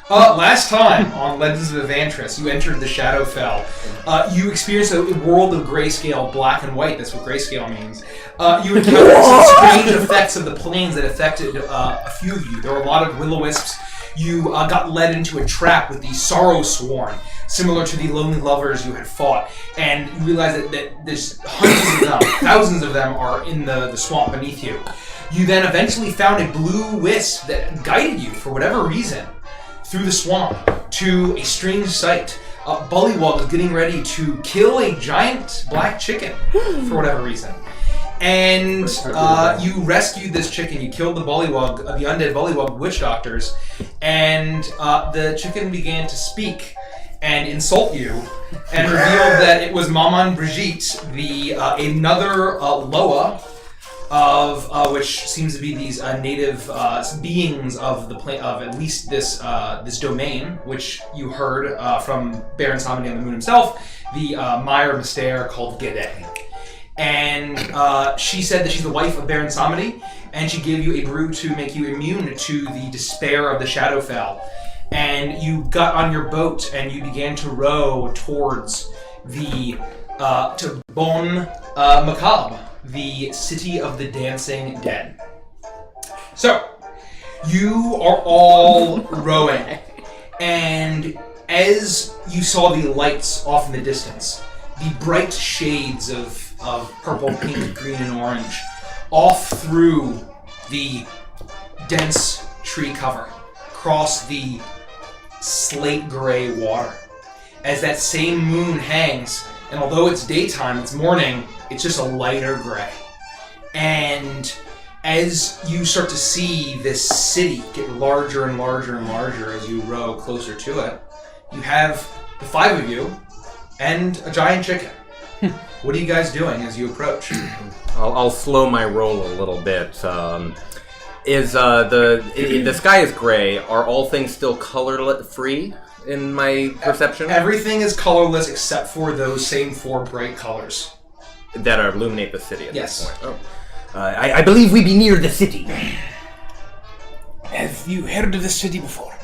Last time on Legends of Avantris, you entered the Shadowfell. You experienced a world of grayscale, black and white. That's what grayscale means. You encountered some strange effects of the planes that affected a few of you. There were a lot of will-o-wisps. You got led into a trap with the Sorrow Sworn, similar to the Lonely Lovers you had fought. And you realize that there's hundreds of them, thousands of them are in the swamp beneath you. You then eventually found a blue wisp that guided you, for whatever reason, through the swamp to a strange sight. Bullywug is getting ready to kill a giant black chicken, for whatever reason. And you rescued this chicken. You killed the Bullywug, the undead Bullywug witch doctors, and the chicken began to speak and insult you, and revealed that it was Maman Brigitte, another Loa, of which seems to be these native beings of the of at least this domain, which you heard from Baron Samedi on the Moon himself, the Meyer Myster called Gede. And she said that she's the wife of Baron Samedi, and she gave you a brew to make you immune to the despair of the Shadowfell. And you got on your boat and you began to row towards to Bon Macabre, the city of the dancing dead. So, you are all rowing, and as you saw the lights off in the distance, the bright shades of purple, pink, green, and orange off through the dense tree cover, across the slate gray water, as that same moon hangs, and although it's daytime, it's morning, it's just a lighter gray. And as you start to see this city get larger and larger and larger as you row closer to it, you have the five of you and a giant chicken. What are you guys doing as you approach? I'll slow my roll a little bit. The sky is gray. Are all things still color free in my perception? Everything is colorless except for those same four bright colors that illuminate the city at this point. Oh. I believe we be near the city. Have you heard of the city before?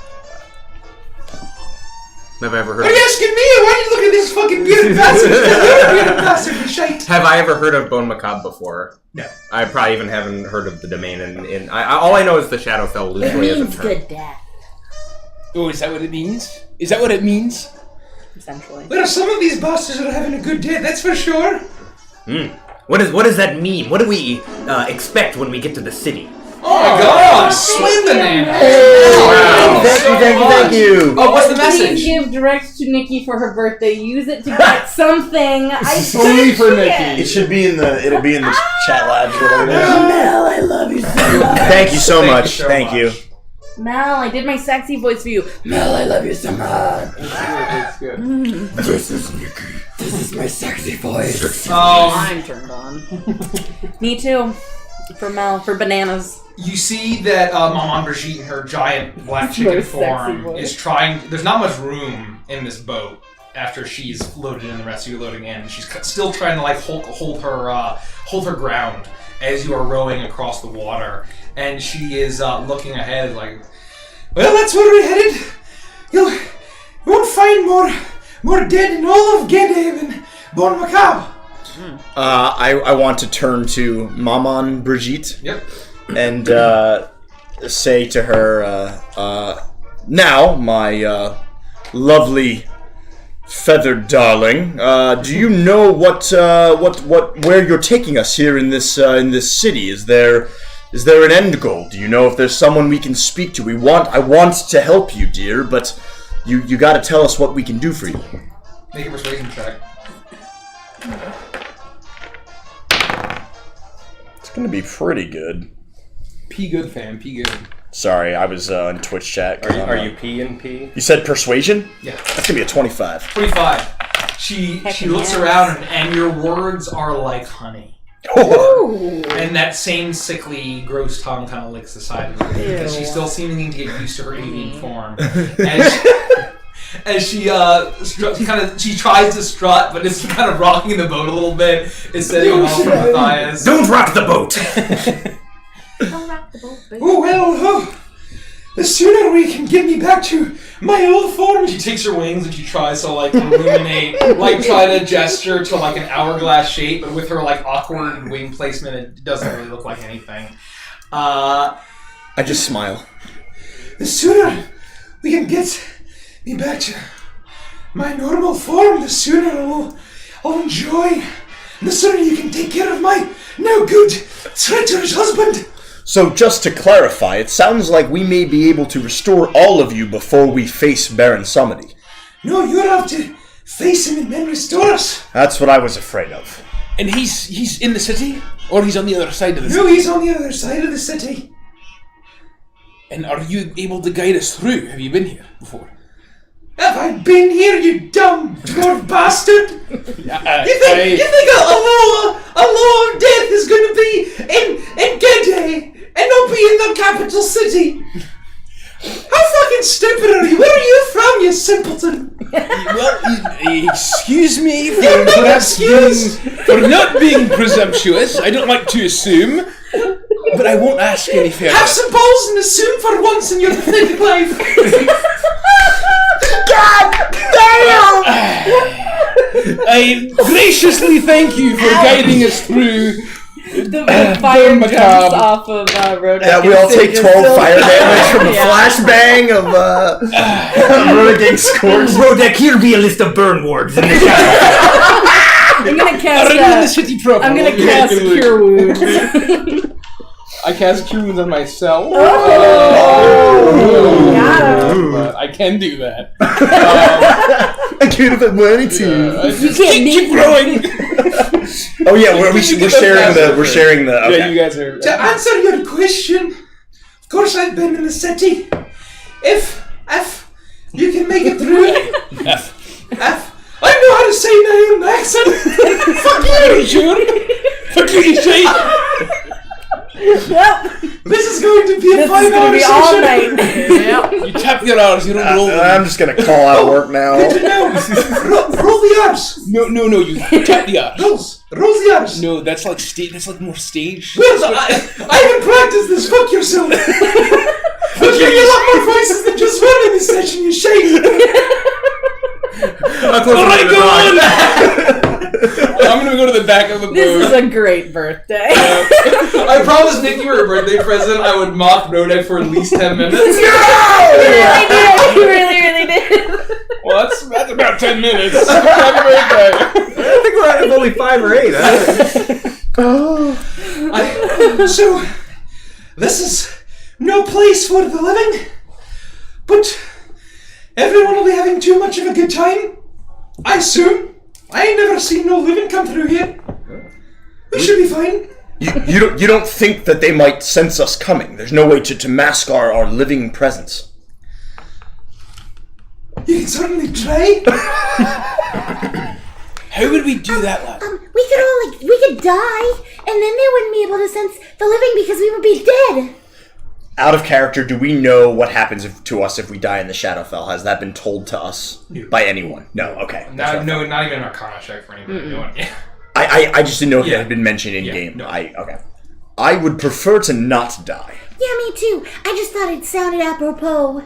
Have I ever heard Are you asking me? Why are you looking at this fucking bearded bastard? Bearded bastard shite. Have I ever heard of Bon Macabre before? No. I probably even haven't heard of the domain. All I know is the Shadowfell loosely as a term. It means good death. Oh, is that what it means? Is that what it means? Essentially. Well, some of these bastards are having a good day, that's for sure. What does that mean? What do we expect when we get to the city? Oh my god! Swim banana! Wow. Thank you. Oh, what's the message? Please give direct to Nikki for her birthday. Use it to get something. Only for Nikki. It'll be in the chat labs or whatever. Mel, I love you so much. Thank you so much. Thank you. Mel, I did my sexy voice for you. Mel, I love you so much. That's good. This is Nikki. This is my sexy voice. I'm turned on. Me too. For Mel, for bananas. You see that Maman Brigitte in her giant black chicken form is trying... There's not much room in this boat after she's loaded in, the rest of you loading in. She's still trying to like hold her ground as you are rowing across the water. And she is looking ahead like, well, that's where we're headed. You won't find more dead in all of Gede and Bon Macabre. I want to turn to Maman Brigitte. Yep. And say to her, now, my lovely feathered darling, do you know where you're taking us here in this city? Is there an end goal? Do you know if there's someone we can speak to? I want to help you, dear, but you got to tell us what we can do for you. Make a persuasion check. It's gonna be pretty good. P good, fam. P good. Sorry, I was in Twitch chat. Are you P and P? You said persuasion? Yeah. That's gonna be a 25. 25. She looks around and your words are like honey. Oh. And that same sickly, gross tongue kind of licks the side of her because she's still seeming to get used to her avian form. As she tries to strut, but it's kind of rocking the boat a little bit. It's setting off from Matthias. Don't rock the boat! Don't rock the boat, baby. Oh, well, the sooner we can get me back to my old form. She takes her wings and she tries to like illuminate, like try to gesture to like an hourglass shape, but with her like awkward wing placement, it doesn't really look like anything. I just smile. The sooner we can get me back to my normal form, the sooner I'll enjoy. And the sooner you can take care of my no good treacherous husband. So just to clarify, it sounds like we may be able to restore all of you before we face Baron Summity. No, you'll have to face him and then restore us. That's what I was afraid of. And he's in the city? Or he's on the other side of the city? No, he's on the other side of the city. And are you able to guide us through? Have you been here before? Have I been here, you dumb dwarf bastard? You think a law of death is going to be in Gede and not be in the capital city? How fucking stupid are you? Where are you from, you simpleton? Well, excuse me You're not excused. for not being presumptuous. I don't like to assume, but I won't ask any further. Have some balls and assume for once in your pathetic life. God damn! I graciously thank you for guiding us through. The fire jumps macabre. off of Rodak. Yeah, we all take 12 fire damage from the flashbang of Rodak's scorch. Rodak, here be a list of burn wards in the shadow. I'm gonna Are cast. you in the city proper? I'm gonna cast Cure Wounds. I cast Cure Wounds on myself. Got him. But I can do that. I could have been wanting to. You can't keep growing. Oh yeah, we're sharing the. Okay. Yeah, you guys are. To answer your question, of course I've been in the city. If you can make it through. I know how to say name in accent. Fuck you! Are you sure? What do you say? Yep. This is going to be a This is 5 gonna hour be all session. night. Yep. You tap your R's, you don't roll them. I'm just gonna call out work now. No, roll the R's. No, you tap the R's. Roll the R's. No, that's like that's like more stage. Well, I haven't practiced this. Fuck yourself. There's gonna be a lot more voices than just one in this session, you shame. Alright, go on! I'm gonna go to the back of the boat. This is a great birthday. I promised Nick you were a birthday present. I would mock Rodak for at least 10 minutes. You really did. You really did. Well, that's about 10 minutes. Happy birthday. I think we're at only 5 or 8. So, this is no place for the living, but everyone will be having too much of a good time, I assume. I ain't never seen no living come through here. We should be fine. You don't think that they might sense us coming? There's no way to mask our living presence. You can certainly try. How would we do that, lad? We could die, and then they wouldn't be able to sense the living because we would be dead. Out of character, do we know what happens to us if we die in the Shadowfell? Has that been told to us by anyone? No. Okay. Not even an Arcana check for anybody doing it. I just didn't know if it had been mentioned in game. No. Okay. I would prefer to not die. Yeah, me too. I just thought it sounded apropos.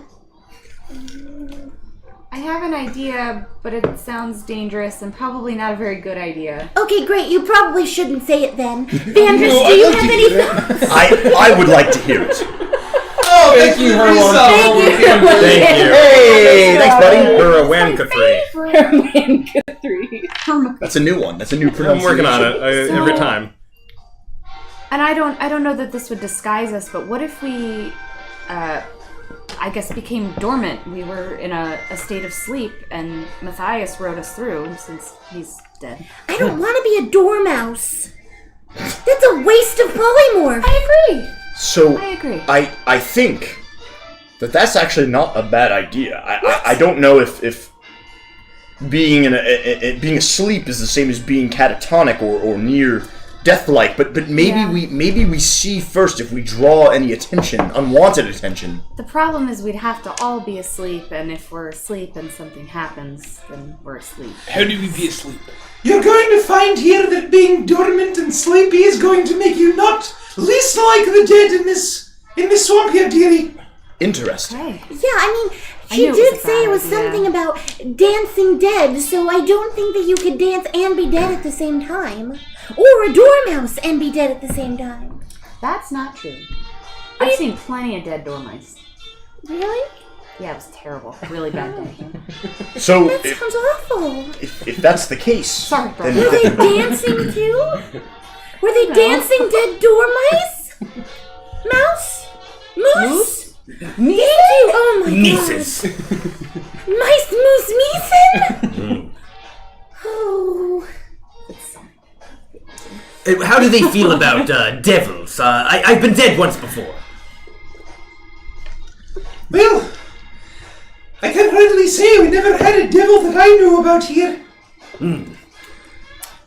I have an idea, but it sounds dangerous and probably not a very good idea. Okay, great. You probably shouldn't say it then. Vandris, do you have any thoughts? I would like to hear it. Oh, Thank you, Herlon. Thank you. Hey, thanks, buddy. We're a Wanka 3. That's a new one. That's a new I'm pronunciation. working on it every time. And I don't know that this would disguise us, but what if we, I guess, became dormant? We were in a state of sleep, and Matthias rode us through since he's dead. I don't want to be a dormouse. That's a waste of polymorph. I agree. So I agree. I think that's actually not a bad idea. I don't know if being being asleep is the same as being catatonic or near death-like, but maybe we see first if we draw any attention, unwanted attention. The problem is we'd have to all be asleep, and if we're asleep and something happens, then we're asleep. How do we be asleep? You're going to find here that being dormant and sleepy is going to make you not least like the dead in this swamp here, dearie. Interesting. Okay. Yeah, I mean, I she knew it was did a say it bad was idea. something about dancing dead, so I don't think that you could dance and be dead at the same time. Or a dormouse and be dead at the same time. That's not true. I've seen plenty of dead dormice. Really? Yeah, it was terrible. Really bad day. So, That sounds awful. if that's the case, Sorry, bro. then Were they dancing too? Were they dancing dead dormice? Mouse? Moose? Thank you. Oh my Nieces. god. Mice, moose, meeson? Oh. How do they feel about devils? I've been dead once before. Well, I can't readily say we never had a devil that I know about here.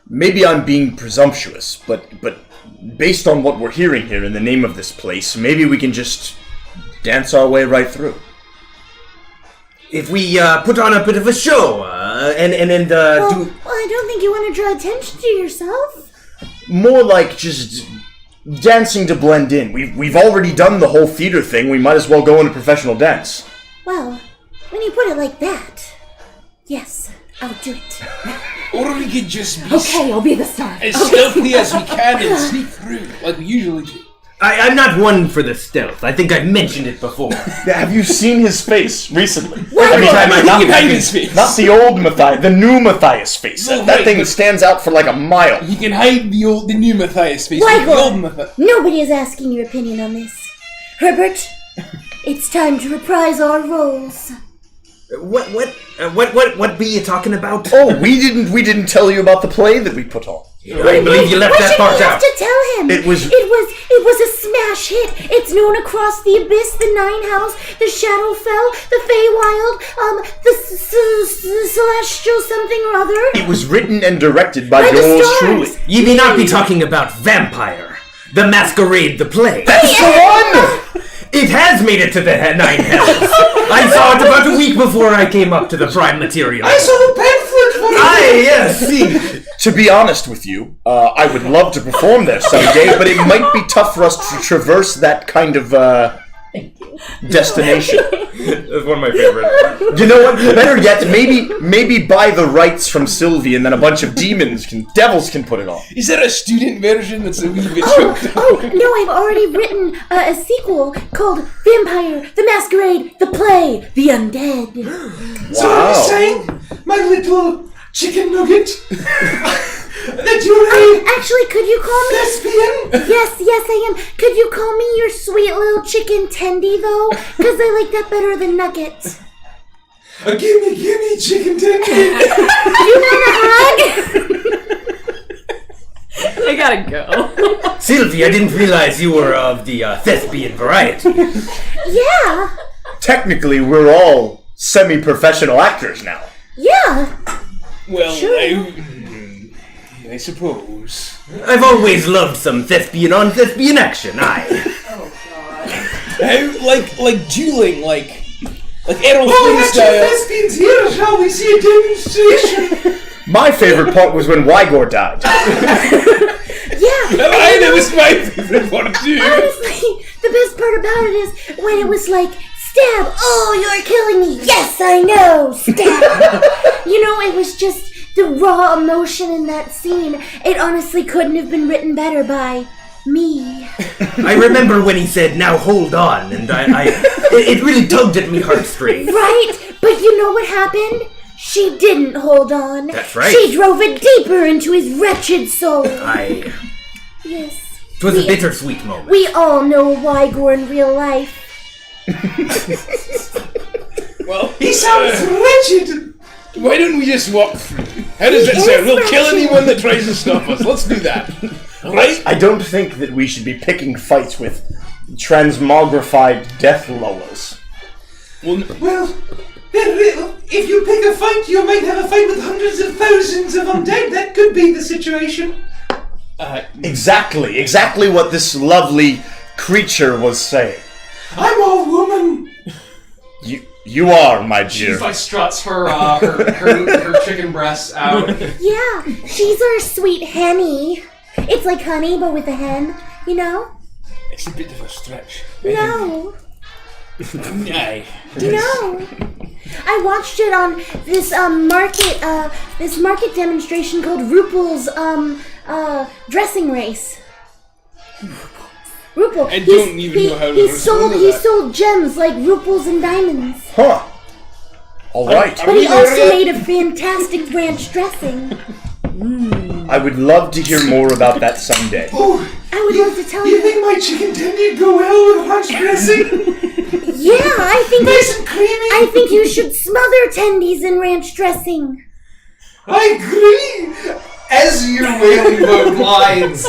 maybe I'm being presumptuous, but based on what we're hearing here in the name of this place, maybe we can just dance our way right through. If we put on a bit of a show, and Well, do... I don't think you want to draw attention to yourself. More like just dancing to blend in. We've already done the whole theater thing. We might as well go into professional dance. Well, when you put it like that, yes, I'll do it. Or we could just be Okay, I'll be the star. as stealthy as we can and sneak through, like we usually do. I'm not one for the stealth. I think I've mentioned it before. Have you seen his face recently? Every time I Not think hide of his face. Not the old Matthias, the new Matthias face. No, That right, thing but- stands out for like a mile. You can hide the new Matthias face. Why, but the old Gordon? Matthias. Nobody is asking your opinion on this. Herbert, it's time to reprise our roles. What be you talking about? Oh, we didn't tell you about the play that we put on. I believe you left Why that should part we have out. to tell him? It was a smash hit. It's known across the abyss, the Nine House, the Shadowfell, the Feywild, the Celestial something or other. It was written and directed by By the yours stars. truly. You may not be talking about Vampire, the Masquerade, the play. That's the one! It has made it to the Nine Hells. I saw it about a week before I came up to the prime material. I saw the pamphlet for it. Yes, see. To be honest with you, I would love to perform there someday, but it might be tough for us to traverse that kind of destination. That's one of my favorites. You know what? Better yet, maybe buy the rights from Sylvie, and then a bunch of devils can put it on. Is there a student version that's a wee bit Oh, no, I've already written a sequel called Vampire, the Masquerade, the Play, the Undead. So are you saying, my little chicken nugget, that you're a Actually, could you call me... lesbian? Yes, I am. Could you call me your sweet little chicken tendy, though? Because I like that better than nuggets. Gimme, chicken tender. You know the hug? I gotta go. Sylvie, I didn't realize you were of the thespian variety. Yeah, Technically, we're all semi-professional actors now. yeah. Well, Sure. I suppose. I've always loved some thespian on thespian action, aye. How, like dueling, like Errol Oh, Flynn we got two style. lesbians here. Shall we see a demonstration? My favorite part was when Wygor died. Yeah. That was my favorite part too. Honestly, the best part about it is when it was like, stab, oh, you're killing me. Yes, I know, stab. You know, it was just the raw emotion in that scene. It honestly couldn't have been written better by me. I remember when he said, "Now hold on," and it really tugged at me heartstrings. Right? But you know what happened? She didn't hold on. That's right. She drove it deeper into his wretched soul. Yes. 'Twas a bittersweet moment. We all know Wygor in real life. Well, He sounds wretched. why don't we just walk through? How does that He sound? is We'll kill wretched. anyone that tries to stop us. Let's do that. Right? I don't think that we should be picking fights with transmogrified death lollas. Well, if you pick a fight, you might have a fight with hundreds of thousands of undead. That could be the situation. Exactly what this lovely creature was saying. I'm all woman. You are, my She dear. like struts her chicken breasts out. Yeah, she's our sweet henny. It's like honey, but with a hen, you know? It's a bit of a stretch. No. Aye. No. I watched it on this market demonstration called RuPaul's dressing race. RuPaul. I don't even know how to respond to He that. sold gems like RuPaul's and diamonds. Huh. All right. But he also made a fantastic ranch dressing. I would love to hear more about that someday. Oh, I would love to tell you you. think my chicken tendy'd go well with ranch dressing? Yeah, I think Nice and creamy. I think you should smother tendies in ranch dressing. I agree. As your whaling boat glides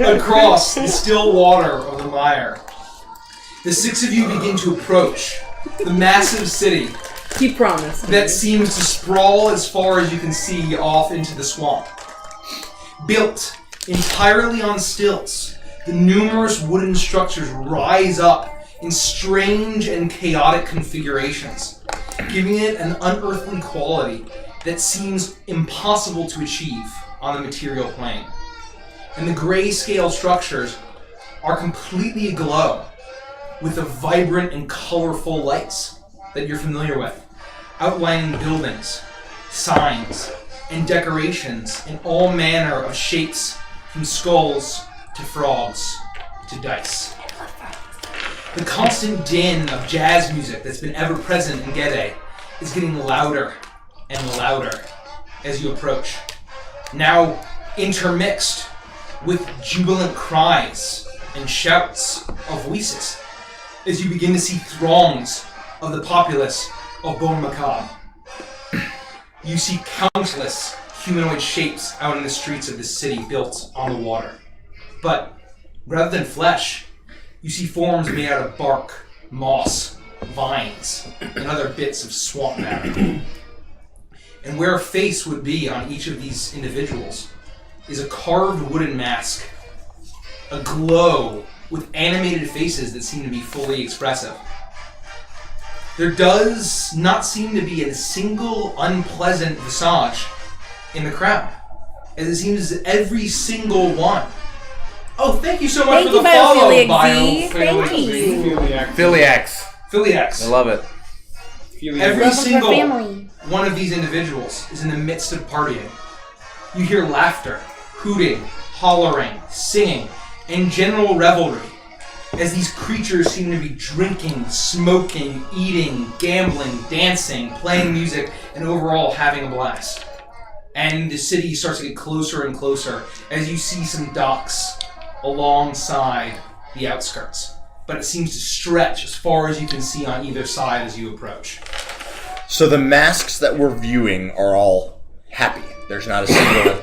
across the still water of the mire, the six of you begin to approach the massive city You promised. that seems to sprawl as far as you can see off into the swamp. Built entirely on stilts, the numerous wooden structures rise up in strange and chaotic configurations, giving it an unearthly quality that seems impossible to achieve on the material plane. And the grayscale structures are completely aglow with the vibrant and colorful lights that you're familiar with, outlining buildings, signs, and decorations in all manner of shapes, from skulls to frogs to dice. The constant din of jazz music that's been ever present in Gede is getting louder and louder as you approach, now intermixed with jubilant cries and shouts of voices as you begin to see throngs of the populace of Bhumika. You see countless humanoid shapes out in the streets of this city built on the water. But rather than flesh, you see forms made out of bark, moss, vines, and other bits of swamp matter. And where a face would be on each of these individuals is a carved wooden mask, aglow with animated faces that seem to be fully expressive. There does not seem to be a single unpleasant visage in the crowd, as it seems as every single one. Oh, thank you so much Thank for you, the follow, Biophiliac Z. Thank Philiax. Philiax. I love it. Every Welcome to our single family. one of these individuals is in the midst of partying. You hear laughter, hooting, hollering, singing, and general revelry, as these creatures seem to be drinking, smoking, eating, gambling, dancing, playing music, and overall having a blast. And the city starts to get closer and closer as you see some docks alongside the outskirts. But it seems to stretch as far as you can see on either side as you approach. So the masks that we're viewing are all happy. There's not a single...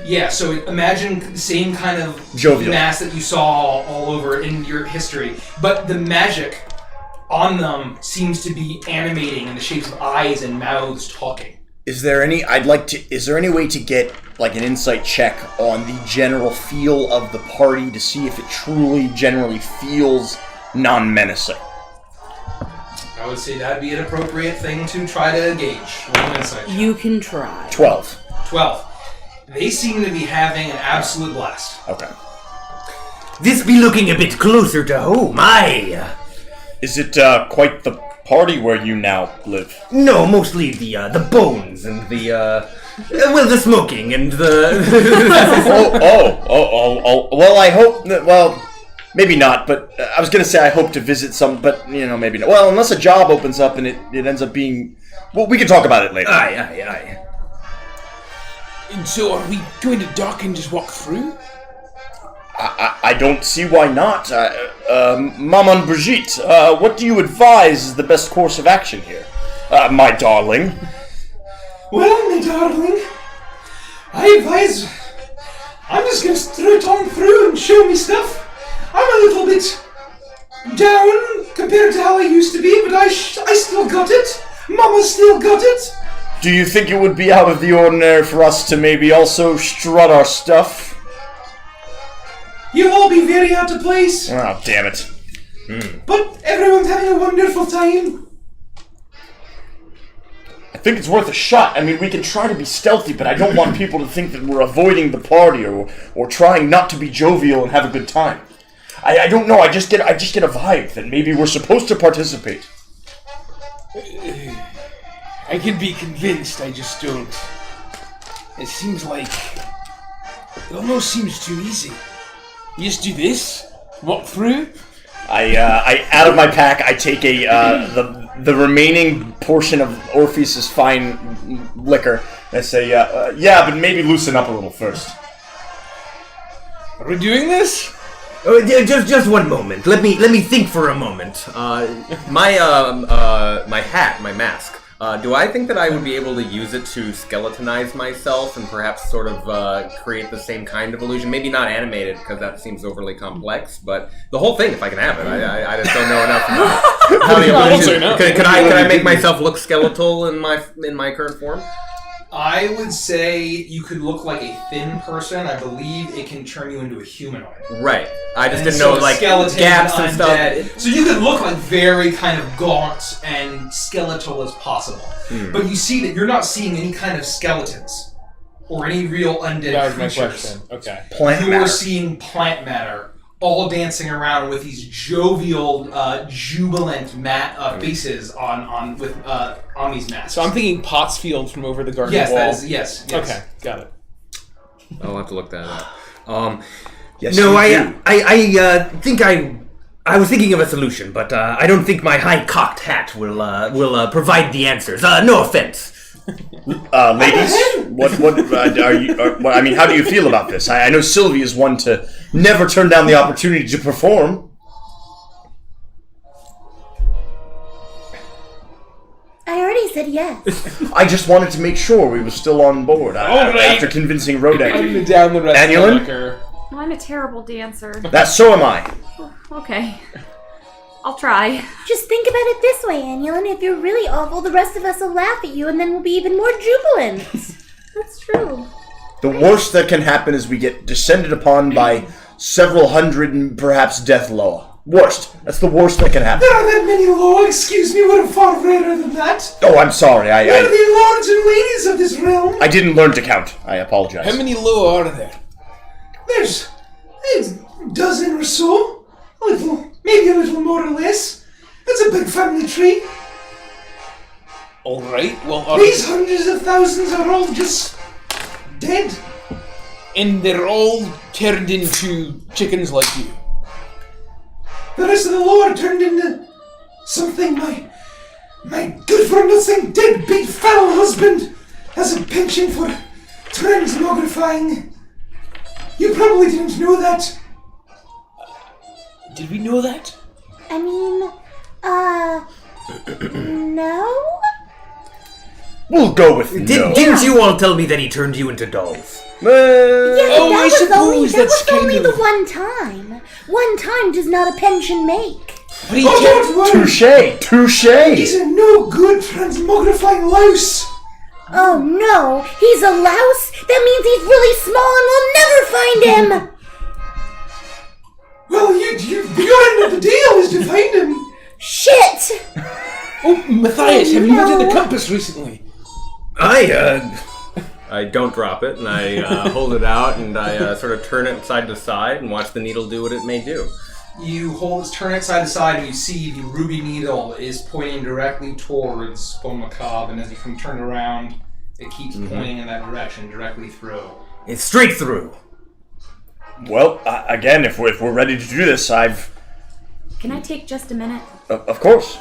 Yeah, so imagine the same kind of Jovial. mask that you saw all over in your history, but the magic on them seems to be animating in the shapes of eyes and mouths talking. Is there any way to get like an insight check on the general feel of the party to see if it truly generally feels non-menacing? I would say that'd be an appropriate thing to try to gauge. Roll an insight. You can try. 12. 12. They seem to be having an absolute blast. Okay. This be looking a bit closer to home, aye. Is it quite the party where you now live? No, mostly the bones and the smoking and the... Well, I hope... Well, maybe not, but I was going to say I hope to visit some, but, maybe not. Well, unless a job opens up and it ends up being... Well, we can talk about it later. Aye. And so are we going to dock and just walk through? I don't see why not. Maman Brigitte, what do you advise is the best course of action here? My darling. Well, my darling, I advise... I'm just gonna strut on through and show me stuff. I'm a little bit down compared to how I used to be, but I still got it. Mama still got it. Do you think it would be out of the ordinary for us to maybe also strut our stuff? You'll all be very out of place, Oh, damn it. but everyone's having a wonderful time. I think it's worth a shot. I mean, we can try to be stealthy, but I don't want people to think that we're avoiding the party or trying not to be jovial and have a good time. I don't know. I just get a vibe that maybe we're supposed to participate. I can be convinced, I just don't. It seems like... It almost seems too easy. You just do this, walk through. I out of my pack, I take the remaining portion of Orpheus's fine liquor, and I say, yeah, but maybe loosen up a little first. Are we doing this? Oh, just one moment. Let me think for a moment. My hat, my mask. Do I think that I would be able to use it to skeletonize myself and perhaps sort of create the same kind of illusion? Maybe not animated because that seems overly complex, but the whole thing, if I can have it. I just don't know enough about how the illusion. Could I make myself look skeletal in my current form? I would say you could look like a thin person. I believe it can turn you into a humanoid. Right. I just And didn't so know, like, skeletons gaps and undead. stuff. So you could look like very kind of gaunt and skeletal as possible. But you see that you're not seeing any kind of skeletons or any real undead That was my creatures. question. Okay. Plant You are matter. seeing plant matter all dancing around with these jovial, jubilant faces on these masks. So I'm thinking Pottsfield from Over the Garden yes, Wall. that is yes. Okay, got it. I'll have to look that up. Yes, No, you do. I think I was thinking of a solution, but I don't think my high-cocked hat will provide the answers. No offense. Ladies, what are you? I mean, how do you feel about this? I know Sylvie is one to never turn down the opportunity to perform. I already said yes. I just wanted to make sure we were still on board right. after convincing Rodek. I'm gonna down the rest Annulin? of the liquor. Well, I'm a terrible dancer. So am I. Okay. I'll try. Just think about it this way, Annulin. If you're really awful, the rest of us will laugh at you, and then we'll be even more jubilant. That's true. The worst that can happen is we get descended upon by several hundred and perhaps death Loa. Worst. That's the worst that can happen. There are that many Loa, excuse me, we're far rarer than that. Oh, I'm sorry. We're the lords and ladies of this realm. I didn't learn to count. I apologize. How many Loa are there? There's a dozen or so. Maybe a little more or less. That's a big family tree. Alright, well, These hundreds of thousands are all just dead. and they're all turned into chickens like you. The rest of the lore turned into something my good-for-nothing deadbeat foul husband has a penchant for transmogrifying. You probably didn't know that. Did we know that? I mean, no? We'll go with no. Didn't you all tell me that he turned you into dolls? Yeah, Oh, but I suppose that that's was only kind the of- one time. One time does not a pension make. But he Don't worry. Touche. He's a no-good transmogrifying louse. Oh no, he's a louse? That means he's really small and we'll never find him! Well, your end of the deal is to find him. Shit! Oh, Matthias, have you looked at the No. compass recently? I don't drop it, and I hold it out, and I sort of turn it side to side and watch the needle do what it may do. You turn it side to side, and you see the ruby needle is pointing directly towards Bhumika, and as you can turn around, it keeps pointing in that direction, directly through. It's straight through. Well, again, if we're ready to do this, Can I take just a minute? Of course.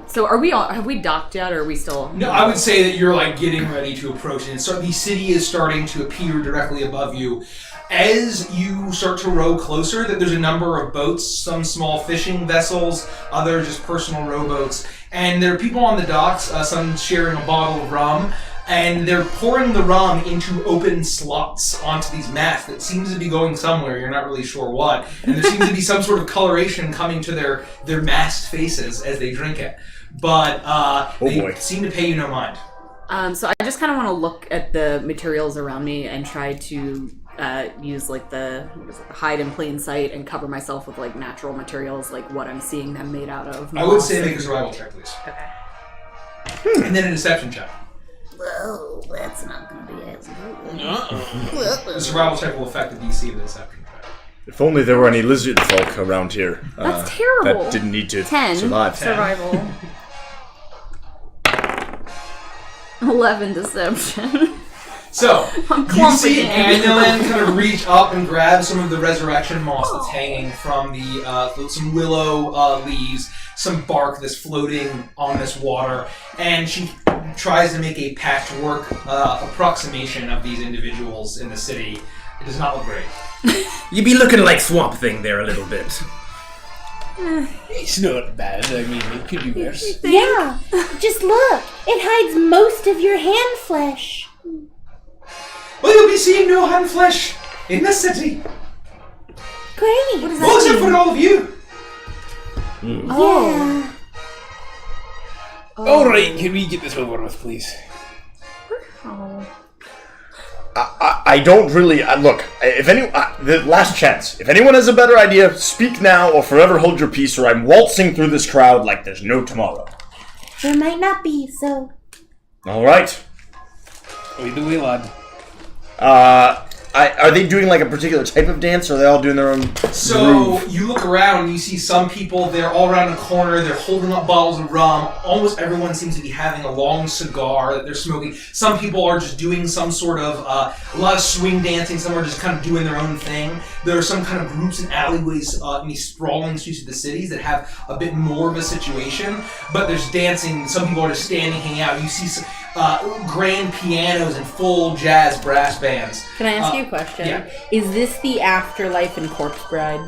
So are we all? Have we docked yet, or are we still? No, I would say that you're like getting ready to approach it. So the city is starting to appear directly above you. As you start to row closer, that there's a number of boats, some small fishing vessels, other just personal rowboats, and there are people on the docks, some sharing a bottle of rum, and they're pouring the rum into open slots onto these mats that seems to be going somewhere, you're not really sure what, and there seems to be some sort of coloration coming to their masked faces as they drink it. But they boy. seem to pay you no mind. So I just kind of want to look at the materials around me and try to use like the hide in plain sight and cover myself with like natural materials, like what I'm seeing them made out of. I would moss say and- make a survival check, please. Okay. And then a deception check. Whoa, that's not gonna be as good. The survival check will affect the DC of the deception check. If only there were any lizard folk around here. That's terrible. That didn't need to 10 survive. survival. 11 deception. So, I'm you clumping see it. Annulin kind of reach up and grab some of the resurrection moss that's hanging from the some willow leaves, some bark that's floating on this water, and she tries to make a patchwork approximation of these individuals in the city. It does not look great. You be looking like Swamp Thing there a little bit. It's not bad. I mean, it could be worse. Yeah, just look. It hides most of your hand flesh. Well, you'll be seeing no hand flesh in the city. Great. What is Well, except that for all of you. Yeah. All right, can we get this over with, please? Oh. I don't really look. If any, the last chance. If anyone has a better idea, speak now or forever hold your peace, or I'm waltzing through this crowd like there's no tomorrow. There might not be, so... All right. Lead the way, lad. Are they doing like a particular type of dance, or are they all doing their own So groove? you look around and you see some people, they're all around a corner, they're holding up bottles of rum. Almost everyone seems to be having a long cigar that they're smoking. Some people are just doing some sort of, a lot of swing dancing, some are just kind of doing their own thing. There are some kind of groups and alleyways in these sprawling streets of the cities that have a bit more of a situation, but there's dancing, some people are just standing, hanging out. You see some, grand pianos and full jazz brass bands. Can I ask you a question? Yeah. Is this the afterlife in Corpse Bride?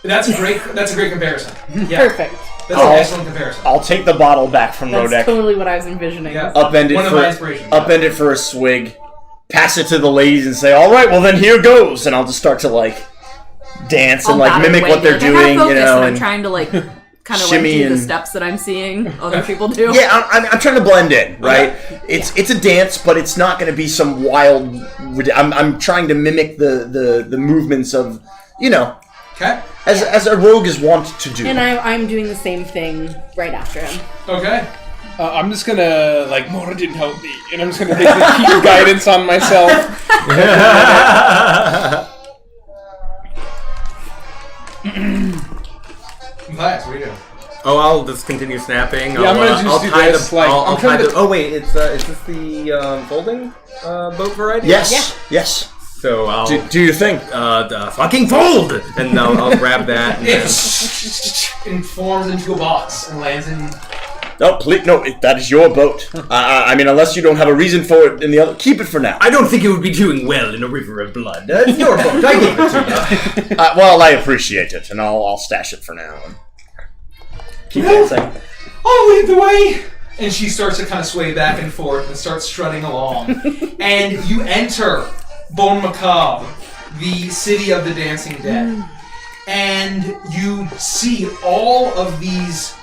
That's a great comparison. Yeah. Perfect. That's an excellent comparison. I'll take the bottle back from That's Rodek. totally what I was envisioning. Yeah. Upend One of my inspirations. it for a swig, pass it to the ladies, and say, "All right, well then here goes." And I'll just start to like dance and I'll like bat it mimic away, what they're like, I gotta doing, focus, you know. and I'm And trying to like kind of like shimmy do the and- steps that I'm seeing other people do. yeah, I'm trying to blend in, right? It's a dance, but it's not going to be some wild. I'm trying to mimic the movements of, you know, Okay. as a rogue is wont to do. And I'm doing the same thing right after him. Okay. I'm just gonna, like, Mora didn't help me, and I'm just gonna take the key guidance on myself. Matthias, what are you doing? Oh, I'll just continue snapping. Yeah, I'm gonna just I'll do tie this, the. like, I'll I'm tie trying the. to- Oh wait, is this the folding boat variety? yes. So I'll Do your thing. fucking fold, and I'll grab that. And It forms into a box and lands in. No, please, no. That is your boat. I mean, unless you don't have a reason for it in the other, keep it for now. I don't think it would be doing well in a river of blood. It's your boat. I gave it to you. Well, I appreciate it, and I'll stash it for now. And keep dancing. I'll lead the way! And she starts to kind of sway back and forth and starts strutting along. And you enter Bon Macabre, the city of the dancing dead. And you see all of these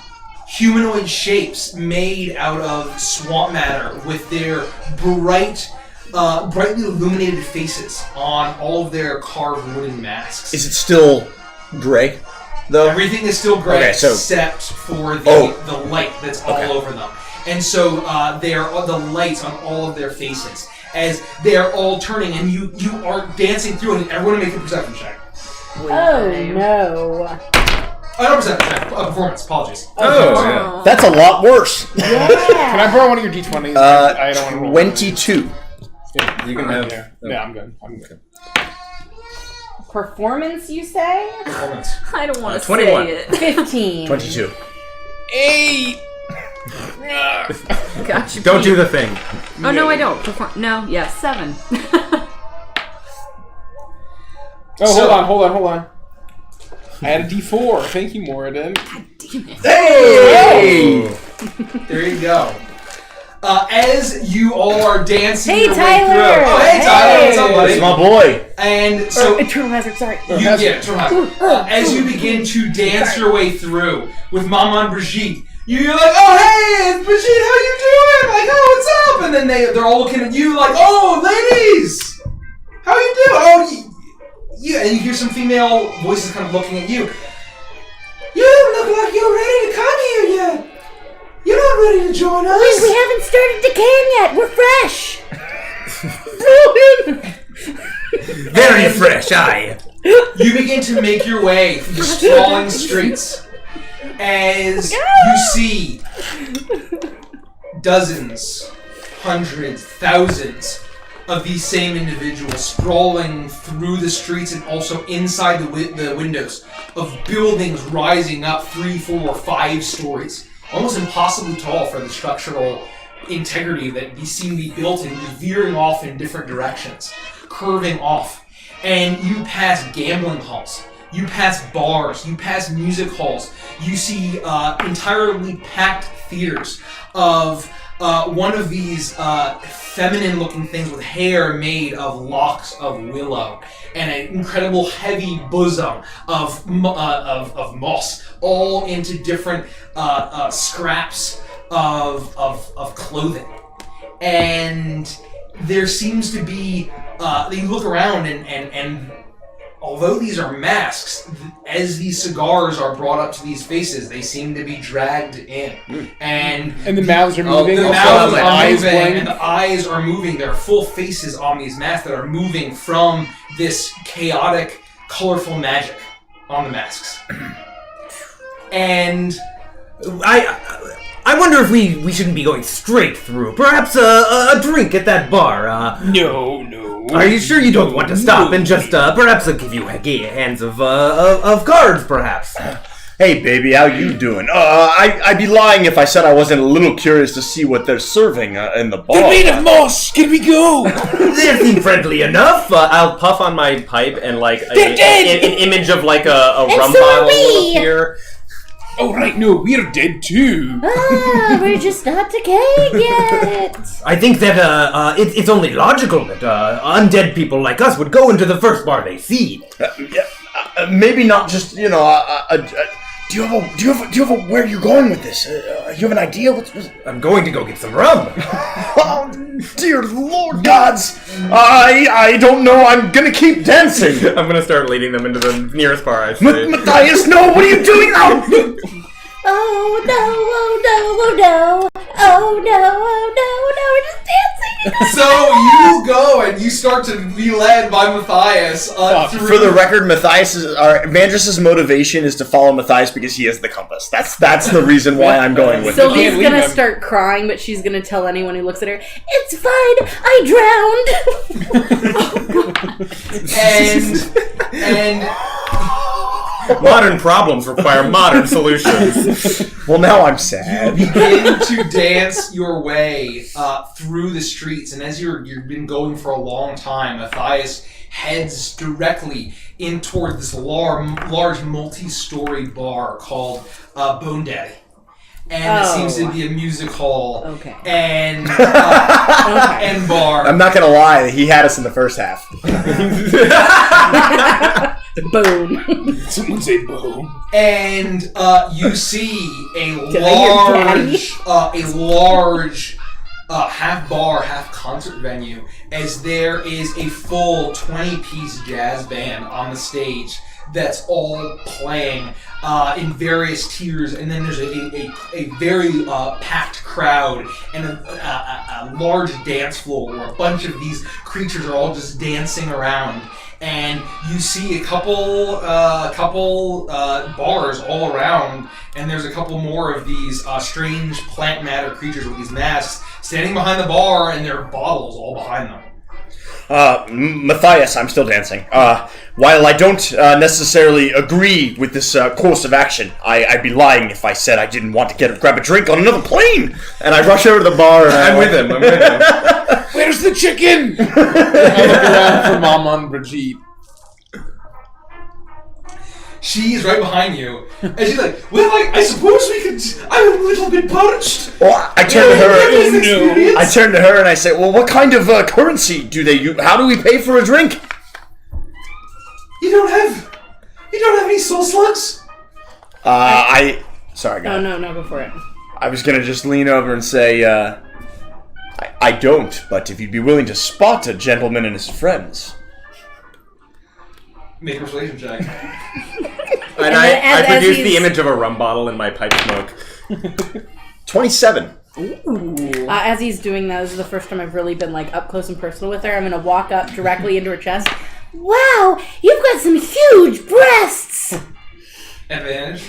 humanoid shapes made out of swamp matter with their brightly illuminated faces on all of their carved wooden masks. Is it still gray, though? Everything is still gray Okay, so- except for the light that's all Okay. over them. And so there are the lights on all of their faces as they are all turning, and you are dancing through, and everyone make a perception check. Oh no. Not perception check, performance, apologies. yeah. That's a lot worse. Can I borrow one of your d20s? I don't want to roll. 22. You can have. Yeah, I'm good. I'm good. Performance, you say? Performance. I don't want to 21. say it. 15. 22. 8! Gotcha. Don't do the thing. Oh no, I don't. No, yes, 7. Oh, hold on. I had a d4. Thank you, Moradin. Damn it. Hey! There you go. As you all are dancing Hey, your way Tyler! through. Oh, hey, Tyler! What's up, It's buddy? my boy. And so Eternal Hazard, sorry. as you begin to dance your way through with Maman and Brigitte, you're like, oh hey, it's Brigitte, how you doing? Like, oh, what's up? And then they're all looking at you like, oh, ladies, how you doing? Oh, yeah. And you hear some female voices kind of looking at you. You don't look like you're ready to come here yet. You're not ready to join us. We haven't started the can yet. We're fresh. Very fresh, aye. You begin to make your way through the sprawling streets as you see dozens, hundreds, thousands of these same individuals sprawling through the streets and also inside the windows of buildings rising up 3, 4, 5 stories. Almost impossibly tall for the structural integrity that these seem to be built in, just veering off in different directions, curving off. And you pass gambling halls, you pass bars, you pass music halls, you see entirely packed theaters of one of these feminine-looking things with hair made of locks of willow and an incredible heavy bosom of moss, all into different scraps of clothing. And there seems to be, you look around and although these are masks, as these cigars are brought up to these faces, they seem to be dragged in. And the mouths are moving. The mouths are moving, and the eyes are moving. There are full faces on these masks that are moving from this chaotic, colorful magic on the masks. And I wonder if we shouldn't be going straight through. Perhaps a drink at that bar. No. Are you sure you don't want to stop and just perhaps give you hands of cards, perhaps? Hey, baby, how you doing? I'd be lying if I said I wasn't a little curious to see what they're serving in the bar. They're made of moss. Can we go? They seem friendly enough. I'll puff on my pipe and like an image of like a And rum so are bottle we. will appear. Oh, right, no, we're dead too. We're just not decaying yet. I think that it's only logical that undead people like us would go into the first bar they see. Maybe not just, do you have a where you're going with this? You have an idea? What's I'm going to go get some rum. Oh, dear Lord gods! I don't know. I'm gonna keep dancing. I'm gonna start leading them into the nearest bar. I say. Matthias, no! What are you doing now? Oh no, oh no, oh no. Oh no, oh no, oh no, we're just dancing. so you go and you start to be led by Matthias through... For the record, Vandris' motivation is to follow Matthias because he has the compass. That's the reason why I'm going with it. Sylvia's gonna start crying, but she's gonna tell anyone who looks at her, "It's fine, I drowned." And modern problems require modern solutions. Well, now I'm sad. You begin to dance your way through the streets, and as you've been going for a long time, Matthias heads directly in toward this large multi-story bar called Bone Daddy. And it seems to be a music hall and and bar. I'm not gonna lie, he had us in the first half. Boom. Someone say boom. And you see a large half bar, half concert venue, as there is a full 20-piece jazz band on the stage that's all playing in various tiers, and then there's a very packed crowd and a large dance floor where a bunch of these creatures are all just dancing around. And you see a couple bars all around, and there's a couple more of these strange plant matter creatures with these masks standing behind the bar, and there are bottles all behind them. Matthias, I'm still dancing. While I don't necessarily agree with this course of action, I'd be lying if I said I didn't want to grab a drink on another plane. And I rush over to the bar. And I'm with him. Where's the chicken? I look around for Maman Brigitte. She's right behind you, and she's like, "Well, I suppose we could. I'm a little bit parched." Well, I turn to her. I turn to her and I say, "Well, what kind of currency do they use? How do we pay for a drink?" You don't have any soul slugs? Sorry, guys. No, go for it. I was gonna just lean over and say, I don't. But if you'd be willing to spot a gentleman and his friends. Make a persuasion check. And I produce the image of a rum bottle in my pipe smoke. 27. Ooh. As he's doing that, this is the first time I've really been like up close and personal with her. I'm gonna walk up directly into her chest. Wow, you've got got some huge breasts. Advantage.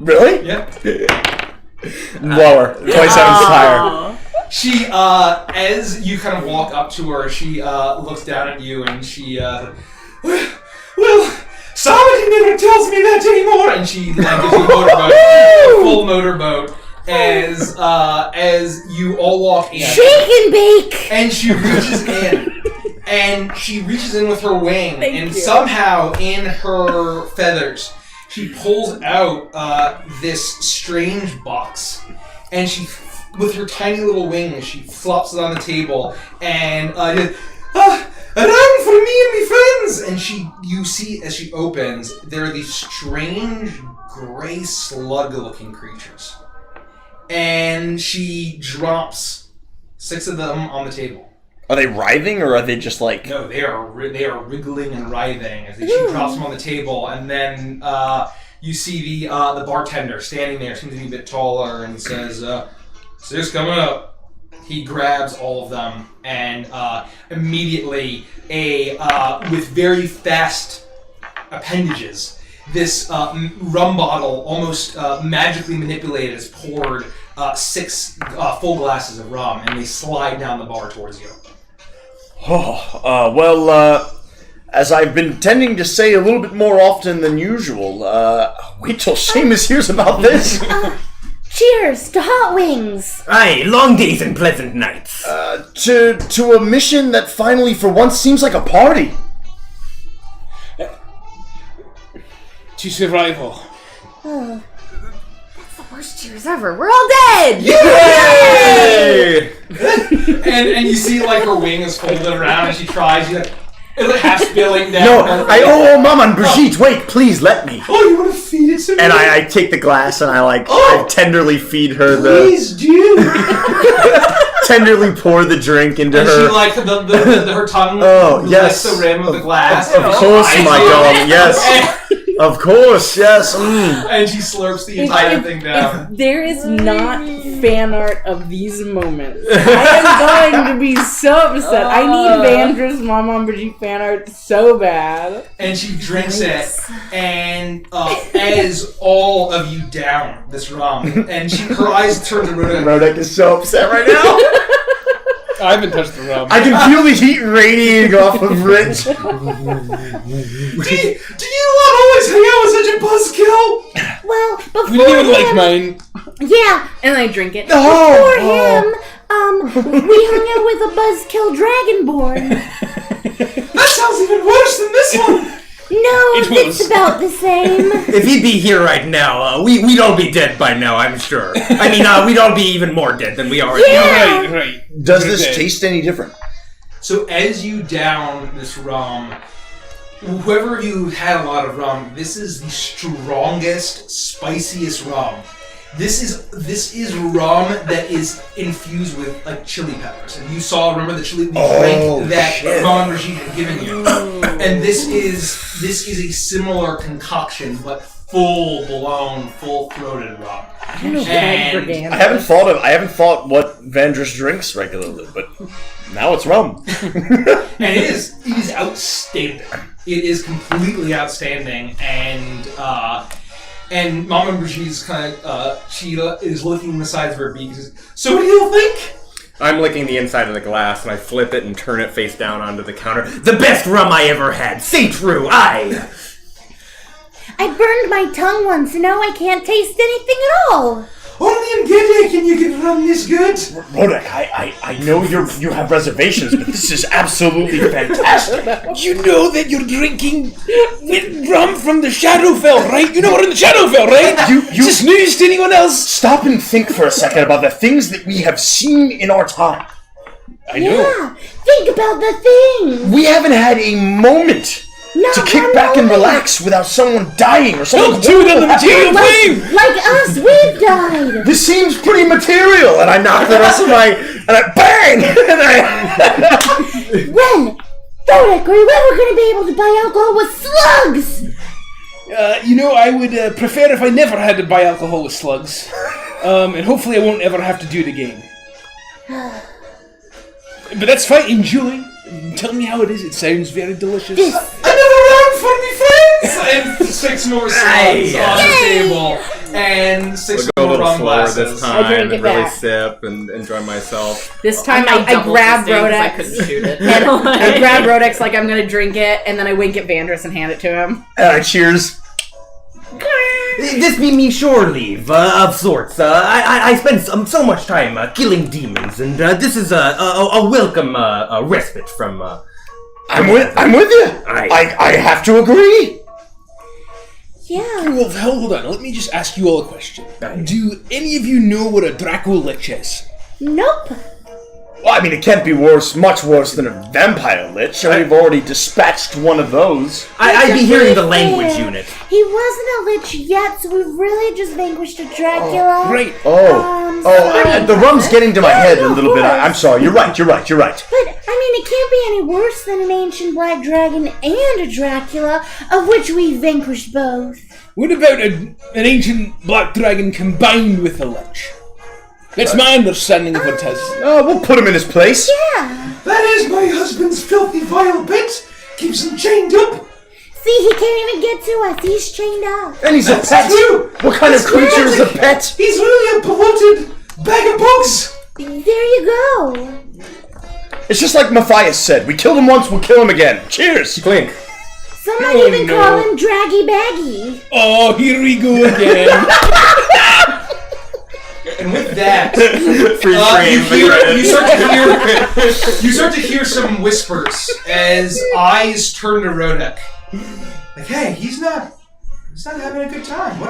Really? Yep. Lower. 27's higher. She, as you kind of walk up to her, she looks down at you and she, well, somebody never tells me that anymore. And she like gives you a motorboat, a full motorboat, as you all walk in. Shake and bake. And she reaches in. And she reaches in with her wing, and somehow in her feathers, she pulls out this strange box, and she, with her tiny little wings, she flops it on the table, and around for me and my friends. And you see as she opens, there are these strange gray slug-looking creatures, and she drops 6 of them on the table. Are they writhing, or are they just like... No, they are wriggling and writhing as she drops them on the table, and then you see the bartender standing there, seems to be a bit taller, and says, "Sir's coming up." He grabs all of them, and immediately, with very fast appendages, this rum bottle, almost magically manipulated, is poured 6 full glasses of rum, and they slide down the bar towards you. Well, as I've been tending to say a little bit more often than usual, wait till Seamus hears about this. Cheers to hot wings. Aye, long days and pleasant nights. To a mission that finally, for once, seems like a party. To survival. Worst cheers ever. We're all dead! Yay! and you see like her wing is folded around, and she tries. She's like, it's like half spilling down. No, oh, Maman, Brigitte, wait, please let me. Oh, you want to feed it to me? And I take the glass and I tenderly feed her Please do. tenderly pour the drink into And her. she like her tongue. Yes. Licks the rim of the glass. Of course, my dog. Yes. Of course, yes. And she slurps the entire thing down. If there is not fan art of these moments, I am going to be so upset. I need Avantris Maman Brigitte fan art so bad. And she drinks it, and as all of you down this rum, and her eyes turn to Rodek. Rodek is so upset right now. I haven't touched the rum. I can feel the heat radiating off of Rich. Do you not always hang out with such a buzzkill? Well, before You didn't even like him, mine. yeah, And I drink it. before him, we hung out with a buzzkill dragonborn. That sounds even worse than this one. No, It it's was. about the same. If he'd be here right now, we'd all be dead by now, I'm sure. I mean, we'd all be even more dead than we already are. Right. Does this taste any different? So as you down this rum, whoever of you had a lot of rum, this is the strongest, spiciest rum. This is rum that is infused with like chili peppers. And you saw, remember the chili drink that Maman Brigitte had given you. And this is a similar concoction, but full blown, full throated rum. And I haven't thought what Vandris drinks regularly, but now it's rum. And it is outstanding. It is completely outstanding, and Mama Brigitte's kind of she is licking the sides of her beak. Says, "So what do you think?" I'm licking the inside of the glass, and I flip it and turn it face down onto the counter. The best rum I ever had. Say true, aye. I burned my tongue once, and now I can't taste anything at all. Only in Gede can you get rum this good. Rodek, I know you have reservations, but this is absolutely fantastic. You know that you're drinking with rum from the Shadowfell, right? You know we're in the Shadowfell, right? You Is this news to anyone else? Stop and think for a second about the things that we have seen in our time. I know. Yeah, think about the things. We haven't had a moment to kick back and relax without someone dying or something. Don't do it on the material plane! Like us, we've died. This seems pretty material, and I knock the rest of my, and I bang, and I. When? Rodek, are you ever going to be able to buy alcohol with slugs? I would prefer if I never had to buy alcohol with slugs. And hopefully I won't ever have to do it again. But that's fine, enjoy. Tell me how it is. It sounds very delicious. Another round for me friends! And 6 more slugs on the table. And 6 I'll go a more little rum slower glasses. this I drink time it and really back. sip and enjoy myself. This time I'm I double grab fisting 'cause I Rodex. couldn't shoot it. And I grab Rodex like I'm gonna drink it, and then I wink at Vandris and hand it to him. Cheers. This be me shore leave, of sorts. I spent so much time killing demons, and this is a welcome respite from... I'm with you. Aye. I have to agree. Yeah. Well, hold on. Let me just ask you all a question. Do any of you know what a Draco Lich is? Nope. Well, I mean, it can't be much worse than a vampire lich. We've already dispatched one of those. I'd be hearing the Fair. language unit. He wasn't a lich yet, so we've really just vanquished a Dracula. Great. The rum's getting to my head a no, little bit. of course. I'm sorry. You're right. But, I mean, it can't be any worse than an ancient black dragon and a Dracula, of which we vanquished both. What about an ancient black dragon combined with a lich? That's my understanding of what it has. We'll put him in his place. Yeah. That is my husband's filthy vile bit. Keeps him chained up. See, he can't even get to us. He's chained up. And he's a pet. true. What kind of creature is a pet? He's really a polluted bag of bugs. There you go. It's just like Matthias said. We killed him once, we'll kill him again. Cheers. Clink. Some might Oh, even no. call him Draggy Baggy. Oh, here we go again. And with that, Free you start to hear some whispers as eyes turn to Rodek. Like, hey, he's not having a good time.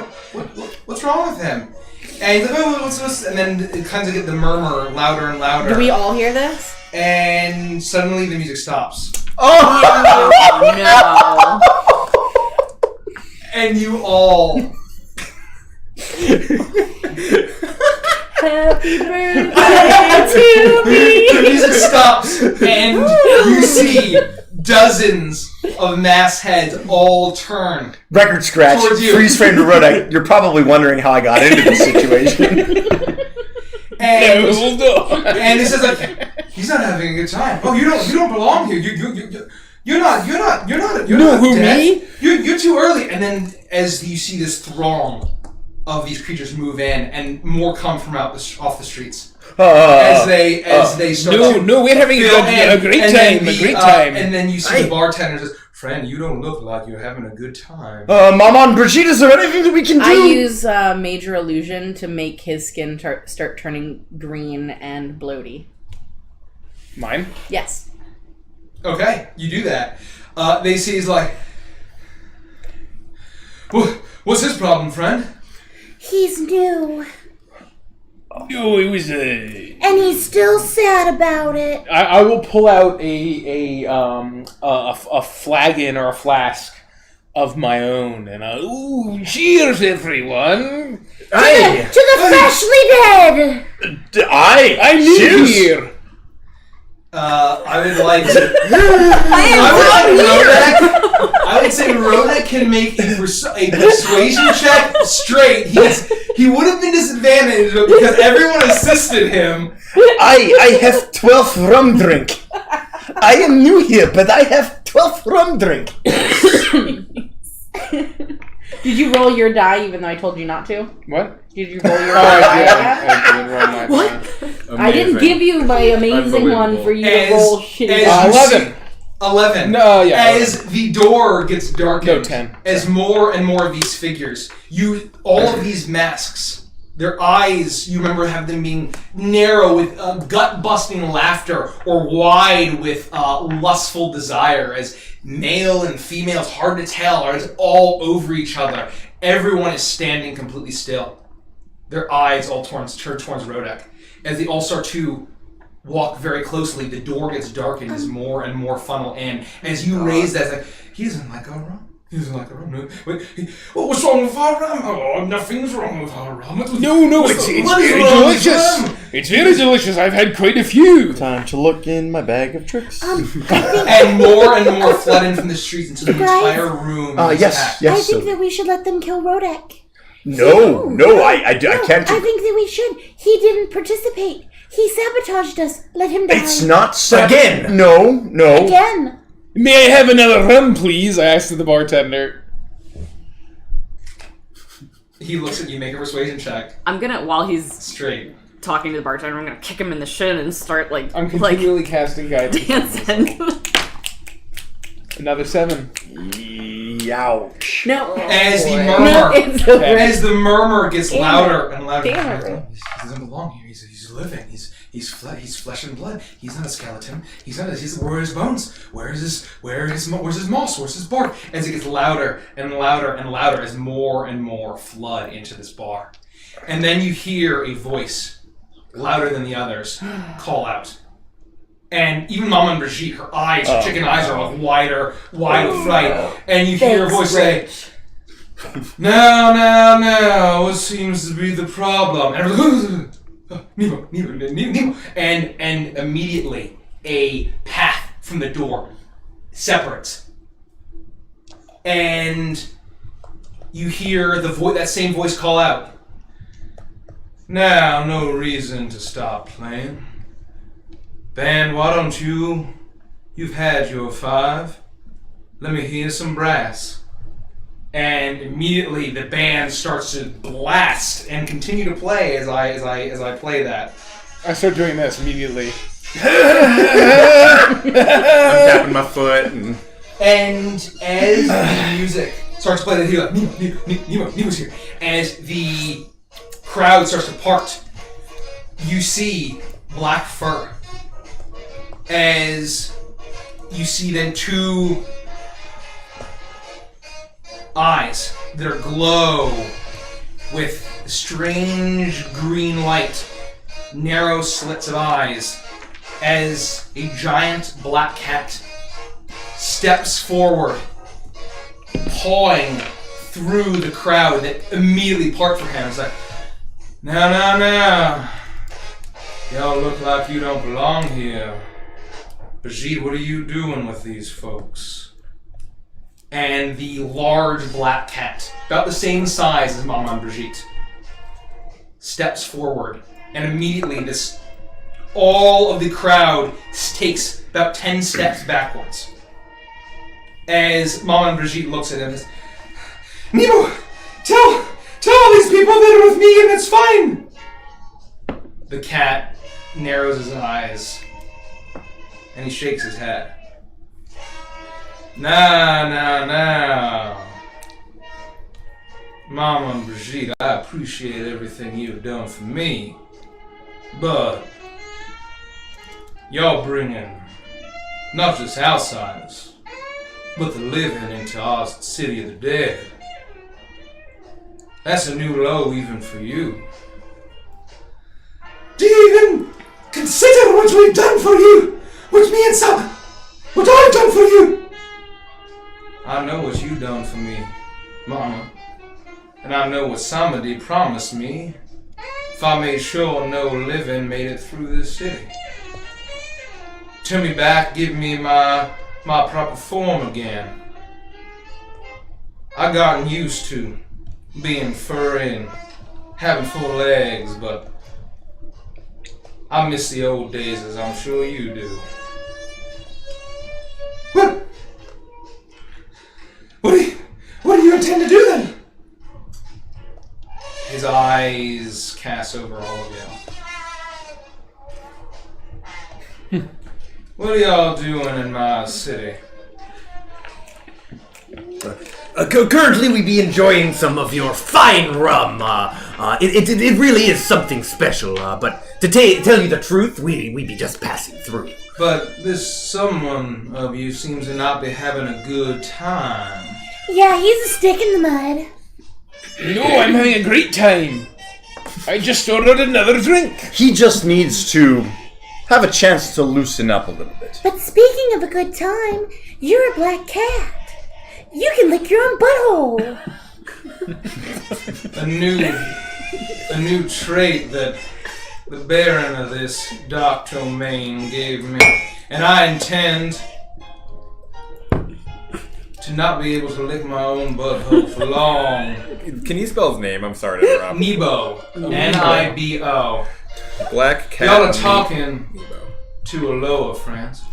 What's wrong with him? And he's like, oh, what's and then it kind of get the murmur louder and louder. Do we all hear this? And suddenly the music stops. No. And you all Happy birthday to me! the music stops, and you see dozens of mass heads all turn. Record scratch. Towards you. Freeze frame to Rodek. You're probably wondering how I got into this situation. And Hold on. and it says like, he's not having a good time. Oh, you don't belong here. You're not who, dead. me? You're too early. And then as you see this throng of these creatures move in, and more come from off the streets as they start. No, we're having a great time. And then you see the bartender says, "Friend, you don't look like you're having a good time." Maman, Brigitte, is there anything that we can do? I use Major Illusion to make his skin start turning green and bloaty. Mine? Yes. Okay, you do that. They see he's like, "What's his problem, friend?" He's new. No, it was And he's still sad about it. I will pull out a flagon or a flask of my own, and ooh, cheers, everyone! To the freshly dead. I'm new Cheers. here. I would like to. I would say Rodek can make a persuasion check straight. He would have been disadvantaged, but because everyone assisted him. I have 12 rum drink. I am new here, but I have 12 rum drink. Did you roll your die even though I told you not to? What? Did you roll your Oh, die? I did roll my What? I didn't give you my amazing one for you to roll shitty. 11. 11. No, yeah. As the door gets darkened, No, 10. as more and more of these figures, all of these masks, their eyes, you remember have them being narrow with gut-busting laughter or wide with lustful desire, as male and female, it's hard to tell, are just all over each other. Everyone is standing completely still. Their eyes all turned towards Rodek. As they all start to walk very closely, the door gets darkened as more and more funnel in. As you raise that, it's like, he doesn't like our rum. He doesn't like our rum. No. What's wrong with our rum? Oh, nothing's wrong with our rum. No, it's very delicious. It's very delicious. I've had quite a few. Time to look in my bag of tricks. And more flood in from the streets into the entire room. Yes. I think that we should let them kill Rodek. No, I can't. I think that we should. He didn't participate. He sabotaged us. Let him die. It's not Again. No. Again. May I have another rum, please? I asked the bartender. He looks at you, make a persuasion check. I'm gonna, while he's Straight. talking to the bartender, I'm gonna kick him in the shin and start I'm continually casting guidance. dancing. Another 7. Ouch. No. As the No, murmur, it's over. as the murmur gets Damn louder and louder. Damn it. He doesn't belong here. He's living. He's flesh and blood. He's not a skeleton. Where are his bones? Where's his moss? Where's his bark? As it gets louder and louder and louder as more and more flood into this bar. And then you hear a voice, louder than the others, call out. And even Maman and Brigitte, her eyes, her chicken eyes are like wide with fright. And you hear a voice say, Now, what seems to be the problem? And everyone's like, Nemo. And immediately a path from the door separates. And you hear that same voice call out, Now, no reason to stop playing. Band, why don't you've had your 5. Let me hear some brass. And immediately the band starts to blast and continue to play as I play that. I start doing this immediately. I'm tapping my foot and And as the music starts to play, he's like, Nemo's here. As the crowd starts to part, you see black fur. As you see then 2 eyes that are glow with strange green light, narrow slits of eyes, as a giant black cat steps forward, pawing through the crowd that immediately part for him. It's like, now, y'all look like you don't belong here. Brigitte, what are you doing with these folks? And the large black cat, about the same size as Maman and Brigitte, steps forward, and immediately all of the crowd takes about 10 steps backwards. As Maman and Brigitte looks at him and says, Nemo, tell all these people that are with me and it's fine. The cat narrows his eyes and he shakes his head. Now. Mama and Brigitte, I appreciate everything you've done for me, but y'all bringing not just outsiders, but the living into our city of the dead. That's a new low even for you. Do you even consider what we've done for you? What me and Sam, what I've done for you? I know what you done for me, Mama. And I know what somebody promised me if I made sure no living made it through this city. Turn me back, give me my proper form again. I gotten used to being furry and having 4 legs, but I miss the old days as I'm sure you do. What do you intend to do then? His eyes cast over all of you. What are y'all doing in my city? Currently, we be enjoying some of your fine rum. It really is something special. But to tell you the truth, we be just passing through. But this someone of you seems to not be having a good time. Yeah, he's a stick in the mud. No, I'm having a great time. I just ordered another drink. He just needs to have a chance to loosen up a little bit. But speaking of a good time, you're a black cat. You can lick your own butthole. A new trait that the Baron of this dark domain gave me, and I intend to not be able to lick my own butthole for long. Can you spell his name? I'm sorry to interrupt. Nebo. Nibo. Black cat. Y'all are talking Nebo. to a lower, friends.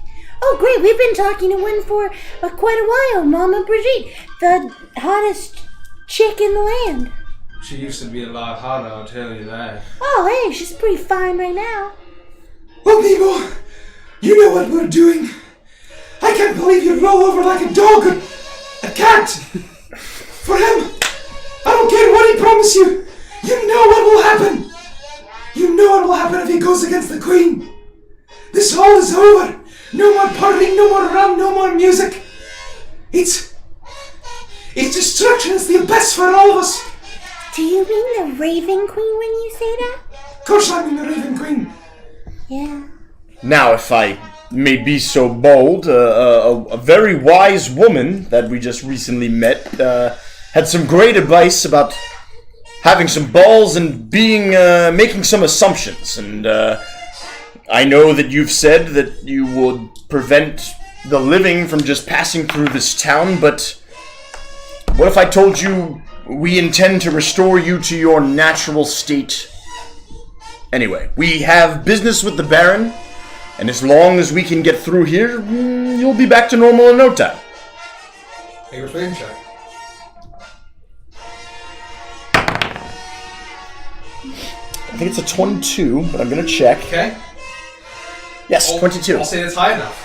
Oh, great. We've been talking to one for quite a while, Mama Brigitte, the hottest chick in the land. She used to be a lot hotter, I'll tell you that. Oh, hey, she's pretty fine right now. Well, Nebo, you know what we're doing. I can't believe you roll over like a dog or a cat. For him, I don't care what he promised you. You know what will happen. You know what will happen if he goes against the queen. This hall is over. No more partying, no more rum, no more music. It's destruction. It's the best for all of us. Do you mean the Raven Queen when you say that? Of course I mean the Raven Queen. Yeah. Now, if I may be so bold, a very wise woman that we just recently met had some great advice about having some balls and making some assumptions. And I know that you've said that you would prevent the living from just passing through this town, but what if I told you we intend to restore you to your natural state? Anyway, we have business with the Baron, and as long as we can get through here, you'll be back to normal in no time. Make a persuasion check. I think it's a 22, but I'm gonna check. Okay. Yes, 22. I'll say that's high enough.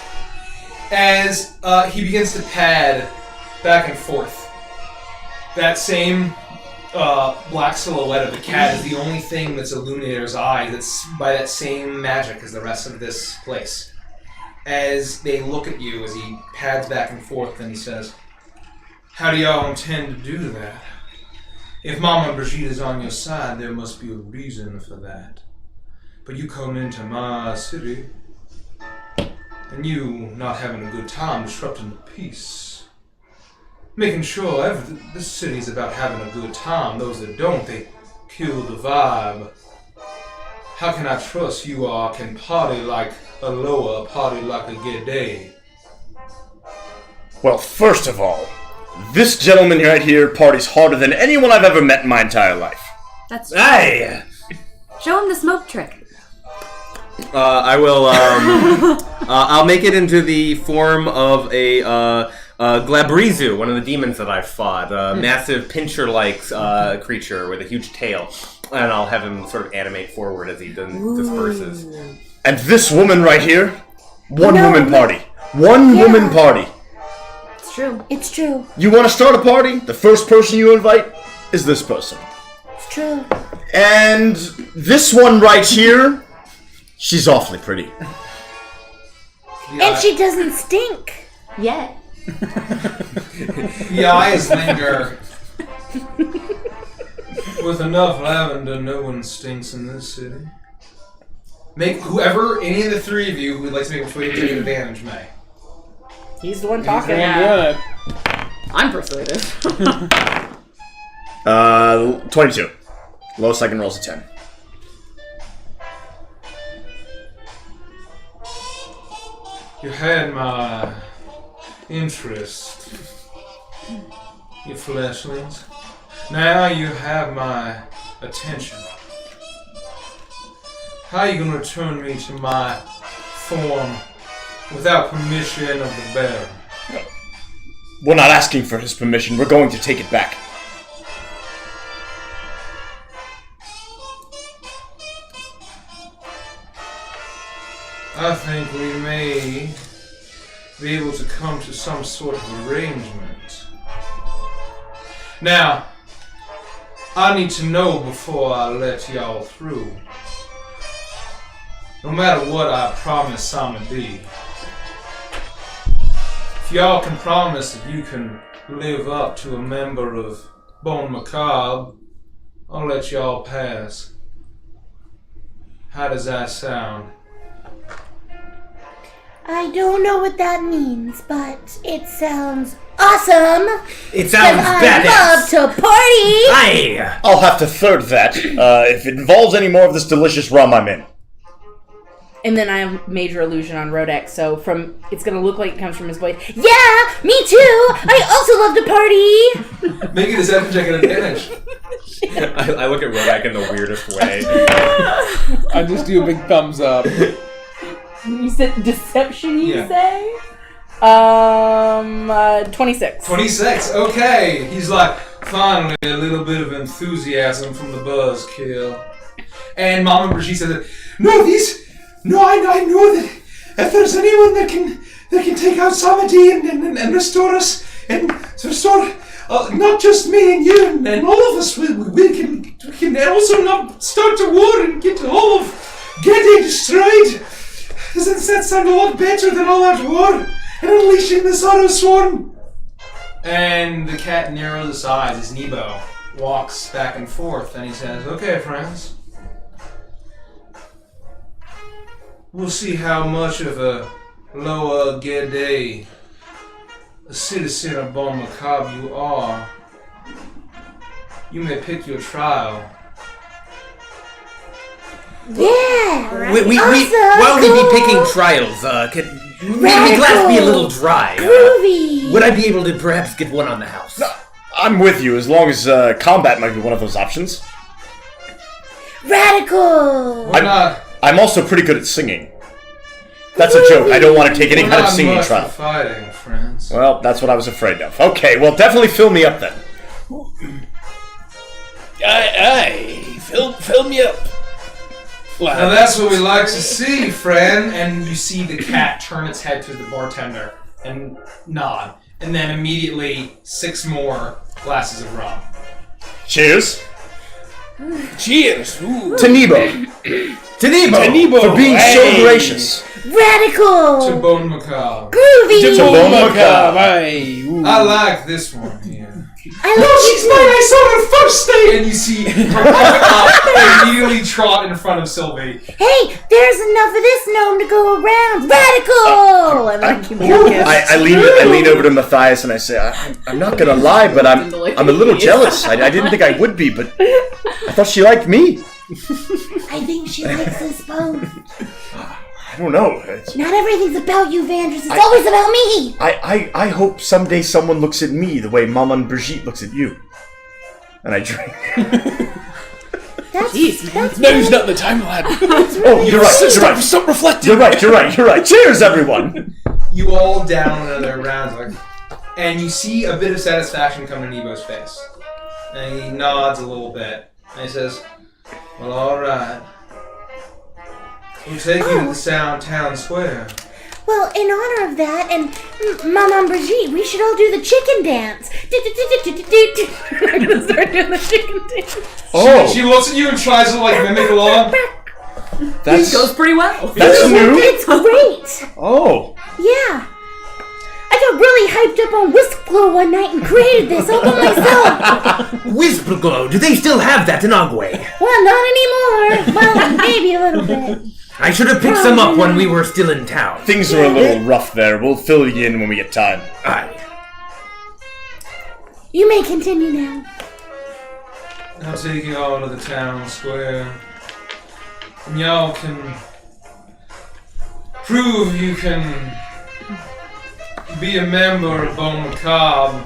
As he begins to pad back and forth, that same black silhouette of the cat is the only thing that's illuminated his eyes. That's by that same magic as the rest of this place. As they look at you, as he pads back and forth, and he says, "How do y'all intend to do that? If Mama Brigitte is on your side, there must be a reason for that. But you come into my city, and you not having a good time disrupting the peace. Making sure this city's about having a good time. Those that don't, they kill the vibe. How can I trust you all can party like a lower, party like a gay? Well, first of all, this gentleman right here parties harder than anyone I've ever met in my entire life. That's Hey! Show him the smoke trick. I will. I'll make it into the form of a Glabrizu, one of the demons that I've fought. A massive pincher-like creature with a huge tail. And I'll have him sort of animate forward as he disperses. And this woman right here, one-woman party. One-woman party. It's true. It's true. You want to start a party? The first person you invite is this person. It's true. And this one right here, she's awfully pretty. And she doesn't stink. Yet. The eyes linger. With enough lavender, no one stinks in this city. Make any of the three of you who would like to make a persuasion take advantage may. He's the one talking. Yeah. I'm persuaded. 22. Lowest I can roll is a 10. You had my interest, you fleshlings. Now you have my attention. How are you going to return me to my form without permission of the Baron? We're not asking for his permission. We're going to take it back. I think we may be able to come to some sort of arrangement. Now, I need to know before I let y'all through. No matter what I promise I'ma be. If y'all can promise that you can live up to a member of Bon Macabre, I'll let y'all pass. How does that sound? I don't know what that means, but it sounds awesome. It sounds I badass. love to party. Aye! I'll have to third that. If it involves any more of this delicious rum, I'm in. And then I have major illusion on Rodex, so it's gonna look like it comes from his voice. Yeah, me too. I also love to party. Make a deception check at advantage. I look at Rodak in the weirdest way. I just do a big thumbs up. You said deception. You say? 26. 26. Okay. He's like, finally, a little bit of enthusiasm from the buzzkill. And Mama Brigitte says, I know that if there's anyone that can take out Samadi and restore us and restore not just me and you and all of us, we can also not start a war and get all of Gede destroyed. Doesn't that sound a lot better than all that war and unleashing this auto swarm? And the cat narrows his eyes as Nebo walks back and forth, and he says, "Okay, friends. We'll see how much of a Loa Gede, a citizen of Bon Macabre you are. You may pick your trial." Yeah! We while we be picking trials, maybe glass be a little dry. Groovy! Would I be able to perhaps get one on the house? No, I'm with you, as long as combat might be one of those options. Radical! We're not I'm also pretty good at singing. That's a joke. I don't want to take any kind of singing much trial. for fighting, friends. Well, that's what I was afraid of. Okay, well, definitely fill me up then. Aye, fill me up. Now that's what we like to see, friend. And you see the cat turn its head to the bartender and nod. And then immediately 6 more glasses of rum. Cheers. Cheers. Ooh. To Nebo. To Nebo! For being so gracious. Radical! To Bon Macabre. Groovy! To Bon Macabre. Aye. Ooh. I like this one here. I love She's mine, I saw her first day! And you see her walk up and immediately trot in front of Sylvie. Hey, there's enough of this gnome to go around. Radical! And then I keep I lean over to Matthias and I say, I'm not gonna lie, but I'm a little jealous. I didn't think I would be, but I thought she liked me. I think she likes us both. I don't know. Not everything's about you, Vandris. It's always about me. I hope someday someone looks at me the way Maman Brigitte looks at you. And I drink. That's Now's not the time, lad. Oh, you're right. Stop reflecting. You're right. Cheers, everyone. You all down another round, and you see a bit of satisfaction come to Nebo's face. And he nods a little bit. And he says, "Well, alright. We'll take you to the town square." Well, in honor of that, and Maman Brigitte, we should all do the chicken dance. I'm gonna start doing the chicken dance. Oh, She looks at you and tries to mimic along. This goes pretty well. That's new. It's great. Oh, Yeah. I got really hyped up on Whisk Glow one night and created this all by myself. Whispleglow, do they still have that in Ogway? Well, not anymore. Well, maybe a little bit. I should have picked some up when we were still in town. things are a little rough there. We'll fill you in when we get time. Aye. You may continue now. I'll take you all to the town square. And y'all can prove you can be a member of Bon Macabre.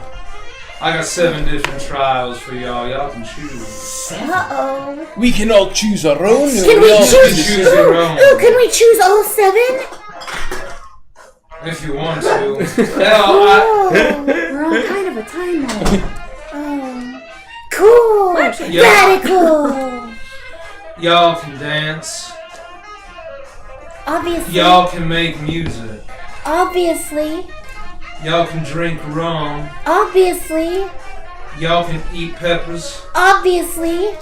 I got 7 different trials for y'all. Y'all can choose. Uh-oh. We can all choose our own. Can we all choose? choose your own. Ooh, can we choose all 7? If you want to. Oh, we're on kind of a timeline. Oh, cool. Yeah. Radical. Y'all can dance. Obviously. Y'all can make music. Obviously. Y'all can drink rum. Obviously. Y'all can eat peppers. Obviously.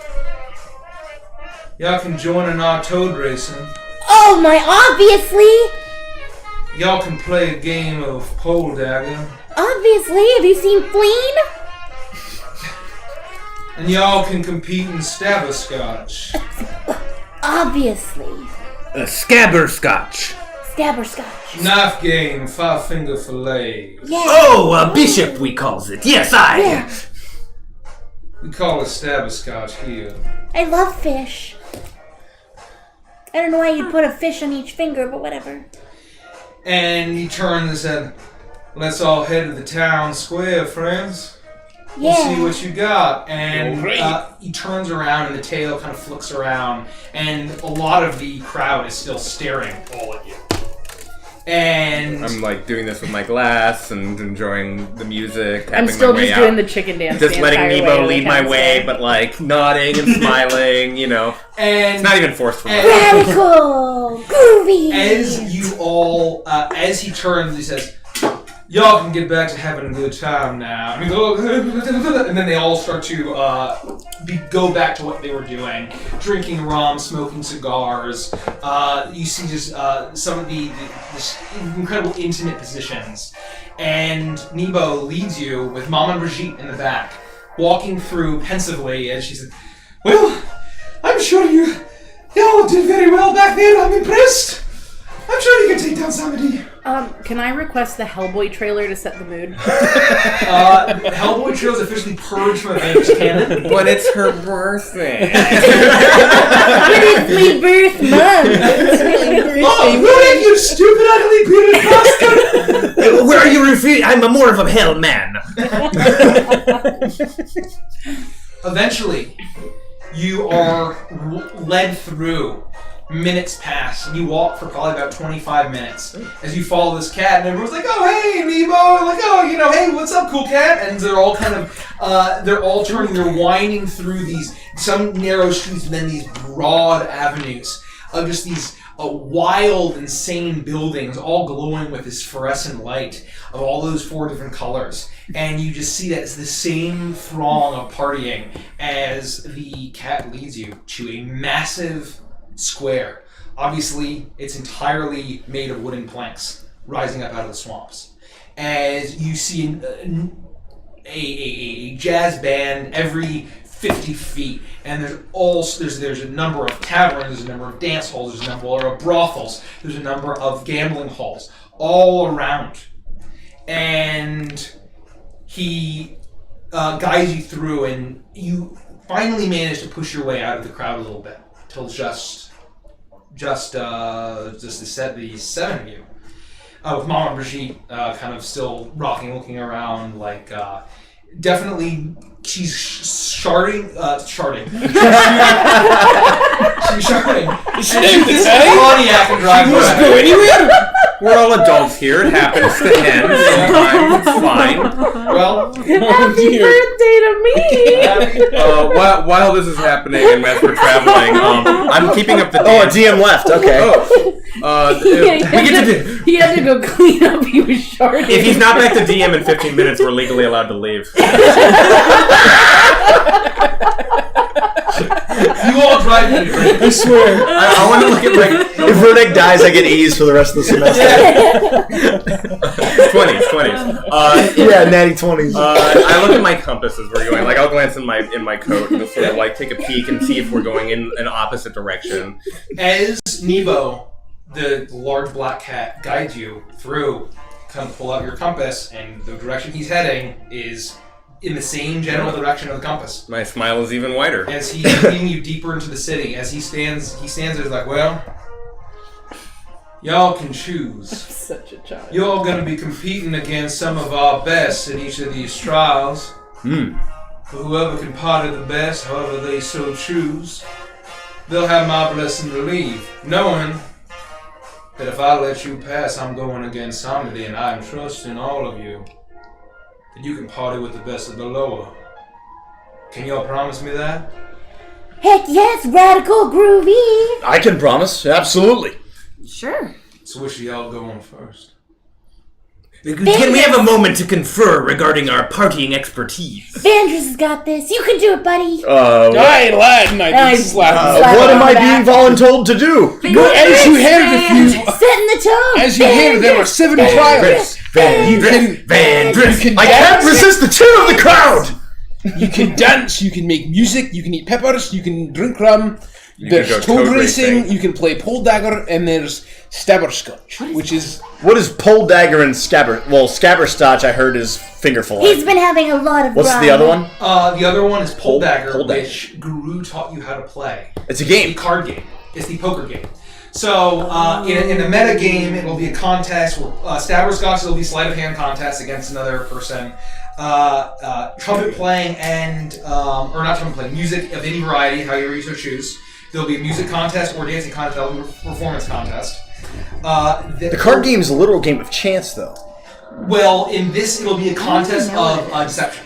Y'all can join in our toad racing. Oh my, obviously. Y'all can play a game of pole dagger. Obviously. Have you seen Fleen? And y'all can compete in stabberscotch. Obviously. Scabberscotch. Stabberscotch. Knife game, 5-finger fillet. Yeah. Oh, bishop we calls it. Yes, aye. Yeah. We call it stabberscotch here. I love fish. I don't know why you'd put a fish on each finger, but whatever. And he turned and said, "Let's all head to the town square, friends. We'll see what you got." And he turns around and the tail kind of flicks around, and a lot of the crowd is still staring all at you. And I'm like doing this with my glass and enjoying the music. I'm still just doing the chicken dance. Just letting Nebo lead my way, but like nodding and smiling, you know. And it's not even forceful. Radical! Groovy! As you all, as he turns, he says, "Y'all can get back to having a good time now." And then they all start to go back to what they were doing, drinking rum, smoking cigars. You see just some of the incredible intimate positions. And Nebo leads you with Maman Brigitte in the back, walking through pensively as she said, "Well, I'm sure y'all did very well back there. I'm impressed. I'm sure you can take down somebody." Can I request the Hellboy trailer to set the mood? Hellboy trailer is officially purged from Avengers canon. But it's her birthday. But it's my birth month. Oh, really? You stupid, ugly bearded bastard! Where are you refuting? I'm more of a hell man. Eventually, you are led through. Minutes pass, and you walk for probably about 25 minutes as you follow this cat, and everyone's like, "Oh, hey, Nebo!" Like, "Oh, hey, what's up, cool cat?" And they're all kind of, they're winding through some narrow streets, and then these broad avenues of just these wild, insane buildings, all glowing with this fluorescent light of all those 4 different colors. And you just see that it's the same throng of partying as the cat leads you to a massive square. Obviously, it's entirely made of wooden planks rising up out of the swamps. As you see a jazz band every 50 feet, and there's a number of taverns, there's a number of dance halls, there's a number of brothels, there's a number of gambling halls all around. And he guides you through, and you finally manage to push your way out of the crowd a little bit till just the 7 of you, with Maman Brigitte kind of still rocking, looking around, like definitely she's sharding. She's sharding. She's Pontiac and driving away. Go anywhere. We're all adults here. It happens to him sometimes. It's fine. Well, Happy birthday to me! While this is happening and as we're traveling, I'm keeping up the Oh, a DM left. Okay. He had to go clean up. He was sharding. If he's not back to DM in 15 minutes, we're legally allowed to leave. you all drive in. I swear. I want to look at like. If Verdict dies, I get E's for the rest of the semester. 20s. Yeah, natty 20s. I look at my compass as we're going. Like I'll glance in my coat and just sort of like take a peek and see if we're going in an opposite direction. As Nebo, the large black cat, guides you through, kind of pull out your compass, and the direction he's heading is in the same general direction of the compass. My smile is even wider. As he's leading you deeper into the city, as he stands there like, "Well, y'all can choose. Such a child. You're going to be competing against some of our best in each of these trials. For whoever can party the best, however they so choose, they'll have my blessing to leave, knowing that if I let you pass, I'm going against somebody, and I'm trusting all of you that you can party with the best of the lower. Can y'all promise me that?" Heck yes, radical groovy! I can promise. Absolutely. Sure. So which of y'all going first? Can we have a moment to confer regarding our partying expertise? Avantris has got this. You can do it, buddy. Alright, lad, and I just slap him. What am I being voluntold to do? Well, as you heard, Setting the tone. as you heard, there were 7 trials. Vandris. I can't resist the cheer of the crowd! You can dance, you can make music, you can eat peppers, you can drink rum. There's can go toad toad racing, racing. you can play pole dagger, and there's stabber scotch, which is What is pole dagger and scabber? Well, scabber stotch I heard is finger fillet. He's been having a lot of What's rum. the other one? The other one is Pole Dagger, Pole Dagger. which Guru taught you how to play. It's a It's the game. card game. It's the poker game. So in a meta game, it will be a contest. Stabber Scotch will be sleight of hand contest against another person. Trumpet playing and or not trumpet playing, music of any variety, however you so choose. There'll be a music contest or dancing contest. There'll be a performance contest. The card game is a literal game of chance, though. Well, in this, it'll be a contest of deception.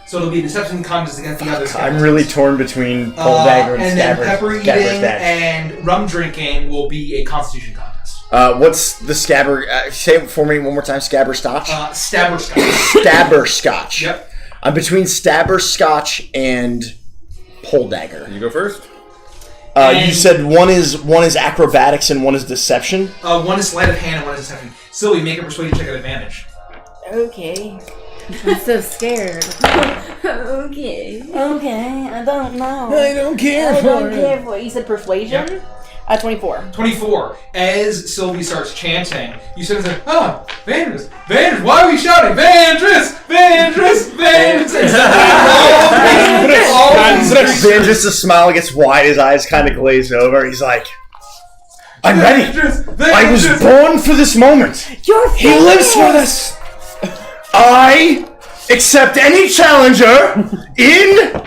So it'll be a deception contest against the other. I'm really torn between pole dagger and then pepper eating and rum drinking will be a constitution contest. What's the scabber? Say it for me one more time. Scabber Scotch? Stabber Scotch. Stabber Scotch. Yep. I'm between Stabber Scotch and pole dagger. You go first. You said one is acrobatics and one is deception? One is sleight of hand and one is deception. Sylvie, make a persuasion check at advantage. Okay. I'm so scared. Okay. Okay, I don't know. I don't care I for don't it. care for it. You said persuasion? Yep. 24. 24. As Sylvie starts chanting, you sort of say, "Oh, Vandris! Vandris! Why are we shouting? Vandris! Vandris! Vandris!" Vandris' smile gets wide, his eyes kind of glaze over. He's like, I'm ready. I was born for this moment. He lives for this. I accept any challenger in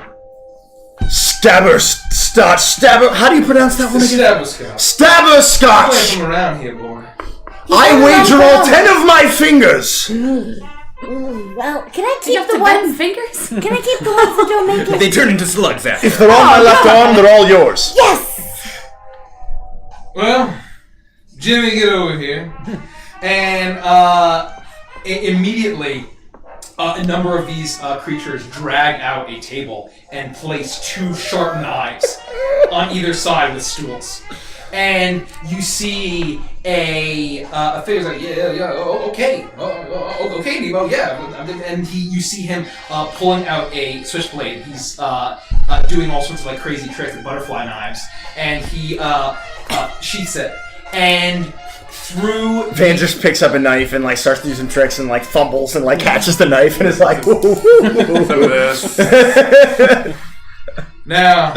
Stabber Scotch. How do you pronounce that one again? Stabber Scotch. Stabber Scotch. From around here, boy. I wager all 10 of my fingers. Ooh, well, can I You keep have the to ones? bend fingers? Can I keep the ones that don't make it? They turn into slugs after. If they're on my left arm, they're all yours. Yes. Well, Jimmy, get over here. And immediately, a number of these creatures drag out a table and place two sharp knives on either side with stools. And you see a figure's like, okay, okay, Nemo, yeah. And you see him pulling out a switchblade. He's doing all sorts of like crazy tricks with butterfly knives, and he sheaths it. And through Van just picks up a knife and like starts to do some tricks and like fumbles and like catches the knife and is like, Some of this. Now,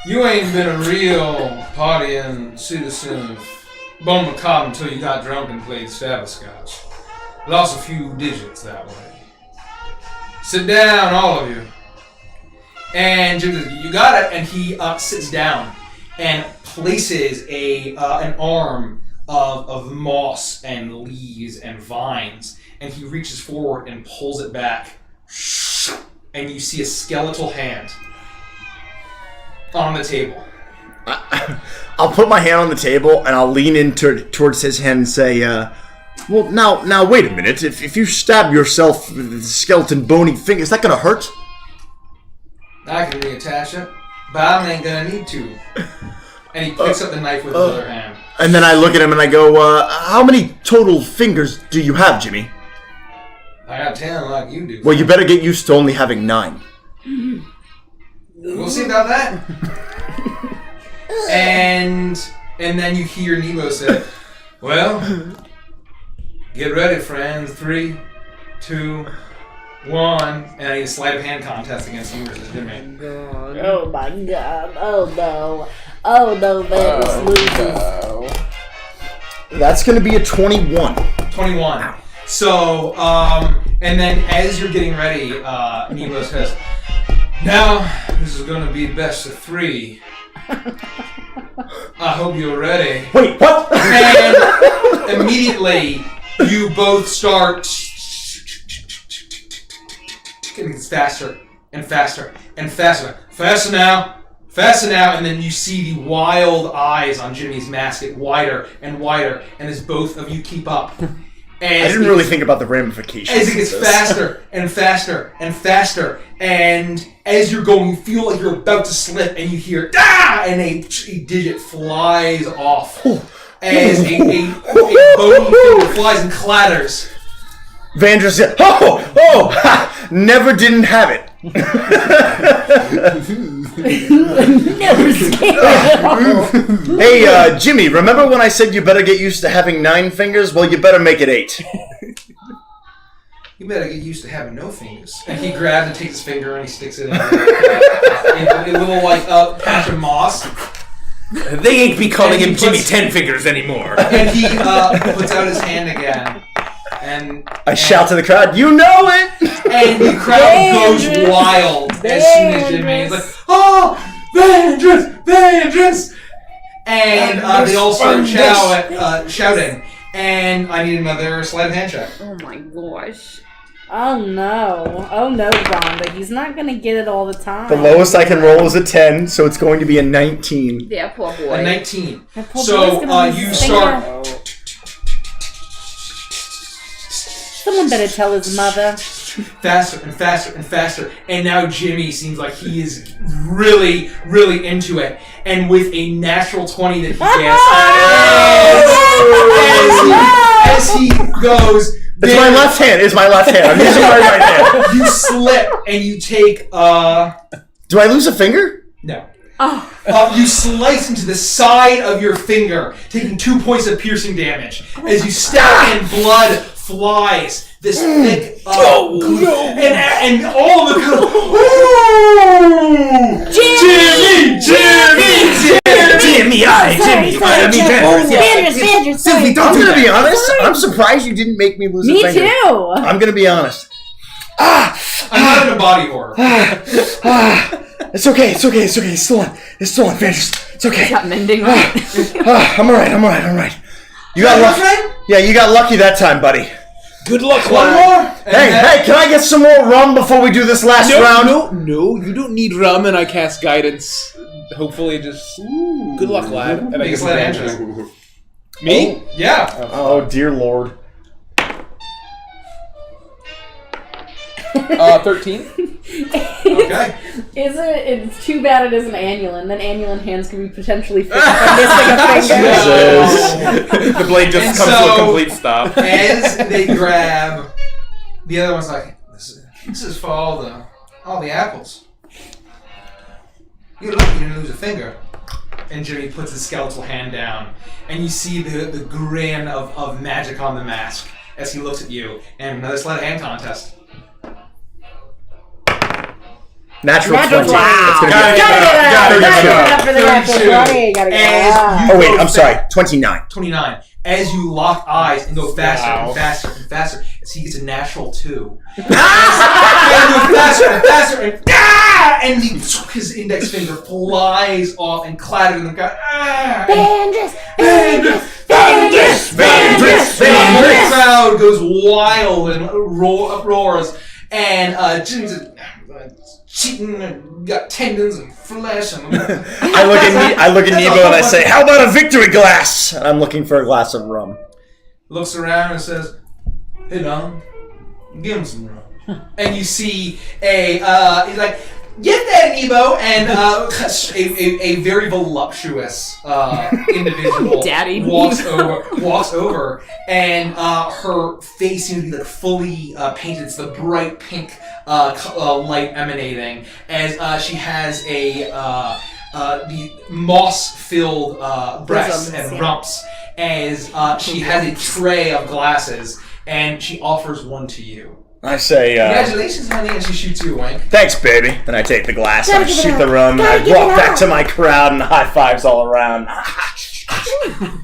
you ain't been a real partying citizen of Bhumika until you got drunk and played Stabber Scotch. Lost a few digits that way. Sit down, all of you. And Jim says, you got it. And he sits down and places an arm of moss and leaves and vines. And he reaches forward and pulls it back. And you see a skeletal hand on the table. I'll put my hand on the table and I'll lean in towards his hand and say, well, now, wait a minute. If you stab yourself with skeleton bony finger, is that gonna hurt? I can reattach it, but I ain't gonna need to. And he picks up the knife with his other hand. And then I look at him and I go, how many total fingers do you have, Jimmy? I got 10 like you do. Well, you better get used to only having 9. We'll see about that. and then you hear Nemo say, well, get ready, friends. 3, 2, 1. And I need a sleight of hand contest against you versus Jimmy. Oh my god. Oh no. Oh no, Vegas loses. That's gonna be a 21. 21. So, and then as you're getting ready, Nemo says, now, this is going to be best of 3. I hope you're ready. Wait, what? And immediately, you both start getting faster and faster and faster. Faster now. Faster now. And then you see the wild eyes on Jimmy's mask get wider and wider. And as both of you keep up, I didn't really think about the ramifications. as it gets faster and faster and faster, and as you're going, you feel like you're about to slip, and you hear "ah!" and a digit flies off as a bony finger flies and clatters. Vandra said, ha, never didn't have it. Never scared. Hey, Jimmy, remember when I said you better get used to having 9 fingers? Well, you better make it 8. You better get used to having no fingers. And he grabs and takes his finger and he sticks it in a little like patch of moss. They ain't be calling And he him Jimmy puts- Ten Fingers anymore. And he puts out his hand again. I shout to the crowd, you know it! And the crowd goes Vandrus! wild as soon as Jimmy is like, oh, Vandrus! And they all start shouting. And I need another sleight of hand check. Oh my gosh. Oh no, Rhonda. He's not gonna get it all the time. The lowest I can roll is a 10, so it's going to be a 19. Yeah, poor boy. A 19. That poor boy's So gonna lose you his start. finger. Someone better tell his mother. Faster and faster and faster. And now Jimmy seems like he is really, really into it. And with a natural 20 that he gets, as he goes, It's my left hand. It's my left hand. I'm using my right hand. you slip and you take, Do I lose a finger? no. You slice into the side of your finger, taking 2 points of piercing damage. As you stab and blood flies. This thick, and all of the people, ooh! Jimmy! Vandrus, Sylvie, don't I'm do gonna be that. honest. I'm surprised you didn't make me lose a Me finger. too. I'm gonna be honest. I'm not in a body horror. It's okay. It's still on, Vandrus. It's okay. Got mending. I'm alright. You got lucky. Yeah, you got lucky that time, buddy. Good luck, One lad. more. And Hey, can I get some more rum before we do this last round? No, you don't need rum, and I cast guidance. Hopefully, just good luck, lad. And I Make a guess sleight of hand advantage. check. Me? Yeah. Oh, dear Lord. 13. Okay. It's too bad it isn't Annulin. Then Annulin hands can be potentially fixed by missing a finger. Jesus. The blade just And comes to so- a complete stop. As they grab, the other one's like, "This is for all the apples. You're lucky you didn't lose a finger." And Jimmy puts his skeletal hand down, and you see the grin of magic on the mask as he looks at you. And another sleight of hand contest. Natural 20. Natural 20. That's gonna be Gotta get it up for the 32. apple. Gotta get it up. As you Oh wait, go I'm sorry. 29. 29. As you lock eyes and go faster Wow. and faster and faster, as he gets a natural 2. And you go faster and faster and his index finger flies off and clatters in the ground. Vandrus! The crowd goes wild and roars, and Jimmy's cheating and got tendons and flesh and. I look at Nebo and I say, "How about a victory glass?" And I'm looking for a glass of rum. Looks around and says, "Hey, Don, give him some rum." And you see he's like, "Get that, Nebo!" And a very voluptuous individual Daddy walks over, and her face seems to be like fully painted. It's the bright pink light emanating as she has the moss-filled breasts Bosoms, and yeah. rumps. As she has a tray of glasses, and she offers one to you. I say, Congratulations, honey, and she shoots you a wink. "Thanks, baby." Then I take the glass and I Gotta give it shoot up. the rum and Gotta I give walk it back up. to my crowd and high fives all around.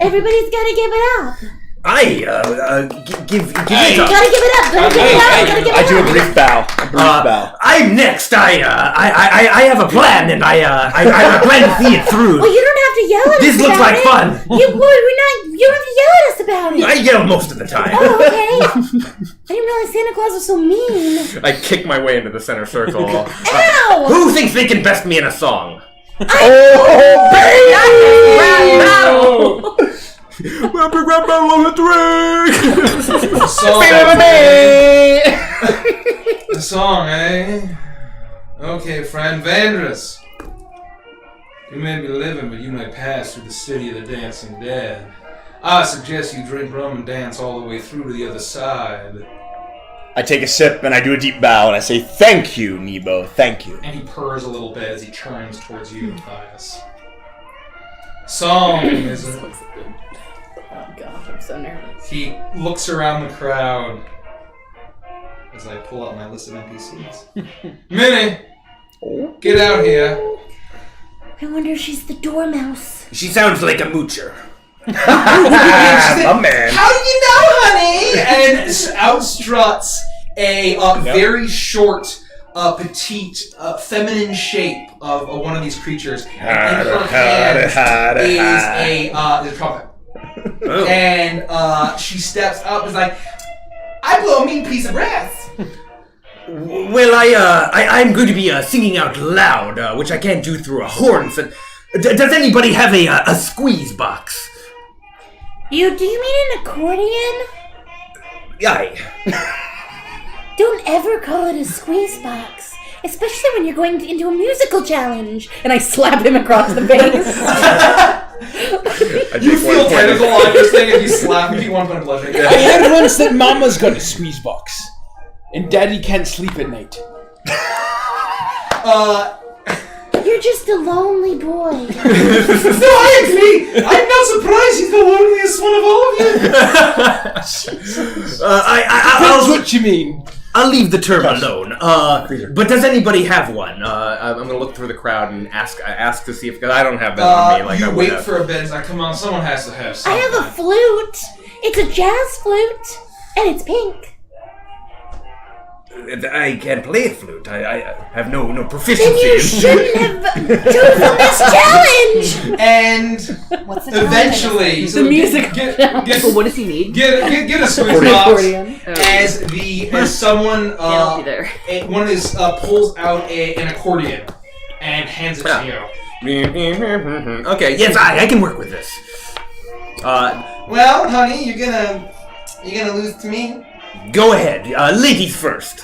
Everybody's gotta give it up. Give it up. Gotta give it up. Gotta give it up. Gotta give it I do a up. brief bow. bow. I'm next. I have a plan, and I plan to see it through. Well, you don't have to yell at us. This looks about like it. fun. You don't have to yell at us about it. I yell most of the time. Oh, okay. I didn't realize Santa Claus was so mean. I kick my way into the center circle. Ow! Who thinks they can best me in a song? Oh, baby! The song, eh? Okay, friend Vandrus. You may be living, but you may pass through the city of the dancing dead. I suggest you drink rum and dance all the way through to the other side. I take a sip and I do a deep bow and I say, "Thank you, Nebo. Thank you." And he purrs a little bit as he turns towards you, Matthias. Song is Oh gosh, I'm so nervous. He looks around the crowd as I pull out my list of NPCs. Minnie, get out here. I wonder if she's the dormouse. She sounds like a moocher. A man. How do you know, honey? And out struts a very short, petite, feminine shape of one of these creatures. And in her hand is a trumpet. Oh. And she steps up and is like, I blow a mean piece of brass. Well, I'm going to be singing out loud, which I can't do through a horn. So, does anybody have a squeeze box? Do you mean an accordion? Aye. Don't ever call it a squeeze box, especially when you're going into a musical challenge. And I slap him across the face. You feel tentacle on this thing and you slap me. You want to put a bludgeoning. I heard once that Mama's got a squeeze box, and Daddy can't sleep at night. You're just a lonely boy. No, I agree. I'm not surprised he's the loneliest one of all of you. That's what you mean. I'll leave the term alone. But does anybody have one? I'm gonna look through the crowd and ask to see if, because I don't have that on me. Like you I would wait have. for a bit. It's like, come on, someone has to have I something. have a flute. It's a jazz flute, and it's pink. I can't play a flute. I have no proficiency. Then you shouldn't have chosen this challenge. And What's the eventually, The music. get Well, what does he need? get a squeeze box Accordion. as someone I'll be there. one of these pulls out an accordion and hands it to you. Okay, yes, I can work with this. Well, honey, you're gonna lose to me. Go ahead, ladies first.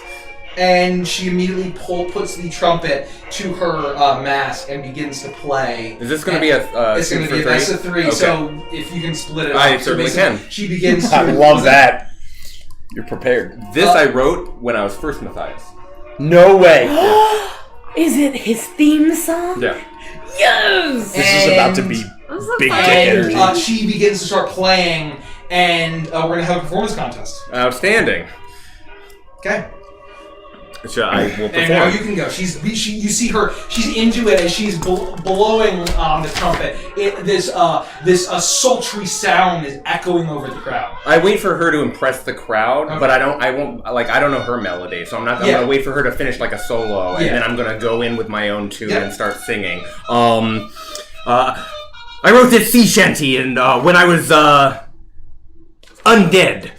And she immediately puts the trumpet to her mask and begins to play. Is this going to be a It's going to be a best of three. Okay. So if you can split it up, I certainly can. She begins to. I love that. You're prepared. This I wrote when I was first Matthias. No way. Is it his theme song? Yeah. Yes! This is about to be This is big fun. dick energy. And she begins to start playing, and we're going to have a performance contest. Outstanding. Okay. So I will And now you perform. can go. You see her. She's into it as she's blowing on the trumpet. This sultry sound is echoing over the crowd. I wait for her to impress the crowd, Okay. but I don't know her melody, so I'm gonna wait for her to finish like a solo, and then I'm gonna go in with my own tune and start singing. I wrote this sea shanty, and when I was undead.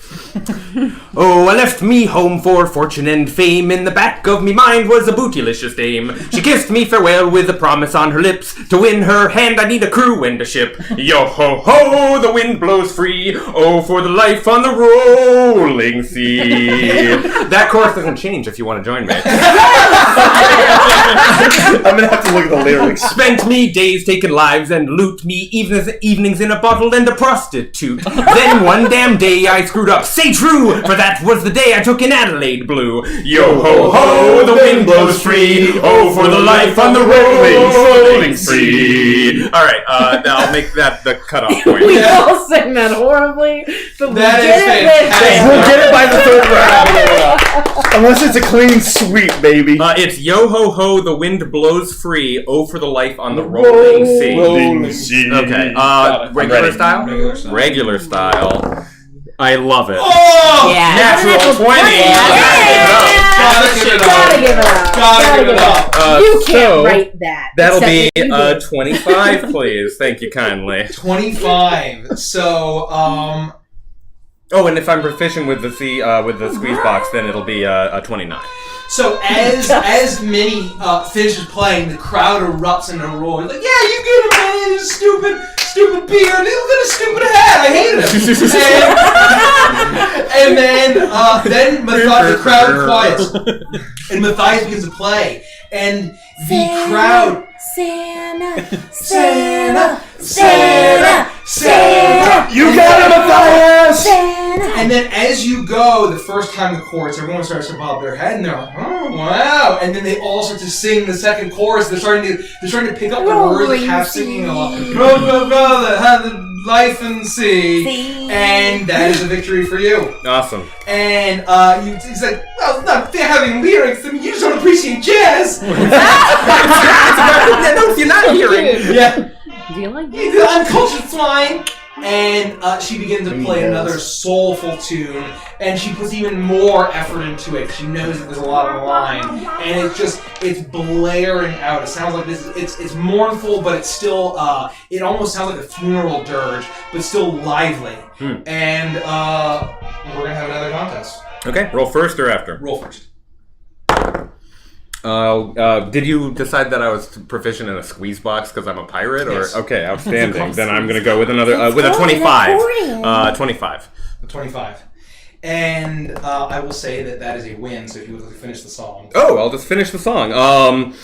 Oh, I left me home for fortune and fame. In the back of me mind was a bootylicious dame. She kissed me farewell with a promise on her lips. To win her hand I need a crew and a ship. Yo ho ho, the wind blows free. Oh, for the life on the rolling sea. That chorus doesn't change if you want to join me. I'm gonna have to look at the lyrics. Spent me days taking lives and loot me evenings in a bottle and a prostitute. Then one damn day I screwed up. Say true, for that was the day I took in Adelaide Blue. Yo ho ho, the wind blows free. Oh, for the life on the rolling sea. All right, I'll make that the cutoff point. We all sing that horribly, but That we is get it. fantastic. We'll get it by the third round. Unless it's a clean sweep, baby. It's yo ho ho, the wind blows free. Oh, for the life on the rolling sea. Rolling sea. Okay, regular ready. style? Regular style. Regular style. I love it. Oh! Yeah. Natural 20. Gotta give it Gotta give it up. up. Gotta give it up. You can't so write that. That'll except be that you did. 25, please. Thank you kindly. 25. So, Oh, and if I'm proficient with the squeeze box, then it'll be a 29. So as Minnie finishes playing, the crowd erupts in a roar. Like, yeah, you get him, man. He's a stupid beard. Look at his stupid hat. I hate him. then the crowd quiets, and Matthias begins to play, and the crowd. Santa. You got it, Matthias! And then as you go, the first time the chorus, everyone starts to bob their head and they're like, oh wow. And then they all start to sing the second chorus. They're starting to pick up the words, like half singing along. Go, go, go, life and sea. And that is a victory for you. Awesome. And he's like, well, it's not fair having lyrics. I mean, you just don't appreciate jazz. Notes you're not hearing. Yeah. Do you like He's an uncultured swine. And she begins to play another soulful tune, and she puts even more effort into it. She knows that there's a lot on the line, and it's blaring out. It sounds like this. It's mournful, but it's still. It almost sounds like a funeral dirge, but still lively. And we're gonna have another contest. Okay, roll first or after? Roll first. Did you decide that I was proficient in a squeeze box because I'm a pirate? Yes. Or okay, outstanding. Then I'm gonna go with another with a 25. 25. 25. And I will say that is a win. So if you would like to finish the song. Oh, I'll just finish the song.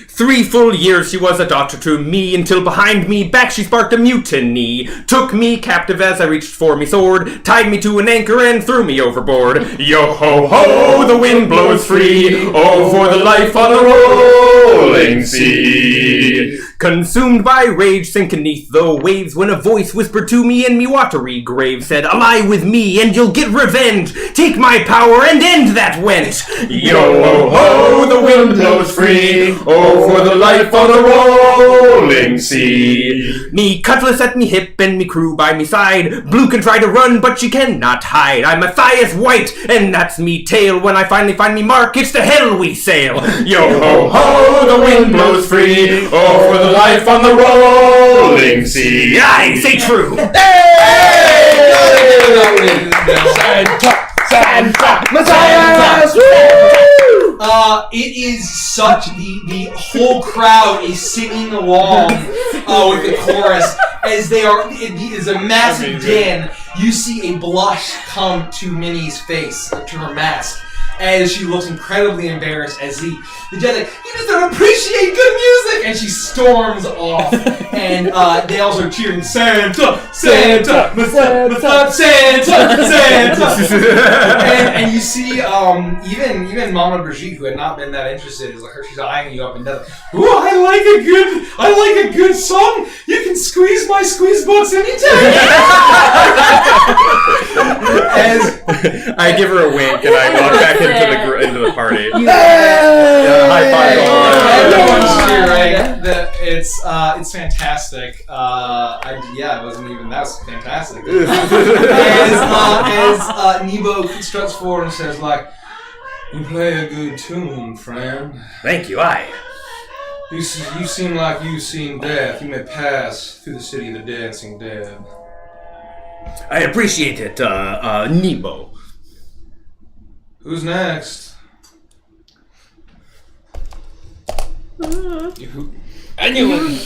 3 full years she was a daughter to me, until behind me back she sparked a mutiny. Took me captive as I reached for me sword, tied me to an anchor and threw me overboard. Yo ho ho, the wind blows free, oh for the life on the rolling sea. Consumed by rage, sinking neath the waves, when a voice whispered to me in me watery grave, said, ally with me and you'll get revenge. Take my power and end that wench. Yo ho ho, the wind blows free, oh for the life on the rolling sea. Me cutlass at me hip and me crew by me side. Blue can try to run, but she cannot hide. I'm Matthias White, and that's me tail. When I finally find me mark, it's to hell we sail. Yo ho ho, the wind blows free, oh for the life on the rolling sea. Aye, say true. Santa, Matthias! It is such the whole crowd is singing along with the chorus as they are. It is a massive din. You see a blush come to Minnie's face, to her mask, as she looks incredibly embarrassed as the judge like, you just don't appreciate good music, and she storms off. And they also are cheering Santa, Santa, Santa, Santa, Santa. And you see even Mama Brigitte, who had not been that interested, is like she's eyeing you up and down. Ooh, I like a good song. You can squeeze my squeeze box anytime. As I give her a wink and I walk back into the party. High five. Everyone's cheering. It's fantastic. It wasn't even that was fantastic. As Nebo struts forward and says, like, you play a good tune, friend. Thank you, aye. You seem like you've seen death. You may pass through the city of the dancing dead. I appreciate it, Nebo. Who's next? Anyone?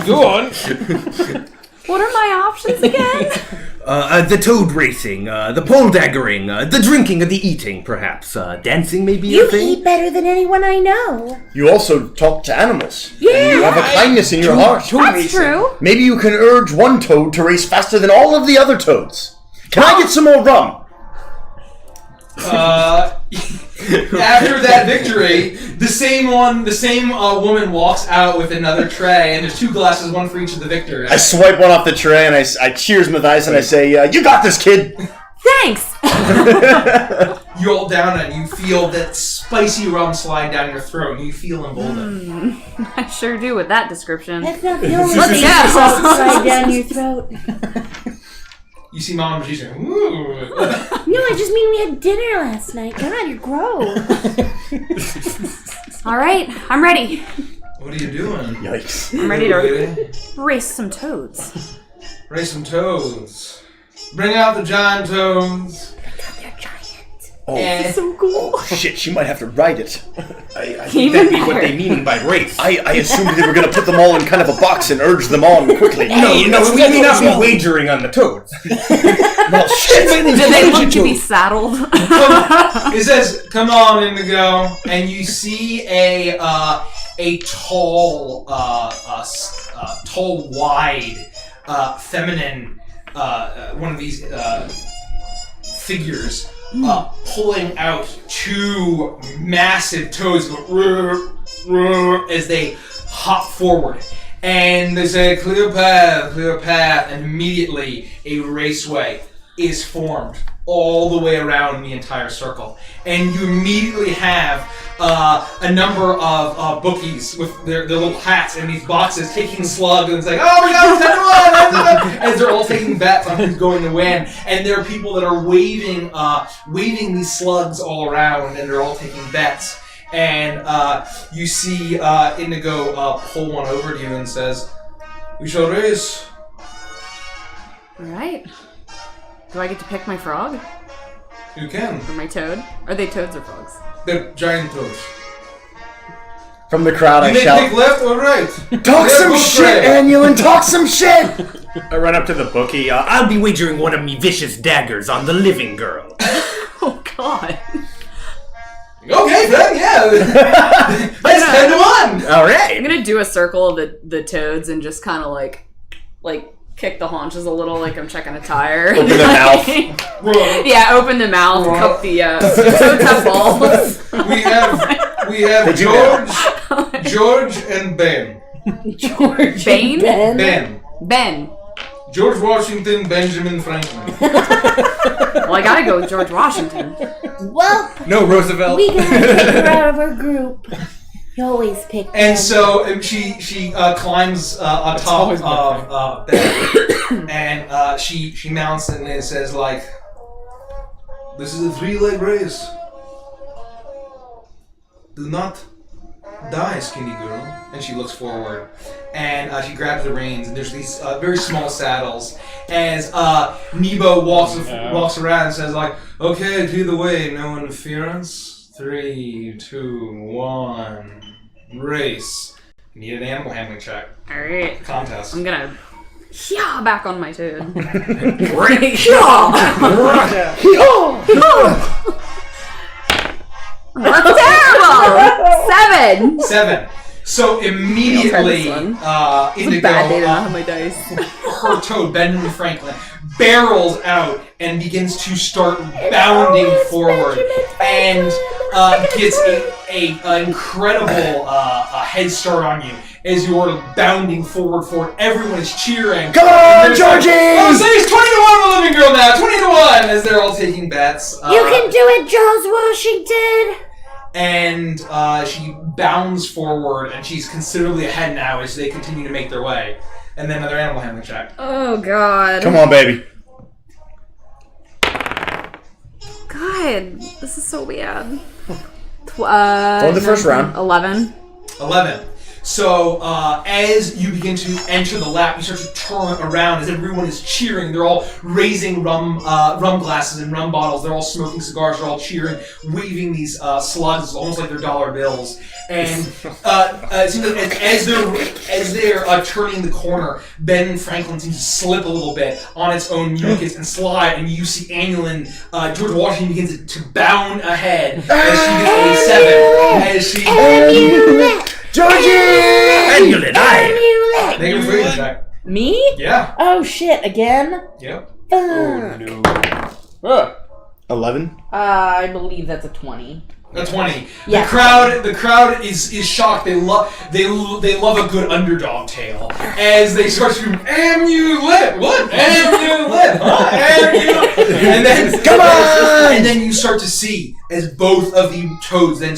Go on. What are my options again? The toad racing, the pole daggering, the drinking and the eating, perhaps. Dancing may be a You thing. eat better than anyone I know. You also talk to animals. Yeah. And you have a kindness in your heart. That's true. Maybe you can urge one toad to race faster than all of the other toads. Can I get some more rum? After that victory, the same woman walks out with another tray, and there's 2 glasses, one for each of the victors. I swipe one off the tray and I cheers Matthias and I say, you got this, kid! Thanks. You roll down and you feel that spicy rum slide down your throat, and you feel emboldened. I sure do with that description. That's not the only Let's thing go. that slide down your throat. You see Mom and she's like, ooh. No, I just mean we had dinner last night. God, you're gross. All right, I'm ready. What are you doing? Yikes. I'm ready to race some toads. Raise some toads. Bring out the giant toads. They're giant. Oh, And So cool. shit, she might have to write it. I think Even that'd be what better. they mean by race. I assumed they were going to put them all in kind of a box and urge them on quickly. No, we may not be wagering on the toads. Well, shit. Do they look to be saddled? it says, "Come on, Indigo," and you see a tall, wide, feminine, one of these figures. Pulling out 2 massive toads as they hop forward. And they say, clear path, and immediately a raceway is formed all the way around the entire circle. And you immediately have a number of bookies with their little hats and these boxes taking slugs, and it's like, oh my god, 10-1! As they're all taking bets on who's going to win. And there are people that are waving these slugs all around, and they're all taking bets. And you see Indigo pull one over to you and says, we shall race. Alright. Do I get to pick my frog? You can. Or my toad? Are they toads or frogs? They're giant toads. From the crowd, You I may shout, pick left or right. talk some shit, Annulin, talk some shit! I run up to the bookie. I'll be wagering one of me vicious daggers on the living girl. Oh god. Okay, then, yeah. That's 10-1. All right. I'm gonna do a circle of the toads and just kind of like kick the haunches a little, like I'm checking a tire. Open the mouth. Yeah, open the mouth, cup the toads have balls. We have George and Ben. George. Bane? Ben. Ben. George Washington, Benjamin Franklin. Well, I gotta go with George Washington. Well, No, Roosevelt. we gotta pick her out of our group. You always pick them. And so she climbs on top of Ben, and she mounts and it says like, "This is a 3-leg race. Do not die, skinny girl." And she looks forward, and she grabs the reins, and there's these very small saddles. As Nebo walks around and says like, "Okay, clear the way, no interference. 3, 2, 1, race." You need an animal handling check. Alright. Contest. I'm gonna back on my toad. That's terrible! 7! So immediately, It's a Indigo, bad day to not have my dice. her toad, Benjamin Franklin, barrels out and begins to start bounding forward, and gets an incredible head start on you as you're bounding forward. Everyone is cheering. Come on, Georgie! Oh, so he's 20-1 with Living Girl now, 20-1 as they're all taking bets. You can do it, George Washington! And she bounds forward, and she's considerably ahead now as they continue to make their way. And then another animal handling check. Oh god. Come on, baby. God, this is so bad. Go the first round. 11. 11. So, as you begin to enter the lap, you start to turn around as everyone is cheering. They're all raising rum glasses and rum bottles. They're all smoking cigars. They're all cheering, waving these slugs, almost like they're dollar bills. And it seems like as they're turning the corner, Ben Franklin seems to slip a little bit on its own mucus and slide, and you see Annulin, George Washington begins to bound ahead as she gets a 7. As she... Georgie! Annulin, Make a freedom check. Me? Yeah. Oh shit! Again? Yep. Fuck. 11. I believe that's a 20. A 20. Yeah. The crowd is shocked. They love a good underdog tale as they start to Amulet. What? Amulet? Huh? Amulet. And then Come on! And then you start to see as both of the toads then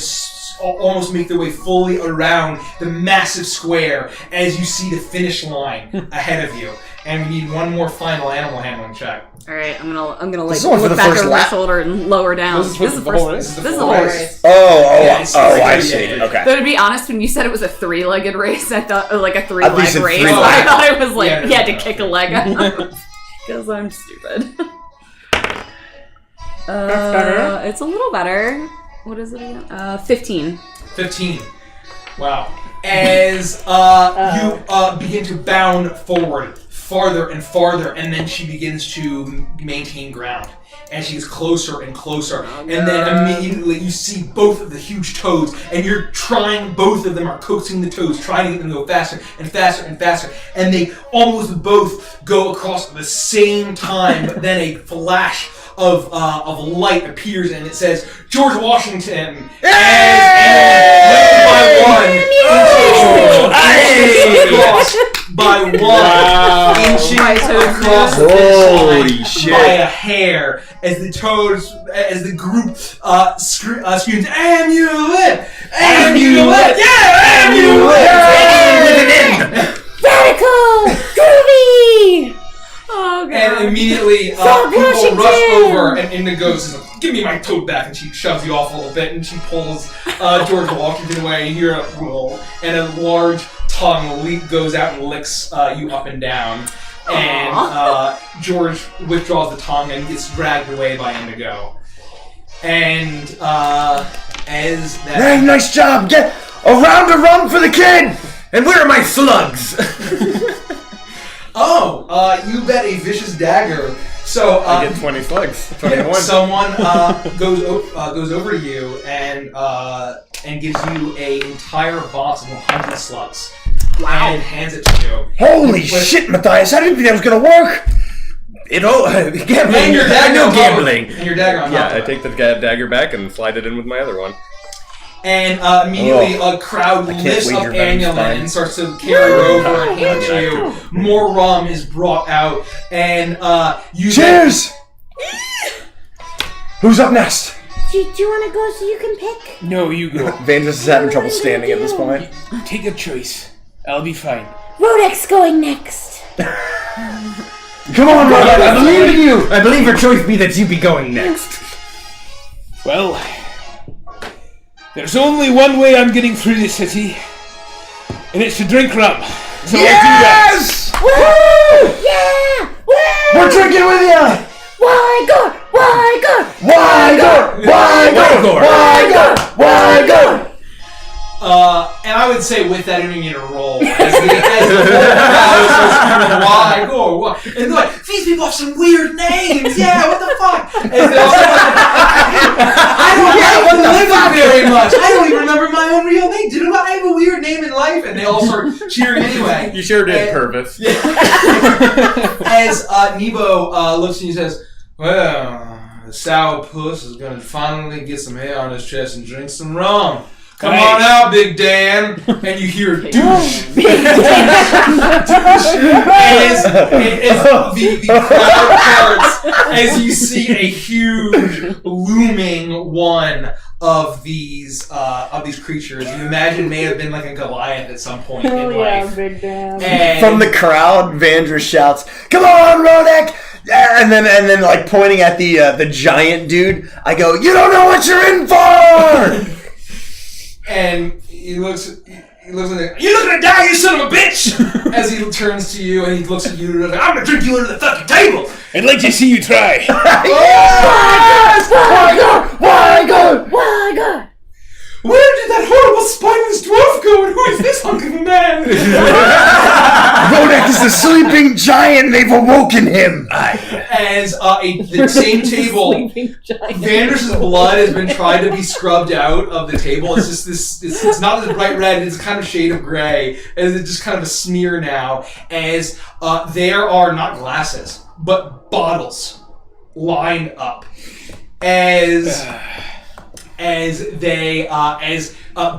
almost make their way fully around the massive square as you see the finish line ahead of you. And we need one more final animal handling check. All right, I'm gonna like This is only for look the back first over my lap? shoulder and lower down. This is the whole race? This is the whole race. I Yeah, see. yeah. Okay. Though to be honest, when you said it was a 3-legged race, I thought like a 3-leg said race. 3 I legs. thought it was like Yeah, you had to no. kick a leg out because I'm stupid. It's a little better. What is it again? 15. 15. Wow. As you begin to bound forward, farther and farther, and then she begins to maintain ground. And she gets closer and closer, and then immediately you see both of the huge toads, and you're trying, both of them are coaxing the toads, trying to get them to go faster and faster and faster, and they almost both go across at the same time, but then a flash of light appears, and it says, George Washington, by one, inching across the finish line by a hair, as the toads, as the group screams, Amulet! Amulet! Yeah, Amulet! Radical! Groovy! Oh, God. And immediately, people rush over, and Indigo says, give me my toad back, and she shoves you off a little bit, and she pulls George Washington away, and you hear a roll, and a large tongue goes out and licks you up and down. And George withdraws the tongue and gets dragged away by Indigo. And as that... Hey, nice job! Get a round of rum for the kid! And where are my slugs? You bet a vicious dagger. So I get 20 slugs. 21. Someone goes over to you and gives you an entire box of 100 slugs. Wow! And hands it to you. Holy shit, Matthias! I didn't think that was gonna work. Gambling. And your dagger. I know gambling. And your dagger on top. Yeah, I take the dagger back and slide it in with my other one. And immediately a crowd lifts up Annulet and starts to carry her over and hand to you. More rum is brought out, and you... Cheers! Who's up next? Do you want to go so you can pick? No, you go. Vandris is having trouble standing at this point. Take a choice. I'll be fine. Rodek's going next. Come on, Rodek, I believe in you! I believe your choice be that you be going next. Well, there's only one way I'm getting through the city, and it's to drink rum. So Yes! Woo! Yeah! Woo! We're drinking with you! Wygor! Wygor! Wygor! Wygor! Wygor! Wygor! And I would say with that, I don't even need to roll. As the crowd starts screaming, why? And they're like, these people have some weird names. Yeah, what the fuck? As they all I don't live very much. I don't even remember my own real name. Do I have a weird name in life? And they all start cheering anyway. You sure did, Purvis. Yeah. As Nebo looks at you and says, well, the sour puss is going to finally get some hair on his chest and drink some rum. Come on out, Big Dan. And you hear douche. As the crowd parts, as you see a huge looming one of these creatures. You imagine may have been like a Goliath at some point in life. Big Dan. And From the crowd, Vandris shouts, "Come on, Rodek!" And then like pointing at the giant dude, I go, "You don't know what you're in for!" And he looks at you, "You're looking to die, you son of a bitch!" As he turns to you and he looks at you and like, "I'm gonna drink you under the fucking table!" I'd like to see you try. Yes! Wygor! Wygor! Where did that horrible spineless dwarf go, and who is this hunk of a man? Rodek is the sleeping giant. They've awoken him. As the same table, Vandris's blood has been tried to be scrubbed out of the table. It's just this. It's not as bright red. It's kind of shade of gray. And it's just kind of a smear now. As there are not glasses, but bottles lined up. As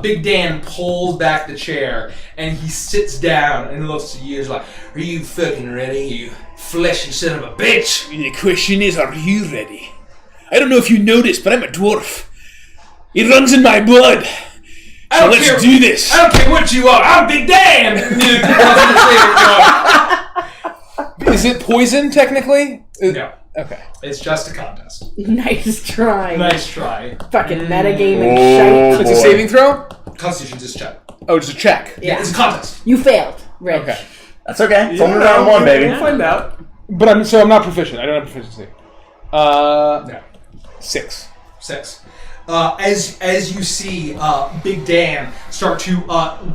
Big Dan pulls back the chair and he sits down and looks at you and is like, "Are you fucking ready, you fleshy son of a bitch?" The question is, are you ready? I don't know if you noticed, but I'm a dwarf. It runs in my blood. So let's do this. I don't care what you are. I'm Big Dan. Is it poison, technically? No. Okay. It's just a contest. Nice try. Nice try. Fucking metagaming shite. It's a saving throw? Constitution, just check. Oh, it's a check. Yeah. It's a contest. You failed, Rich. Okay. That's okay. It's only round one, baby. We'll find out. But I'm not proficient. I don't have proficiency. No. 6. 6. as you see Big Dan start to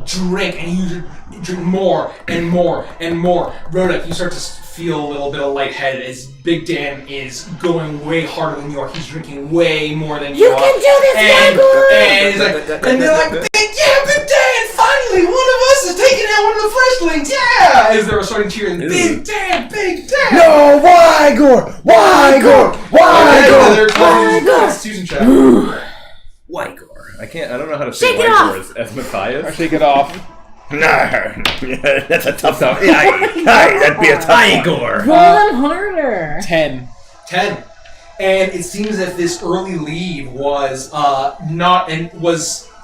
drink, and you drink more and more and more. Rhoda, you start to feel a little bit of lightheaded as Big Dan is going way harder than you are. He's drinking way more than you are. You can do this, Gaggle! And he's like, and they're like, Big Dan, finally, one of us is taking out one of the fleshlings, yeah! As they're starting cheering, Big Dan! No, why, Gore? They're Constitution check. I don't know how to say Shake it Whitegore as Matthias. Shake it off. No, that's a tough one. That'd be a tough one. Roll harder. 10. 10. And it seems that this early lead was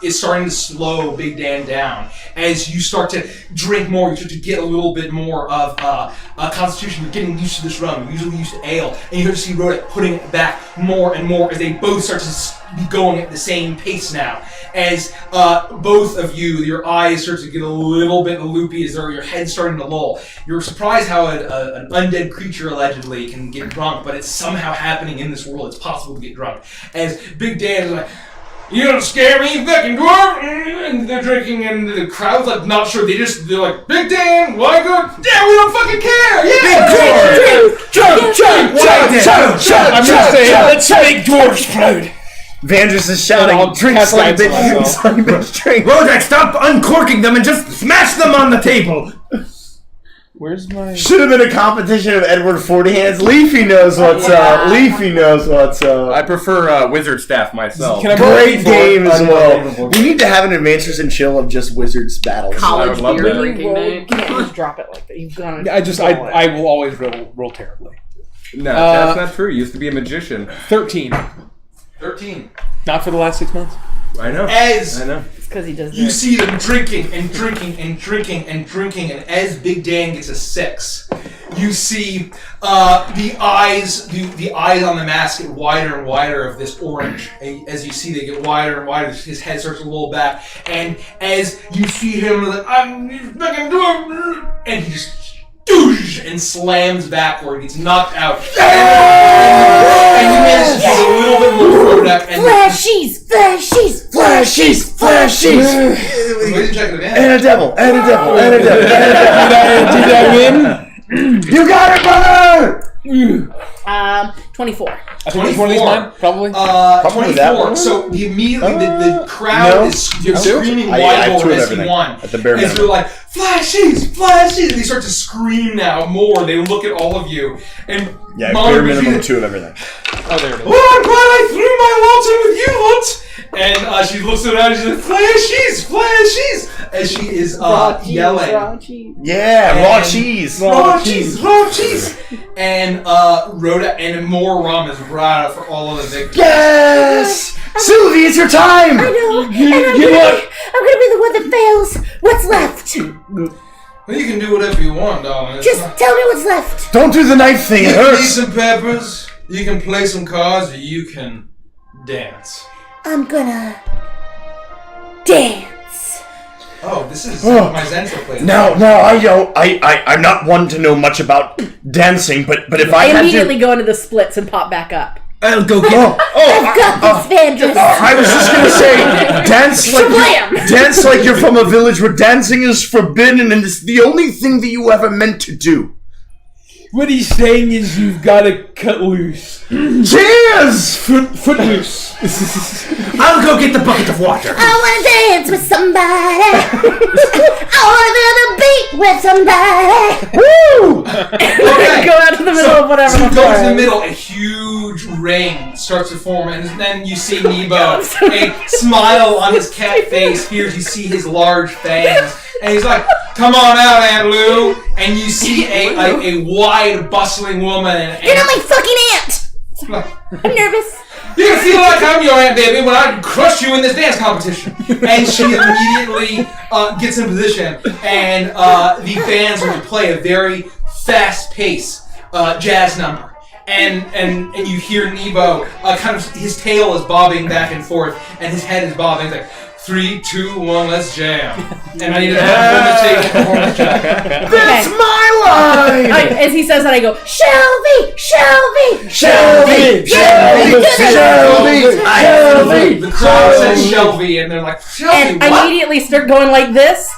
is starting to slow Big Dan down. As you start to drink more, you start to get a little bit more of constitution. You're getting used to this rum. You're usually used to ale. And you start to see Rhoda putting it back more and more as they both start to be going at the same pace now. As both of you, your eyes start to get a little bit loopy as though your head's starting to lull. You're surprised how an undead creature allegedly can get drunk, but it's somehow happening in this world. It's possible to get drunk. As Big Dan is like, "You don't scare me, you fucking dwarf!" And they're drinking, and the crowd's like not sure. They're like, "Big Dan, why good? Yeah, we don't fucking care! Yeah!" I'm gonna say, let's make dwarves proud. Vandris is shouting, "Drinks like a bitch, drink." Roderick, stop uncorking them and just smash them on the table! Where's my... Should have been a competition of Edward 40 Hands. Leafy knows what's up. I prefer Wizard Staff myself. Great game as well. We need to have an Adventures in Chill of just Wizards battles. College love beer that. drinking You night. can't just drop it like that. You've got to. I will always roll terribly. No, that's not true. You used to be a magician. 13. 13. Not for the last 6 months. I know. As It's because he does you this. see them drinking and drinking and drinking and drinking, and as Big Dan gets a 6, you see the eyes on the mask get wider and wider of this orange. And as you see, they get wider and wider. His head starts to roll back, and as you see him, like, "I'm fucking doing," and he just doosh, and slams backward. Gets knocked out, and he manages to get a little bit more thrown up. And Flashies! Ladies and gentlemen, And a devil. Did I win? You got it, brother! 24. I think 20 is mine, probably. Probably that 24. one. So immediately the crowd is screaming I white have gold two of as he everything, won. at the bare As minimum. they're like, "Flashies! And they start to scream now more. They look at all of you. And Yeah, Mom bare and minimum Regina, 2 of everything. Oh, there it is. "Oh, I'm glad I threw my lot in with you lot." And she looks around and she's like, "Flashies!" As she is yelling. Yeah, raw And- cheese. Raw cheese! And Rhoda and more rum is brought out for all of the victims. Yes! Sylvie, it's your time! I know, and I'm gonna be the one that fails. What's left? Well, you can do whatever you want, darling. It's Just not- tell me what's left. Don't do the knife thing, You it can eat hurts! some peppers, you can play some cards, or you can dance. I'm gonna dance. Oh, this is Oh. my Zentra play. No, I'm not one to know much about dancing, but if I I had immediately to... go into the splits and pop back up. I'll go get I've got this, Vandris. I was just gonna say, Shablam! dance like you're from a village where dancing is forbidden and it's the only thing that you ever meant to do. What he's saying is you've got to cut loose. Cheers! Foot loose. I'll go get the bucket of water. I wanna dance with somebody. I wanna beat with somebody. Woo! Okay. Go out to the middle of whatever. So you go to the forest. middle, a huge ring starts to form, and then you see Nebo, a smile on his cat face. Here you see his large fangs, and he's like, "Come on out, Aunt Lou." And you see a wide, bustling woman. You're not my fucking aunt. I'm nervous. You can feel like I'm your aunt, baby, when I crush you in this dance competition. And she immediately gets in position, and the bands will play a very fast-paced jazz number. And you hear Nebo, kind of, his tail is bobbing back and forth, and his head is bobbing. He's like, 3, 2, 1, let's jam. And I need to have a performance check. That's my line! As he says that, I go, Shelby. Shelby! Shelby! Shelby! The crowd says Shelby, and they're like, Shelby, And what? I immediately start going like this.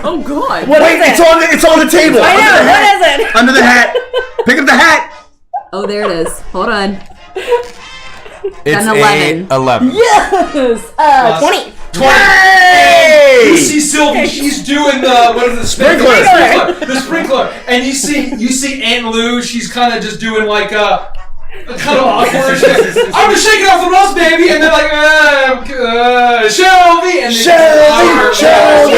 Oh god. What Wait, is it? it's on the table. I know, what is it? Under the hat. Pick up the hat. Oh, there it is. Hold on. It's An 11. 11. Yes! 20. 20. You see Sylvie, she's doing the Sprinkler. The sprinkler. And you see Aunt Lou, she's kind of just doing like kind of awkward. I'm just shaking off the rust, baby, and they're like, Shelby, and Shelby.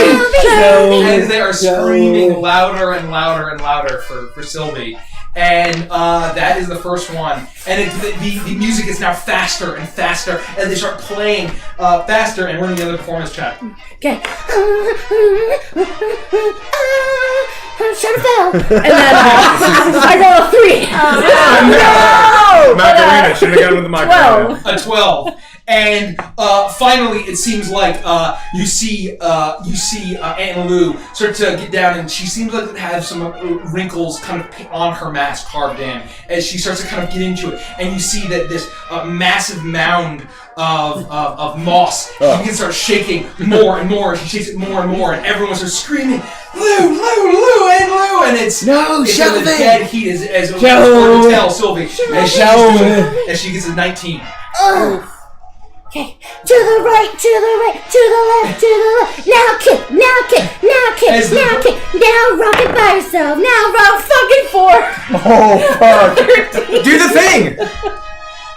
and they are screaming louder and louder and louder for Sylvie. And that is the first one. And the music is now faster and faster, and they start playing faster, and we're in the other performance chat. Okay. Shut up. And then I roll a 3. No! Macarena. Should have gone with the Macarena. 12. A 12. And finally, it seems like you see Aunt Lou start to get down, and she seems like to have some wrinkles kind of on her mask carved in as she starts to kind of get into it. And you see that this massive mound of moss she can start shaking more and more. She shakes it more and more, and everyone starts screaming, Lou, Aunt Lou, and it's in the dead heat as tell Sylvie as she gets a 19. Oh. Okay, to the right, to the right, to the left, to the left. Now kick, now kick, now kick, now kick. Now rock it by yourself. Now rock fucking 4. Oh, fuck. Do the thing!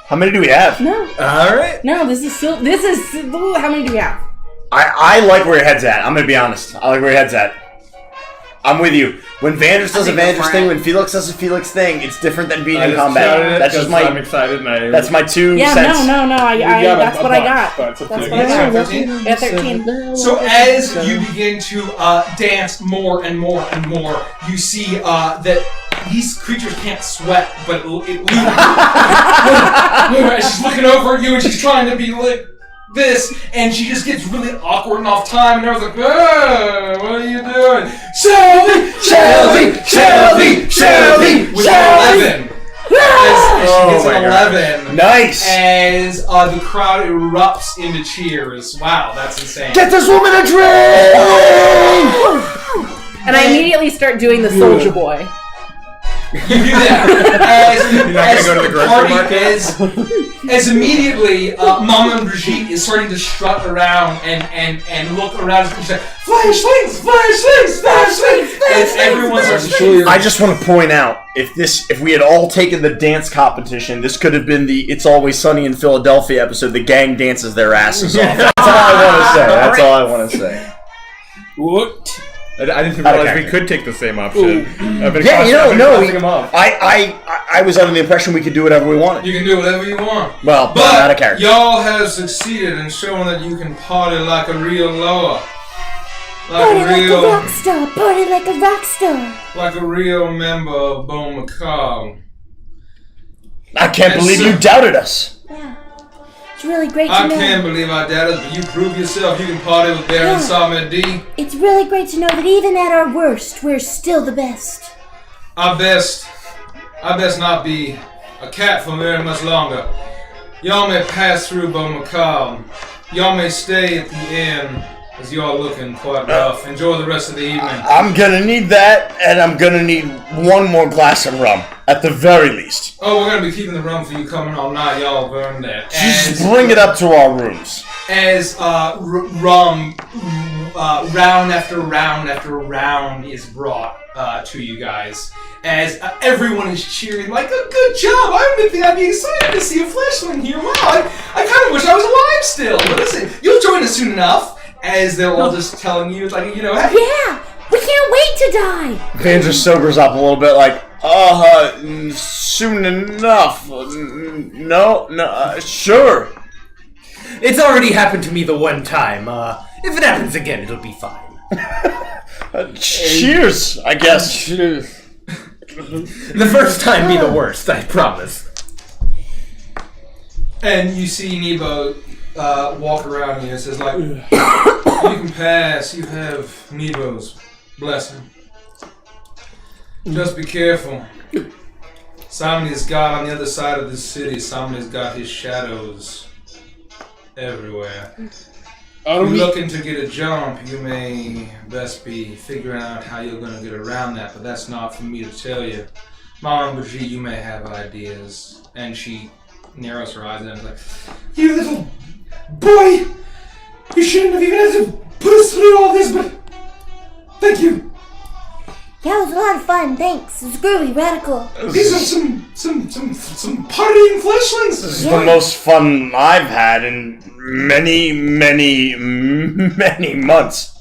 How many do we have? No. Alright. No, this is how many do we have? I like where your head's at. I'm gonna be honest. I like where your head's at. I'm with you. When Vandris does a Vandris thing, when Felix does a Felix thing, it's different than being in combat. That's just I'm excited and That's my 2 Yeah, cents. no. That's what I got. That's That's what I got. Yeah, 13. So as you begin to dance more and more and more, you see that these creatures can't sweat, but she's looking over at you and she's trying to be like this, and she just gets really awkward and off time, and everyone's like, what are you doing? Shelby! With an 11. As she gets an 11. Nice! As the crowd erupts into cheers. Wow, that's insane. Get this woman a drink! And I immediately start doing the Soldier Boy. You do that. You're not going to go to the grocery market? As immediately, Maman and Brigitte is starting to strut around and look around and say, Flashings! And everyone starts to cheer. I just want to point out, if we had all taken the dance competition, this could have been the It's Always Sunny in Philadelphia episode. The gang dances their asses off. That's all I want to say. What? I didn't realize we could take the same option. I was under the impression we could do whatever we wanted. You can do whatever you want. Well, But not a character. y'all have succeeded in showing that you can party like a real Loa. Party like a rock star. Party like a rock star. Like a real member of Bhumika. I can't believe you doubted us. Yeah. It's really great to I know. can't believe I did it, but you prove yourself. You can party with Baron Samet D. It's really great to know that even at our worst, we're still the best. I best not be a cat for very much longer. Y'all may pass through Bhumika. Y'all may stay at the inn, as y'all looking quite rough. Enjoy the rest of the evening. I'm gonna need that, and I'm gonna need one more glass of rum, at the very least. Oh, we're gonna be keeping the rum for you coming all night. Y'all burn that. Just bring it up to our rooms. As rum, round after round after round is brought to you guys. As everyone is cheering like, a good job! I didn't think I'd be excited to see a fleshling here. Wow, I kind of wish I was alive still. But listen, you'll join us soon enough. As they're all just telling you, like, hey. Yeah! We can't wait to die! Vandra sobers up a little bit, like, soon enough. No, sure. It's already happened to me the one time. If it happens again, it'll be fine. Cheers, I guess. Cheers. The first time be the worst, I promise. And you see Nebo walk around you and says, like, you can pass, you have Nebo's blessing. Just be careful. Somebody's got on the other side of the city, somebody's got his shadows everywhere. Are If we? you're looking to get a jump, you may best be figuring out how you're going to get around that, but that's not for me to tell you. Mom, Baji, you may have ideas. And she narrows her eyes and is like, you little boy! You shouldn't have even had to put us through all this, but thank you. Yeah, it was a lot of fun. Thanks. It was groovy, radical. These are some partying fleshlings. This is the most fun I've had in many months.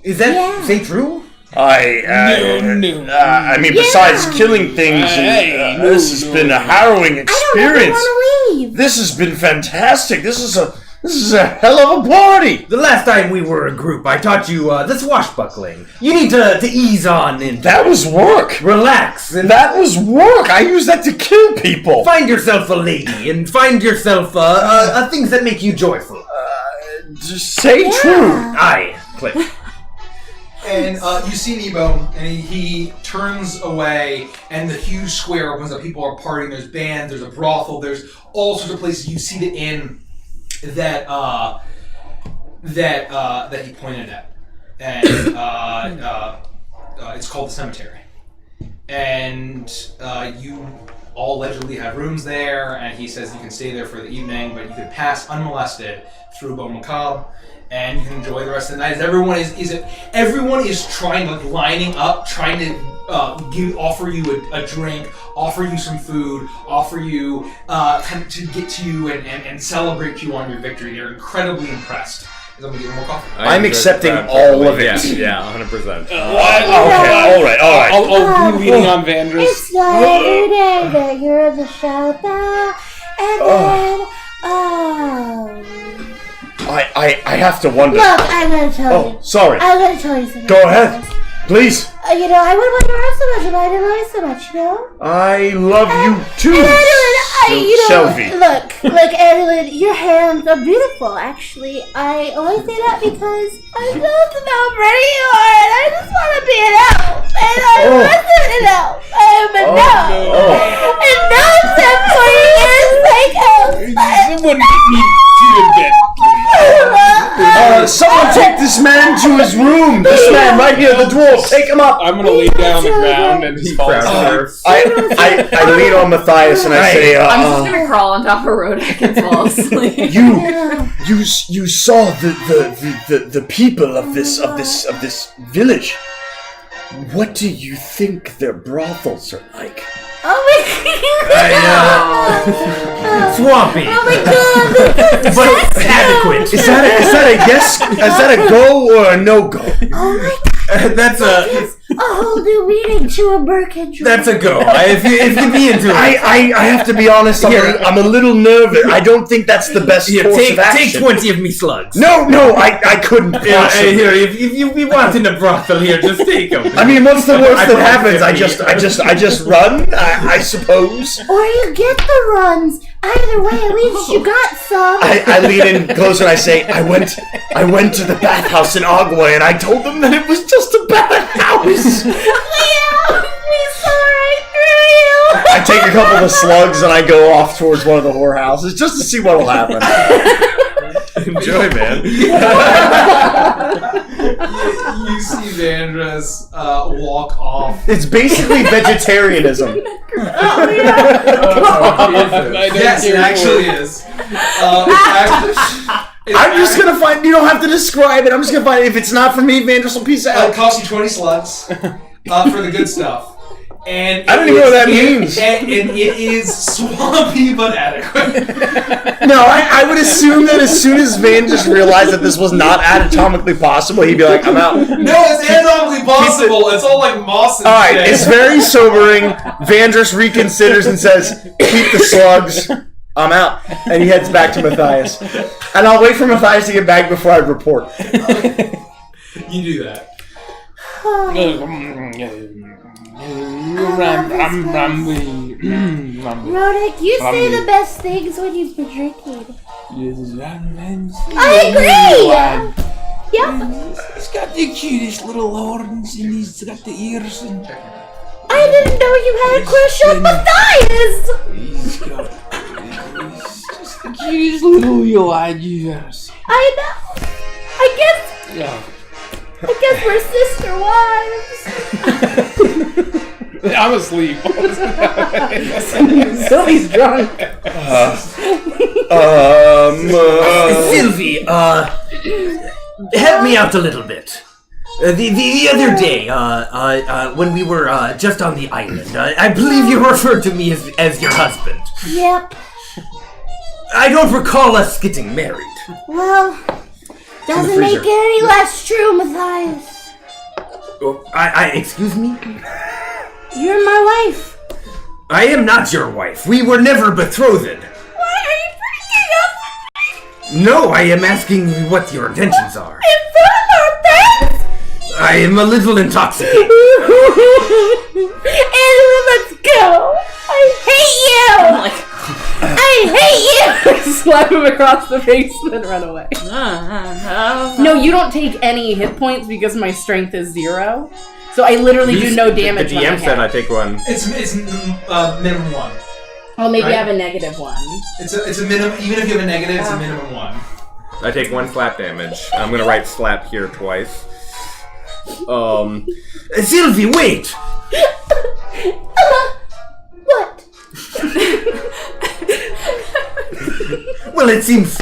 Is that Yeah. true? I mean, besides killing things, this has been a harrowing I experience. don't want to leave. This has been fantastic. This is a hell of a party. The last time we were a group, I taught you the swashbuckling. You need to ease on and That was work. relax and That was work. I use that to kill people. find yourself a lady and find yourself things that make you joyful. Just say true. Aye, click. And you see Nebo, and he turns away, and the huge square opens up. People are partying. There's bands. There's a brothel. There's all sorts of places. You see the inn that he pointed at, and it's called the Cemetery. And you all allegedly have rooms there, and he says you can stay there for the evening, but you can pass unmolested through Bhumika, and you can enjoy the rest of the night. As everyone is trying, like, lining up, trying to offer you a drink, offer you some food, offer you kind of to get to you and celebrate you on your victory. They're incredibly impressed. I'm gonna get more coffee. I'm accepting all of it. Yeah, 100%. Okay, all right. I'll be leaning on Vandris. It's not every day that you're the showdown, and then I have to wonder. look, I'm gonna tell you. Oh, sorry. I'm gonna tell you something. Go ahead, please. I wouldn't want to ask so much, but I didn't like so much, you know. I love you too, Shelby. Look, Adeline, your hands are beautiful, actually. I only say that because I know how pretty you are, and I just want to be an elf, and I wasn't an elf. I am a gnome. And gnomes have 40 years like elves. Someone get me to the bed, Someone take this man to his room. This man right here, the dwarf. Take him up. I'm gonna lay down on the ground and just fall asleep. I lean on Matthias and I say, I'm just gonna crawl on top of Rhodak and fall asleep. you saw the people of this village. What do you think their brothels are like? Oh my god! Swampy. Oh my god! But adequate. Is that a yes? Is that a go or a no go? Oh my god! That's a whole new meaning to a Birkin. that's a go. If you be into it. I have to be honest. I'm a little nervous. I don't think that's the best Here, course take of action. 20 of me slugs. No, I couldn't. Yeah, possibly. here, if you be wanting a brothel here, just take them. I mean, what's the worst that happens? I 50. just run. I suppose. Or you get the runs. Either way, at least you got some. I lean in closer and I say, I went to the bathhouse in Agua and I told them that it was just a bathhouse. Yeah, we saw right through you. I take a couple of slugs and I go off towards one of the whorehouses just to see what'll happen. Enjoy, man. You see Vandris walk off. It's basically vegetarianism. Yes, it actually is. I'm just gonna find. You don't have to describe it. I'm just gonna find. If it's not for me, Vandris will peace It out. costs you 20 slugs for the good stuff. And I don't even know what that means. And it is swampy but adequate. No, I would assume that as soon as Van just realized that this was not anatomically possible, he'd be like, I'm out. No, it's anatomically possible. It's all like moss and Alright, shit. it's very sobering. Vandris reconsiders and says, keep the slugs. I'm out. And he heads back to Matthias. And I'll wait for Matthias to get back before I report. You do that. Rhodak, you say the best things when you've been drinking. I agree! Yeah. He's got the cutest little horns and he's got the ears and... I I didn't know you had a crush on Matthias! He's just the cutest little lad you've ever seen. I know. Yeah. I guess we're sister wives. I'm asleep. Sylvie's drunk. Sylvie, help me out a little bit. The other day, when we were just on the island, I believe you referred to me as your husband. Yep. I don't recall us getting married. Well, doesn't make it any less true, Matthias. Excuse me? You're my wife. I am not your wife. We were never betrothed. Why are you breaking up with me? No, I am asking you what your intentions are. In front of our parents? I am a little intoxicated. Angela, let's go. I hate you. I hate you. Slap him across the face and then run away. No, you don't take any hit points because my strength is 0. So I literally do no damage. The DM said I take one. It's minimum 1. Oh, maybe right? I have a -1. It's a minimum. Even if you have a negative, it's a minimum 1. I take 1 slap damage. I'm gonna write slap here twice. Sylvie, wait! What? Well, it seems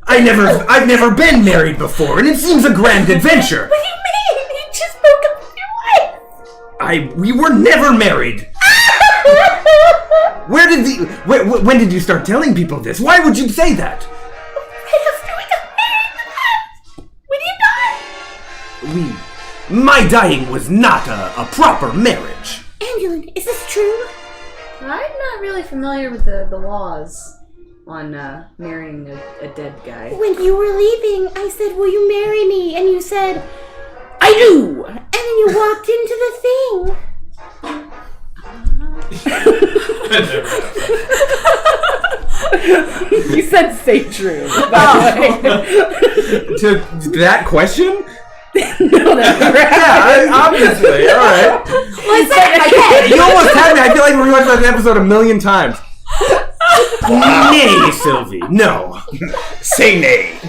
I've never been married before, and it seems a grand adventure. What do you mean? You just broke up with your wife. We were never married. When did you start telling people this? Why would you say that? Right after we got married, when you died. My dying was not a proper marriage. Ambulance, is this true? I'm not really familiar with the laws on marrying a dead guy. When you were leaving, I said, will you marry me? And you said, I do! and then you walked into the thing. You said stay true, by the way. To that question? No, that's right. Yeah, obviously. All right. Well, I said it in my head. You almost had me. I feel like we watched that episode 1,000,000 times. Nay, Sylvie, no. Say nay.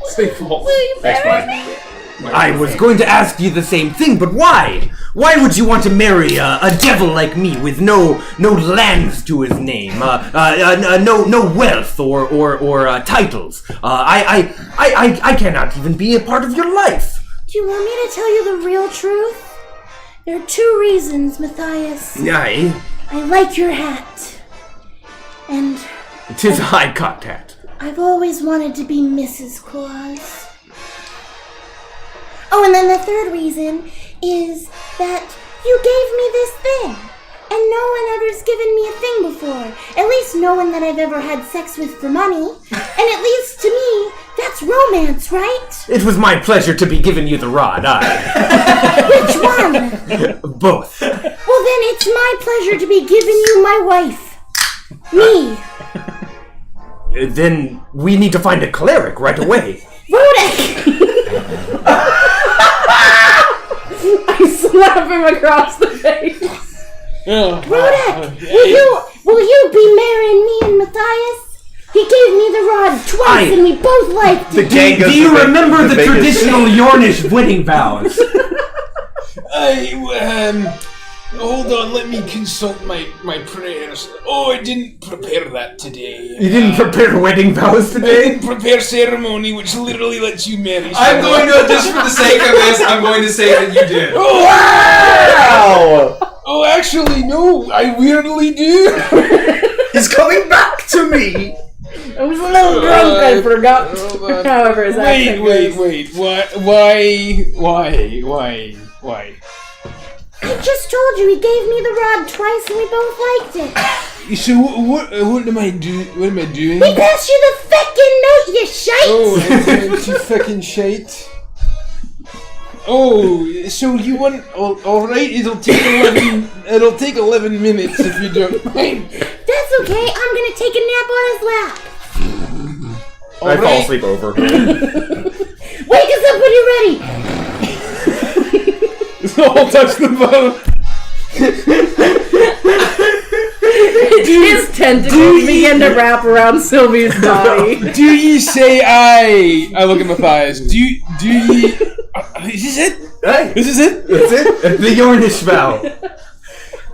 Say false. That's fine. I was going to ask you the same thing, but why? Why would you want to marry a devil like me with no lands to his name, no wealth or titles? I cannot even be a part of your life. Do you want me to tell you the real truth? There are 2 reasons, Matthias. Aye, I like your hat. And 'tis a high cocked hat. I've always wanted to be Mrs. Claus. Oh, and then the 3rd reason is that you gave me this thing. And no one ever's given me a thing before. At least no one that I've ever had sex with for money. And at least to me, that's romance, right? It was my pleasure to be giving you the rod, aye. Which one? Both. Well, then it's my pleasure to be giving you my wife. Me. Then we need to find a cleric right away. Rodek! I slap him across the face. Rodek! Will you be marrying me and Matthias? He gave me the rod twice and we both liked it. Do you remember the traditional Yornish wedding vows? Hold on, let me consult my prayers. Oh, I didn't prepare that today. You didn't prepare wedding vows I today? didn't prepare ceremony, which literally lets you marry I'm someone. going to, just for the sake of this, I'm going to say that you did. Wow! Oh, actually, no, I weirdly do. He's coming back to me! I was a little drunk, I forgot. Hold on. However, his accent goes. Wait. Why? I just told you he gave me the rod twice and we both liked it. So what am I doing? What am I doing? He passed you the feckin' note, you shite! Oh, it's you fucking shite. Oh, so you want? All right. It'll take 11. It'll take 11 minutes if you don't mind. That's okay. I'm gonna take a nap on his lap. I fall asleep over. Wake us up when you're ready. I'll touch the bone. His tentacles begin to wrap around Sylvie's body. Do ye say aye? I look at Matthias. Do ye... Is this it? Hey, This is it? that's it. The Yornish vow.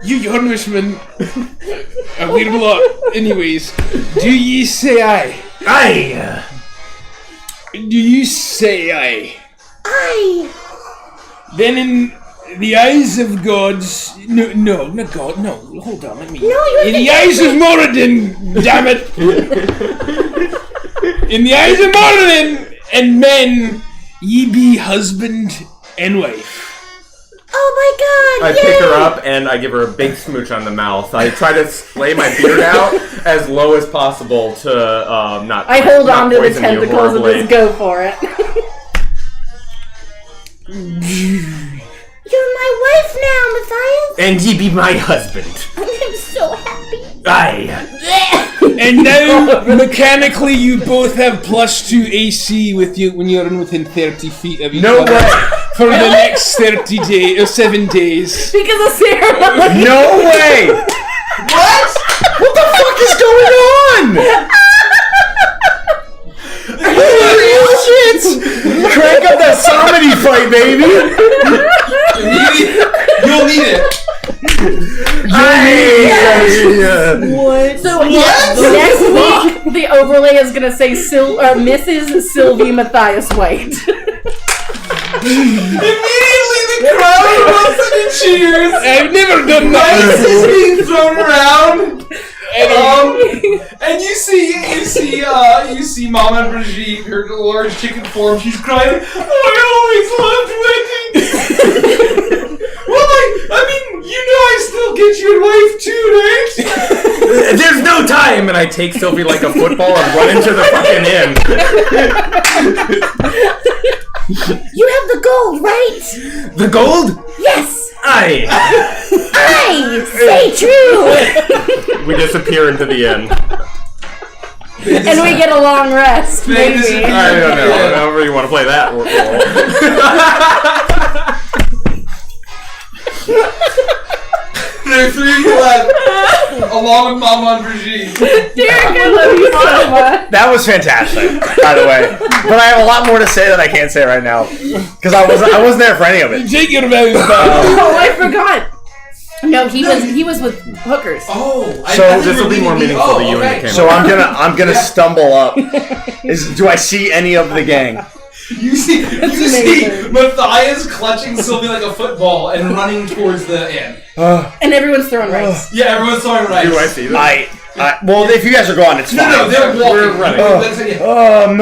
You Yornishmen are weird lot. Anyways, do ye say aye? Aye. Do you say aye? Aye. Then in the eyes of gods... No, not God. No, hold on, let me... No, you're In the eyes of Moradin, damn it! In the eyes of Moradin and men, ye be husband and wife. Oh my God! I pick her up and I give her a big smooch on the mouth. I try to lay my beard out as low as possible to not. I hold not on to the poison you tentacles and horribly. just go for it. You're my wife now, Matthias. And ye be my husband. I'm so happy. Aye. And now, mechanically, you both have +2 AC with you when you're within 30 feet of each No other. way. For the next 30 days, or 7 days. Because of ceremony. No way! What? What the fuck is going on? Holy shit! Crank up that Samity fight, baby! You'll need it. What? So next week, the overlay is gonna say Mrs. Sylvie Matthias White. Immediately the crowd erupts into cheers. I've never done Dice that. is being thrown around. And you see Mama and Brigitte, her large chicken form. She's crying. I always loved weddings. Well, I mean, you know, I still get your wife too, right? There's no time, and I take Sylvie like a football and run into the fucking inn. You have the gold, right? The gold? Yes. Aye. Aye. Say true. We disappear into the inn. And we get a long rest, They maybe. disappear. I don't know. However you want to play that role. There are 3 of you left, along with Mama and Brigitte. Derek, I love you so much. That was fantastic, by the way. But I have a lot more to say that I can't say right now. Because I wasn't there for any of it. Take your vows back. Oh, I forgot. No, he was with hookers. Oh, So this will be more meaningful to you and the camera. So I'm gonna stumble up. Do I see any of the gang? You see Matthias clutching Sylvie like a football and running towards the inn. And everyone's throwing rice. Yeah, everyone's throwing rice. Do I see them? Well, if you guys are gone, it's fine. No, they're walking. We're running.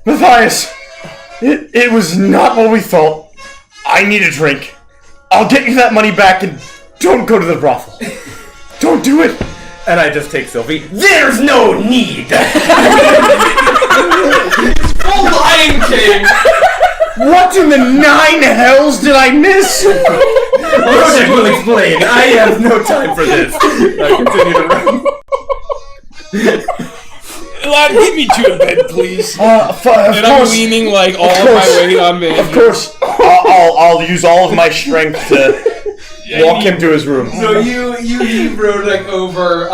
Matthias, it was not what we thought. I need a drink. I'll get you that money back and don't go to the brothel. Don't do it. And I just take Sylvie. There's no need! Full Lion King! What in the 9 hells did I miss? Project will explain. I have no time for this. I continue to run. Lad, get me to a bed, please. Of And I'm course, leaning like all of my weight on me. of course. I'll use all of my strength to walk him to his room. So you leave Rodek over.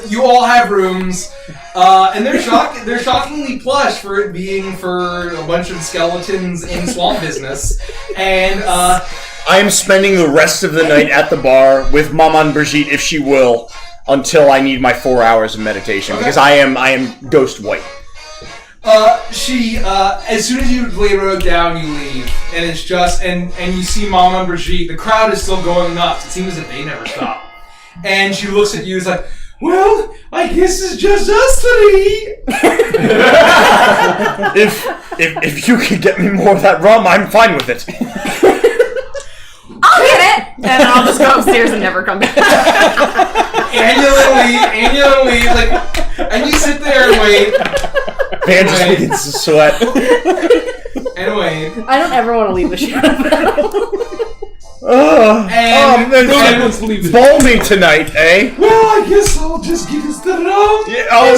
You all have rooms, and they're shockingly plush for it being for a bunch of skeletons in swamp business. And I am spending the rest of the night at the bar with Maman Brigitte, if she will, until I need my 4 hours of meditation, because I am ghost white. she as soon as you lay Rodek down, you leave, and it's just and you see Mama and Brigitte. The crowd is still going nuts. It seems as if they never stop. And she looks at you. It's like, well, I guess it's just us 3. If you can get me more of that rum, I'm fine with it. I'll get it! And then I'll just go upstairs and never come back. And you leave, like, and you sit there and wait. Van just begins to sweat. And wait. I don't ever want to leave the shadow. And Bowl me tonight, eh? well, I guess I'll just give us the rum. Yeah,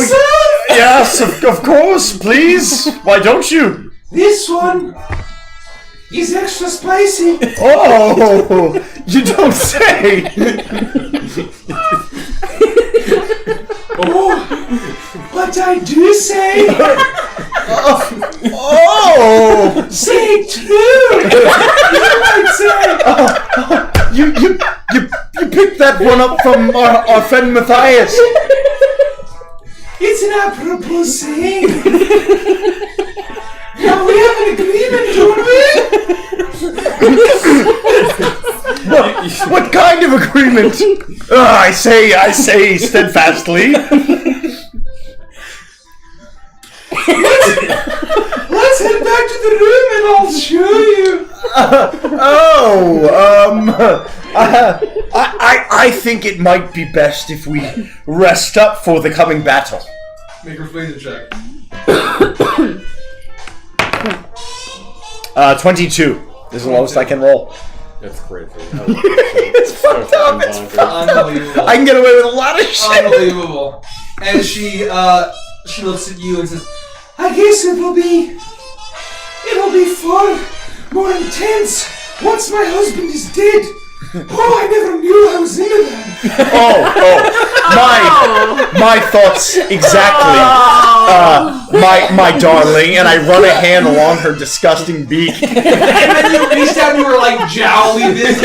yes, of course, please. Why don't you? This one. is extra spicy. Oh, you don't say. Oh, but I do say. Oh, Say two. You might say. you picked that one up from our friend Matthias. It's an apropos saying. Now we have an agreement, don't we? What kind of agreement? I say steadfastly. Let's head back to the room and I'll show you. I think it might be best if we rest up for the coming battle. Make her persuasion check. 22 is the lowest I can roll. That's crazy. It's fucked up. It's fucked up. Unbelievable. I can get away with a lot of shit. Unbelievable. And she looks at you and says, I guess it'll be far more intense once my husband is dead. Oh, I never knew I was into that. My thoughts exactly. My darling, and I run a hand along her disgusting beak. And then you reached out and you were like jowly this.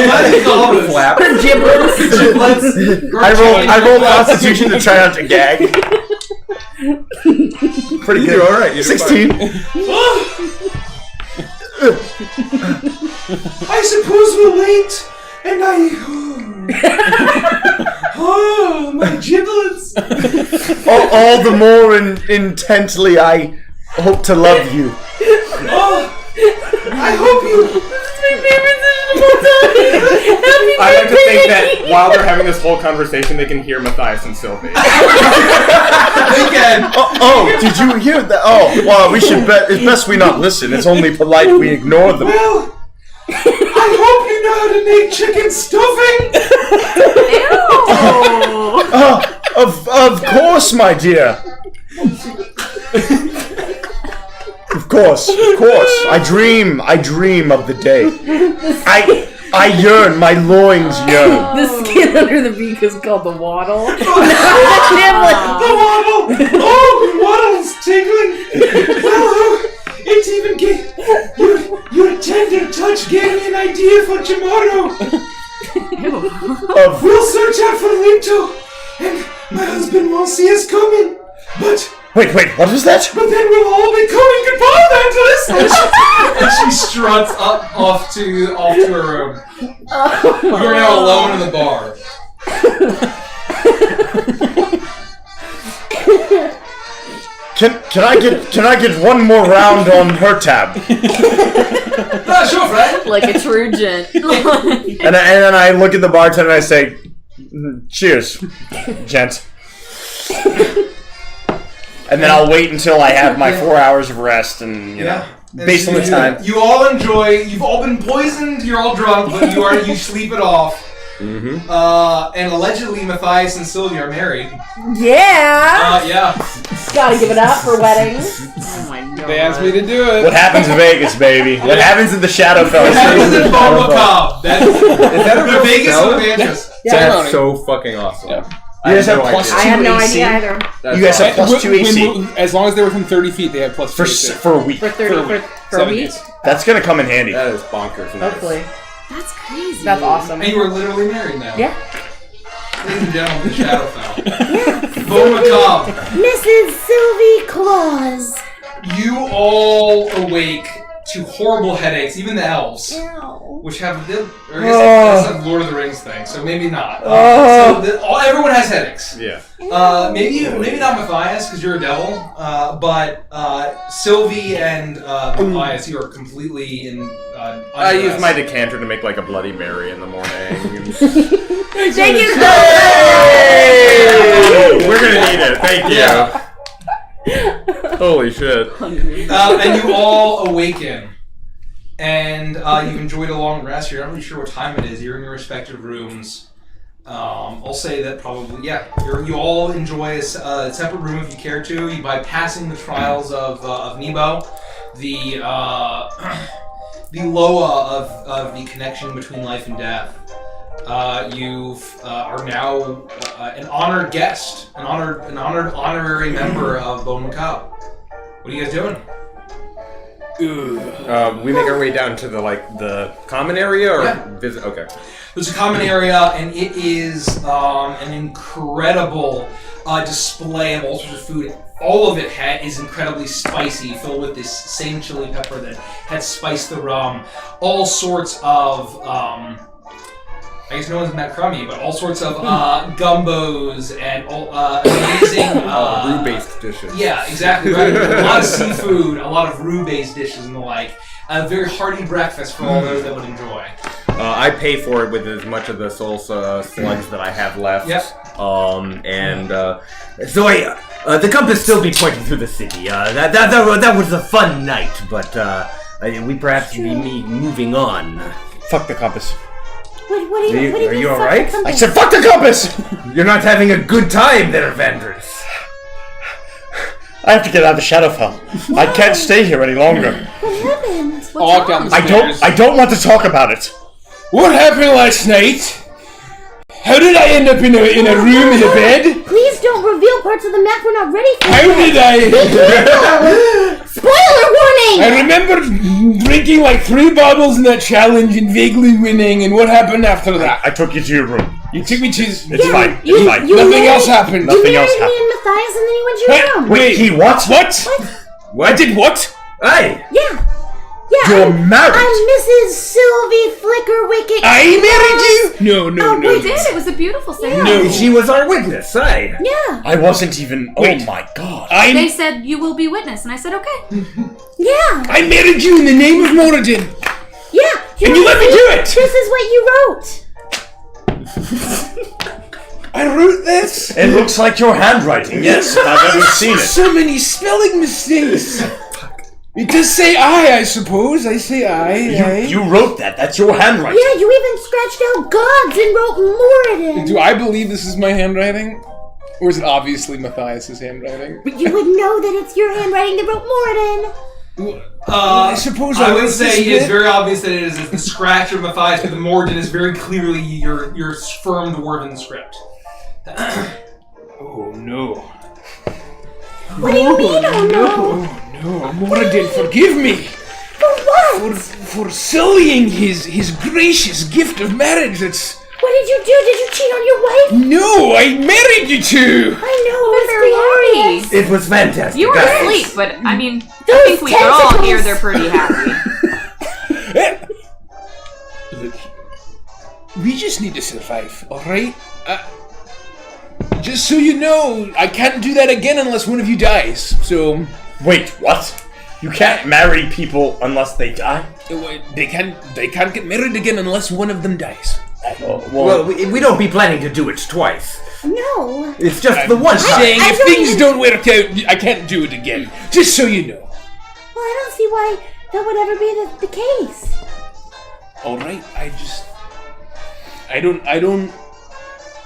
Flap. Her giblets. I roll Constitution to try not to gag. Pretty good. All right. 16. I suppose we're late, and oh, my giblets. All the more intently I hope to love you. Oh, I hope you. I like to think that while they're having this whole conversation, they can hear Matthias and Sylvie. Again. Oh, did you hear that? Oh, well, we should it's best we not listen. It's only polite we ignore them. Well, I hope you know how to make chicken stuffing. Of course, my dear. Of course. I dream of the day. I yearn, my loins yearn. The skin under the beak is called the waddle. The waddle. Oh, the waddle's tingling. Well, it's even your tender touch gave me an idea for tomorrow. We'll search out for Leto, and my husband won't see us coming. But Wait, what is that? then we'll all be coming. Goodbye, Avantris. And she struts off to her room. You're now alone in the bar. Can I get one more round on her tab? Sure, friend. Like a true gent. And then I look at the bartender and I say, cheers, gent. And then I'll wait until I have my 4 hours of rest and, you know, based on the time. You all enjoy, you've all been poisoned, you're all drunk, but you sleep it off. Mm-hmm. And allegedly Matthias and Sylvia are married. Yeah. Yeah. Gotta give it up for weddings. Oh my god. They asked me to do it. What happens in Vegas, baby? What happens in the Shadowfell? What happens in Bebop? Is that a real Vegas spell? of Avantris. That's so fucking awesome. Yeah. You guys have plus 2 I had no AC? idea either. That's You guys have awesome. plus 2 AC. As long as they're within 30 feet, they have plus 2 AC. For a week. For 30 for a 7 week. days. That's gonna come in handy. That is bonkers. Nice. Hopefully. That's crazy. That's awesome. And you are literally married now. Yeah. Ladies and gentlemen, the Shadowfell. Bhumika, Mrs. Sylvie Claus. you all awake to horrible headaches, even the elves. Ow. Which have, or I guess that's a Lord of the Rings thing, so maybe not. Everyone has headaches. Yeah. Maybe not Matthias, because you're a devil, but Sylvie and Matthias, you are completely in. I use my decanter to make like a Bloody Mary in the morning. Thank you, We're gonna need it. Thank you. Holy shit. And you all awaken. And you've enjoyed a long rest. You're not really sure what time it is. You're in your respective rooms. I'll say that probably, you all enjoy a separate room if you care to. You bypassing the trials of Nebo. the Loa of the connection between life and death. You are now an honored guest, an honorary member of Bhumika. What are you guys doing? We make our way down to the common area, or visit. Okay. There's a common area, and it is an incredible display of all sorts of food. All of it is incredibly spicy, filled with this same chili pepper that had spiced the rum. All sorts of, I guess no one's met crummy, but all sorts of gumbos and amazing... roux-based dishes. Yeah, exactly right. A lot of seafood, a lot of roux-based dishes and the like. A very hearty breakfast for all those that would enjoy. I pay for it with as much of the salsa slugs that I have left. Yep. The compass still be pointing through the city. That was a fun night, but we perhaps be moving on. Fuck the compass. What do you Are mean, you fuck alright? the compass? I said fuck the compass! You're not having a good time there, Avantris. I have to get out of the Shadowfell. I can't stay here any longer. What happened? Walk down the I stairs. don't want to talk about it. What happened last night? How did I end up in a room in a bed? Please don't reveal parts of the map we're not ready for. How did I? Spoiler warning! I remember drinking like 3 bottles in that challenge and vaguely winning, and what happened after that? I took you to your room. You took me to... It's fine. you- It's fine. you- Nothing else happened. You Nothing married else me happened. and Matthias, and then you went to your Hey, room. wait, He what? What? I did what? Hey! Yeah. You're I'm married. Mrs. Sylvie Flickerwicket. I married you? No. We did. It was a beautiful ceremony. No. She was our witness, hey? Yeah. I wasn't even. Wait. Oh my god. They said you will be witness, and I said okay. Yeah. I married you in the name of Moradin. Yeah. And you let me do it. This is what you wrote. I wrote this. It looks like your handwriting. Yes, I've ever seen it. So many spelling mistakes. It does say I suppose. I say I. You wrote that. That's your handwriting. Yeah, you even scratched out gods and wrote Moradin. Do I believe this is my handwriting? Or is it obviously Matthias' handwriting? But you would know that it's your handwriting that wrote Moradin. I suppose I I would wrote say this it's bit. very obvious that it is the scratch of Matthias, but the Morden is very clearly your firm the word in the script. Oh no. What do you mean, oh no? No, Moradin, forgive me For what? for sullying his gracious gift of marriage. That's What did you do? Did you cheat on your wife? no, I married you two. I know, We're it very was glorious. happy. It was fantastic. You were guys. asleep, but I mean, I Those think we could all tentacles. hear they're pretty happy. Look, we just need to survive, all right? Just so you know, I can't do that again unless one of you dies. So Wait, what? You can't marry people unless they die? they can't get married again unless one of them dies. Well, we don't be planning to do it twice. No. It's just the one time. Saying I if don't things even- don't work out, I can't do it again. Just so you know. Well, I don't see why that would ever be the case. All right, I don't.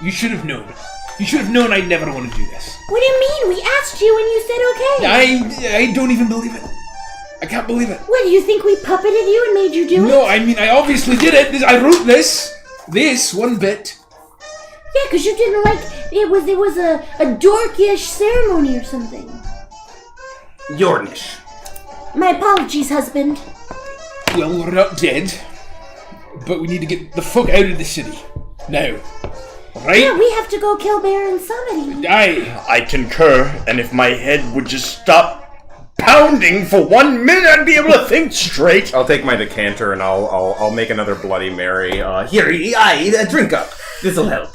You should have known. You should have known I'd never want to do this. What do you mean? We asked you and you said okay. I don't even believe it. I can't believe it. What, do you think we puppeted you and made you do it? No, I mean I obviously did it. I wrote this one bit. Yeah, because you didn't like it was a dorkish ceremony or something. Yornish. My apologies, husband. Well, we're not dead, but we need to get the fuck out of the city now. Right? Yeah, we have to go kill Baron somebody. I concur, and if my head would just stop pounding for 1 minute, I'd be able to think straight. I'll take my decanter and I'll make another Bloody Mary. Here, drink up. This'll help.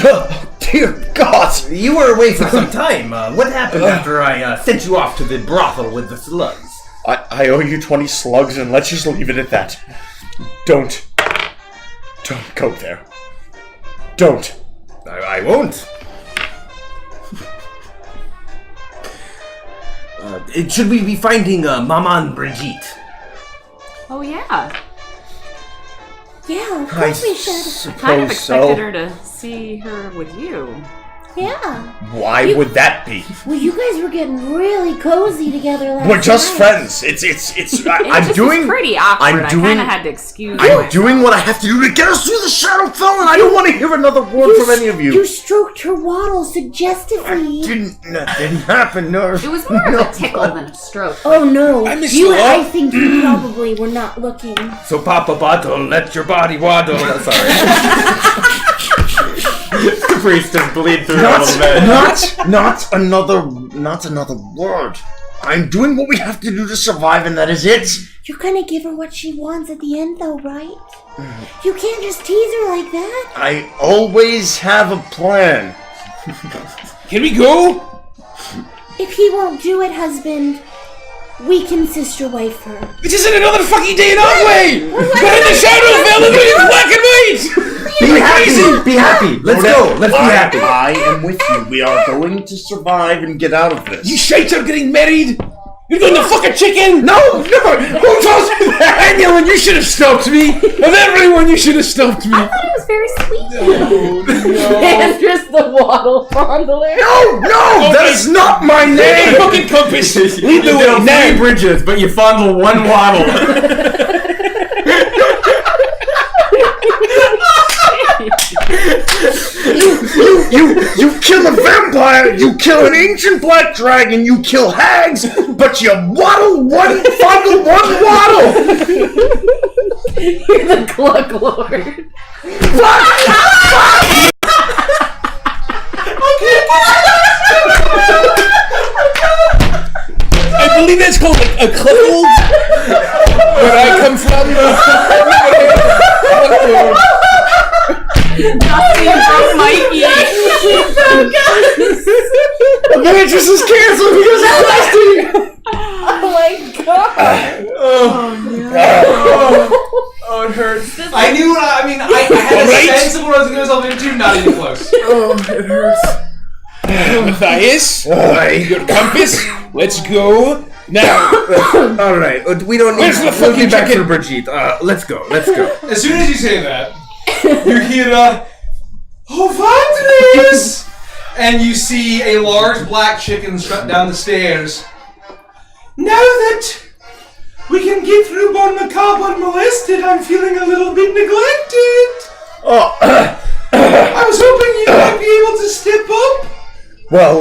Oh, dear God. You were away for some time. What happened after I sent you off to the brothel with the slugs? I owe you 20 slugs, and let's just leave it at that. Don't go there. Don't. I won't. Should we be finding Maman Brigitte? Oh yeah. Yeah, of course we should. Kind of Suppose expected so. her to see her with you. Yeah. Why would that be? Well, you guys were getting really cozy together last We're just night. friends. I'm It doing. was pretty awkward. I doing- kind of had to excuse I'm myself. doing what I have to do to get us through the Shadowfell, and I don't want to hear another word from any of You you. stroked her waddle suggestively. That didn't happen. No. It was more of a tickle than a stroke. Oh no! I miss You, you. I think you probably were not looking. So pop a bottle, let your body waddle. Sorry. The priest just bleed through a little bit. Not another word. I'm doing what we have to do to survive, and that is it. You're gonna give her what she wants at the end, though, right? You can't just tease her like that. I always have a plan. Can we go? If he won't do it, husband, we can sister wife her. This isn't another fucking day in our way! We're in the Shadowfell and we're in black and white! Be happy. Let's go. Let's be happy. I am with you. We are going to survive and get out of this. You shites are getting married? You're going to fuck a chicken? No, never. Who told you that? Anyone, you should have stopped me. Of everyone, you should have stopped me. I thought it was very sweet. Andrus the waddle fondler. No, that is not my Lead the name. fucking compass. Lead the There way are now. 3 bridges, but you fondle one waddle. You kill a vampire, you kill an ancient black dragon, you kill hags, but you fondle one waddle. You're the Glug Lord. I believe that's called a cuckold. Where I come from. Avantris is canceled because of nasty. Oh my god. Oh, it hurts. I knew what I mean. I had a sense of what I was getting myself into. Not even close. It hurts. Matthias, your compass. Let's go now. All right. We don't need. Where's the We'll fucking be back chicken? for Brigitte. Let's go. Let's go. As soon as you say that, you hear Avantris! And you see a large black chicken strut down the stairs. Now that we can get through Bhumika unmolested, I'm feeling a little bit neglected. I was hoping you might be able to step up Well,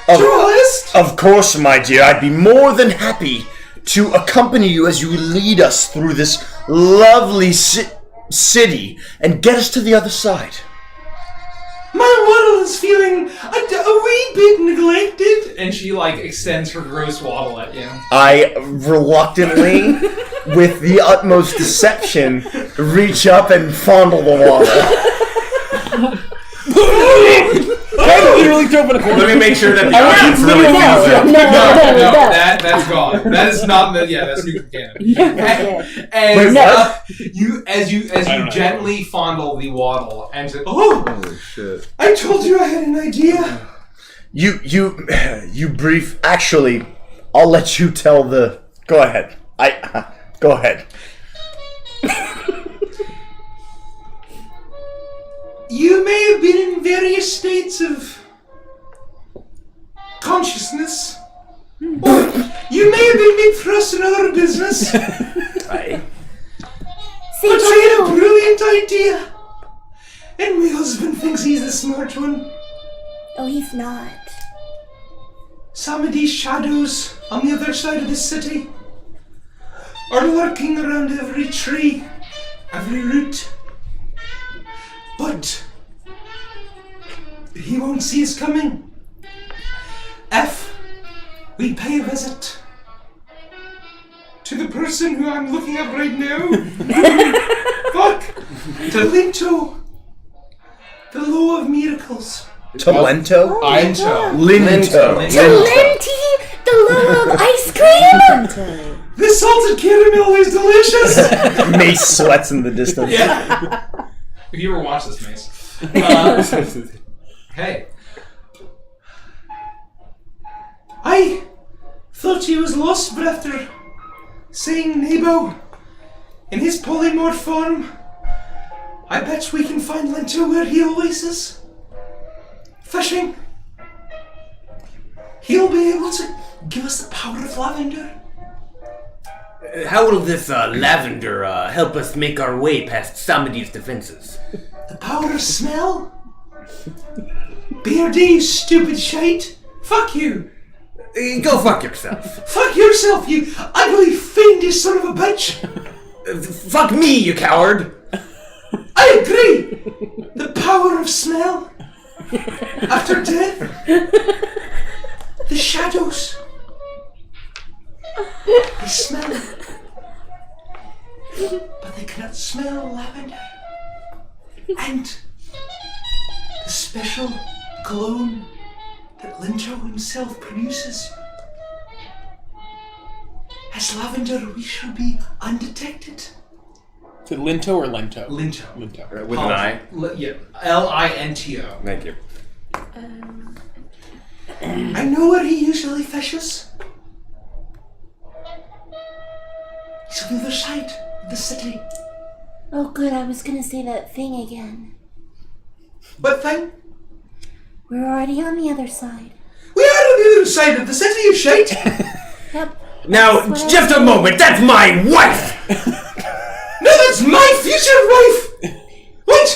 to assist. of course, my dear, I'd be more than happy to accompany you as you lead us through this lovely city and get us to the other side. My waddle is feeling a wee bit neglected. And she, extends her gross waddle at you. I reluctantly, with the utmost deception, reach up and fondle the water. I literally throw up in a corner. Let me make sure that the audience really feels it. No, that's gone. That is not the. Yeah, that's new canon. And you, as you gently fondle the waddle, and say, "Oh, Holy shit! I told you I had an idea." You brief. Actually, I'll let you tell the. Go ahead. Go ahead. You may have been in various states of consciousness, or you may have been made thrust in other business. Say But I had a true. brilliant idea, and my husband thinks he's the smart one. Oh, he's not. Some of these shadows on the other side of the city are lurking around every tree, every root. But he won't see us coming. If we pay a visit to the person who I'm looking at right now, to Leto, the Law of Miracles. Talento? Linto. Linto. Talenti, the love of ice cream. This salted caramel is delicious! Mace sweats in the distance. Yeah. If you ever watch this, Mace. Hey. I thought he was lost, but after seeing Nebo in his polymorph form, I bet we can find Lento where he always is. fishing, he'll be able to give us the power of lavender. How will this lavender help us make our way past somebody's defenses? The power of smell? BRD, stupid shite. Fuck you. Go fuck yourself. Fuck yourself, you ugly fiendish son of a bitch. Fuck me, you coward. I agree. The power of smell. After death. The shadows. They smell. But they cannot smell lavender. And the special cologne that Leto himself produces. As lavender, we shall be undetected. Is it Linto or Lento? Linto. Linto. With an I? Yeah. Linto. Thank you. I know where he usually fishes. He's on the other side of the city. Oh, good. I was gonna say that thing again. What thing? We're already on the other side. We are on the other side of the city, you shite! Yep. Now, That's what I just a said. moment. That's my wife. No, that's my future wife! Wait!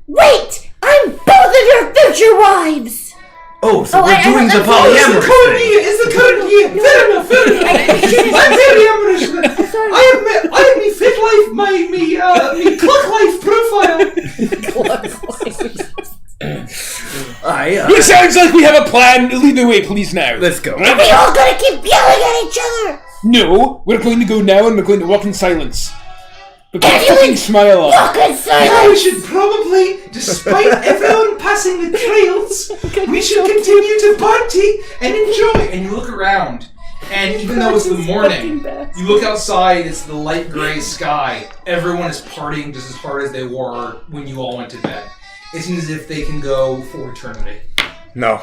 Wait! I'm both of your future wives! Oh, so Oh, we're doing the polyamorous thing. It's the current year! Fair enough, fair enough! I'm very amorous! I have me fit life, me cluck life profile! It sounds like we have a plan. Lead the way, please, now. Let's go. Are we all gonna keep yelling at each other? No, we're going to go now and we're going to walk in silence. But put a Everyone fucking smile on. Walk in I we silence! should probably, despite everyone passing the trails, we should continue to party and enjoy. And you look around, and even though it's the morning, you look outside, it's the light gray sky. Everyone is partying just as hard as they were when you all went to bed. It seems as if they can go for eternity. No.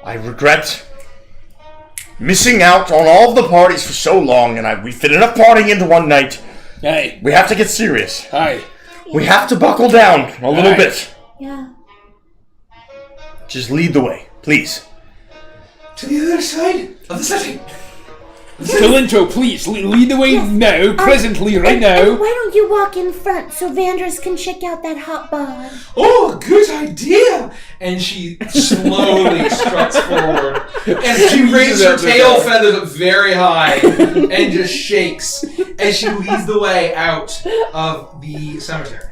I regret missing out on all of the parties for so long, and we fit enough partying into one night. Hey. We have to get serious. Hi. We have to buckle down a little Aye. bit. Yeah. Just lead the way, please. To the other side of the city. Linto, please, lead the way now, presently, right And now. why don't you walk in front so Vandris can check out that hot bod? Oh, good idea! And she slowly struts forward, and she raises her tail feathers up very high, and just shakes as she leads the way out of the cemetery,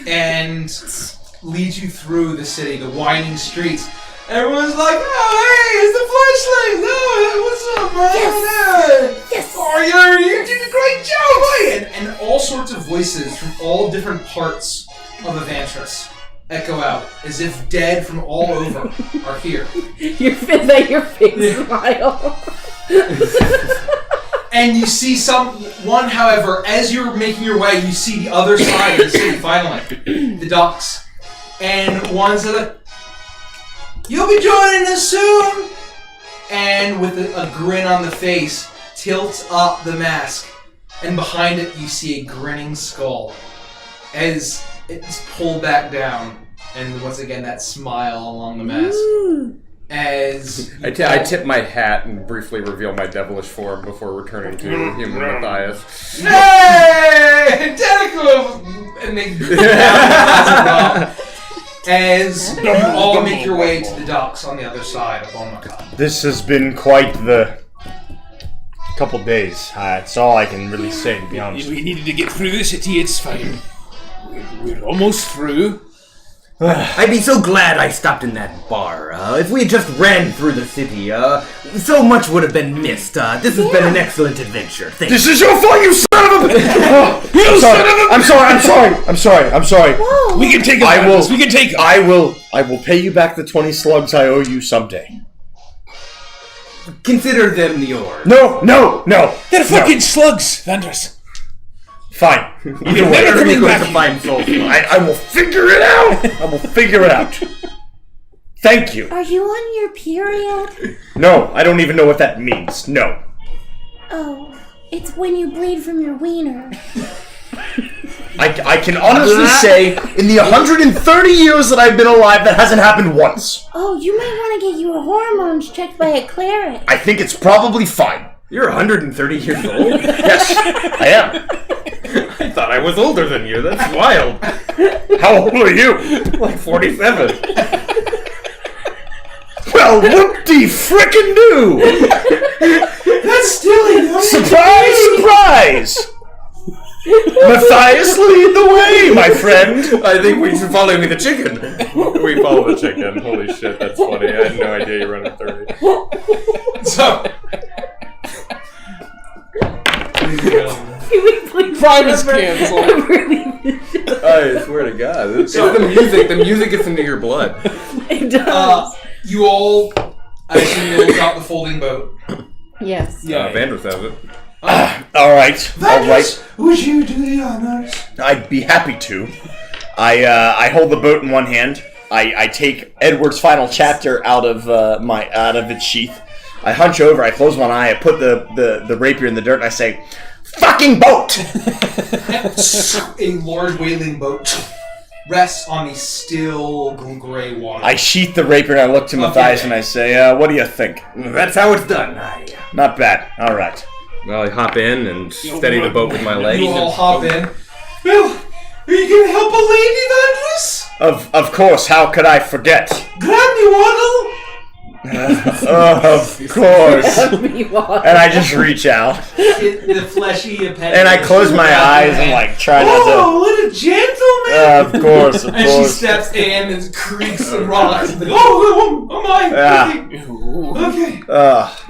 and leads you through the city, the winding streets. Everyone's like, oh, hey, it's the flashlight! Oh, what's up, man? Yes! Oh, you did a great job, right? And all sorts of voices from all different parts of Avantris echo out, as if dead from all over are here. Your face smile. And you see one, however, as you're making your way, you see the other side of the city, finally. The docks. And one's like, you'll be joining us soon! And with a grin on the face, tilts up the mask. And behind it, you see a grinning skull. As it's pulled back down. And once again, that smile along the mask. As I tip my hat and briefly reveal my devilish form before returning to human Matthias. Hey! Tentacles! And they as you all make your way to the docks on the other side of Bhumika. This has been quite the couple days. That's all I can really say, to be honest. We needed to get through the city, it's fine. We're almost through. I'd be so glad I stopped in that bar. If we had just ran through the city, so much would have been missed. This has been an excellent adventure. Thank This is your fault, you son of a I'm sorry. Whoa! We can take it. I will. We can take it. I will pay you back the 20 slugs I owe you someday. Consider them yours. No. They're fucking slugs, Vandris. Fine. Either way. Never coming Going to back. find souls. I will figure it out. Thank you. Are you on your period? No, I don't even know what that means. No. Oh, it's when you bleed from your wiener. I can honestly say, in the 130 years that I've been alive, that hasn't happened once. Oh, you might want to get your hormones checked by a cleric. I think it's probably fine. You're 130 years old? Yes, I am. I thought I was older than you. That's wild. How old are you? Like 47. Well, whoop-de-frickin-do! That's still enough. Surprise, surprise! Matthias, lead the way, my friend! I think we should follow the chicken. We follow the chicken. Holy shit, that's funny. I had no idea you were under 30. So. Can we please Private's never- canceled. ever leave this show? I swear to God. It's the music. The music gets into your blood. It does. You all, I assume you all got the folding boat. Yes. Vandris has it. Alright. Would you do the honors? I'd be happy to. I hold the boat in one hand. I take Edward's final chapter out of its sheath. I hunch over, I close one eye, I put the rapier in the dirt, and I say, "Fucking boat!" A large whaling boat rests on the still gray water. I sheath the rapier and I look to Matthias and I say, "What do you think?" That's how it's done. Not bad. All right. Well, I hop in and steady the boat with my legs. You all hop in. Well, are you gonna help a lady, Vandris? Of course. How could I forget? Grab me, Waddle. Of course. And I just reach out The fleshy appendage. and I close my eyes and like try not to. Oh, what a gentleman! Of course. And she steps in and creaks and rocks. And oh my! Yeah. Okay.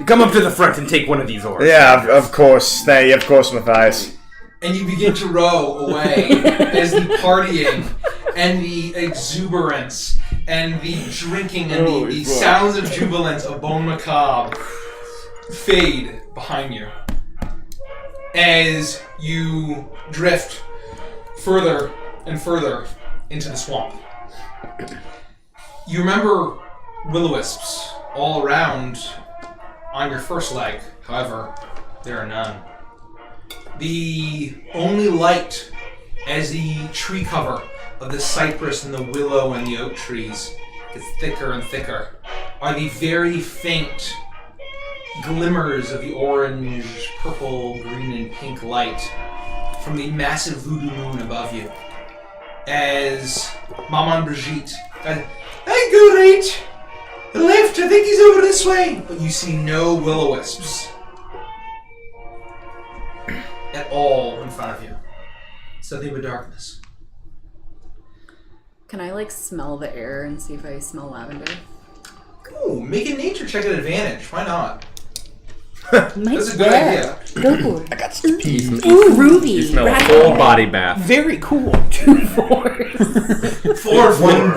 Come up to the front and take one of these oars. Yeah. Of course. Of course, Matthias. And you begin to row away as the partying and the exuberance and the drinking and the sounds of jubilance of Bon Macabre fade behind you as you drift further and further into the swamp. You remember will-o-wisps all around on your first leg. However, there are none. The only light as the tree cover of the cypress and the willow and the oak trees gets thicker and thicker are the very faint glimmers of the orange, purple, green, and pink light from the massive voodoo moon above you. As Maman Brigitte goes, "I go right, left, I think he's over this way," but you see no will-o-wisps at all in front of you. It's nothing but darkness. Can I smell the air and see if I smell lavender? Ooh, make a nature check at advantage. Why not? That's a good idea. Go for it. I got some peas. Ooh, ruby. You smell a full body bath. Very cool. 2 4s. 4 1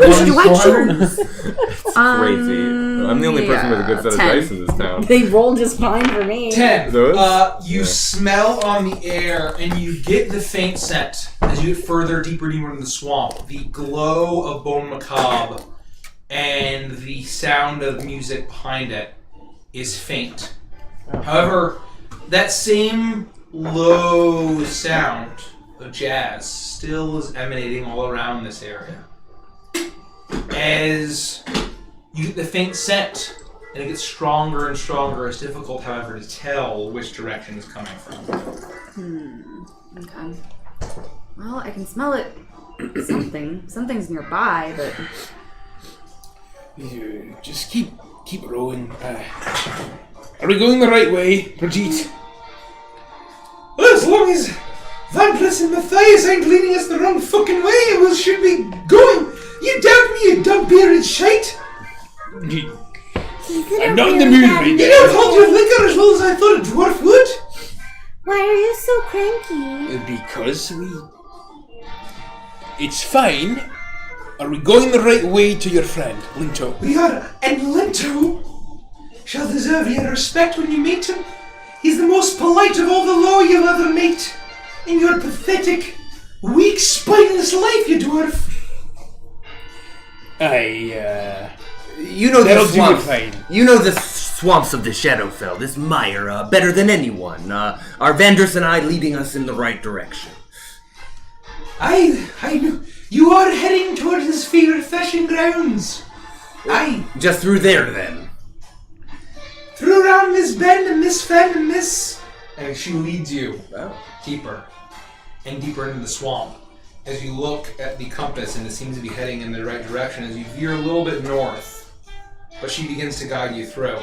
Crazy. I'm the only person with a good set of 10. dice in this town. They roll just fine for me. 10. Those? You smell on the air and you get the faint scent as you get further, deeper into the swamp. The glow of Bon Macabre and the sound of music behind it is faint. However, that same low sound of jazz still is emanating all around this area. As you get the faint scent, and it gets stronger and stronger. It's difficult, however, to tell which direction it's coming from. Okay. Well, I can smell it. Something's nearby, but You just keep rowing. Are we going the right way, Brigitte? Well, as long as Avantris and Matthias ain't leading us the wrong fucking way, we should be going. You doubt me, you dumb-bearded shite? I'm not in the mood right You now. don't hold your liquor as well as I thought a dwarf would. Why are you so cranky? Because it's fine. Are we going the right way to your friend, Leto? We are, and Leto shall deserve your respect when you meet him. He's the most polite of all the law you'll ever meet. In your pathetic, weak, spineless life, you dwarf. You know That'll the do it swamps. fine. You know the swamps of the Shadowfell, this mire, better than anyone. Are Vandris and I leading us in the right direction? I know. You are heading towards his favorite fishing grounds. Aye. Just through there, then. Through around this bend and this fen and this. And she leads you deeper and deeper into the swamp. As you look at the compass, and it seems to be heading in the right direction, as you veer a little bit north, but she begins to guide you through.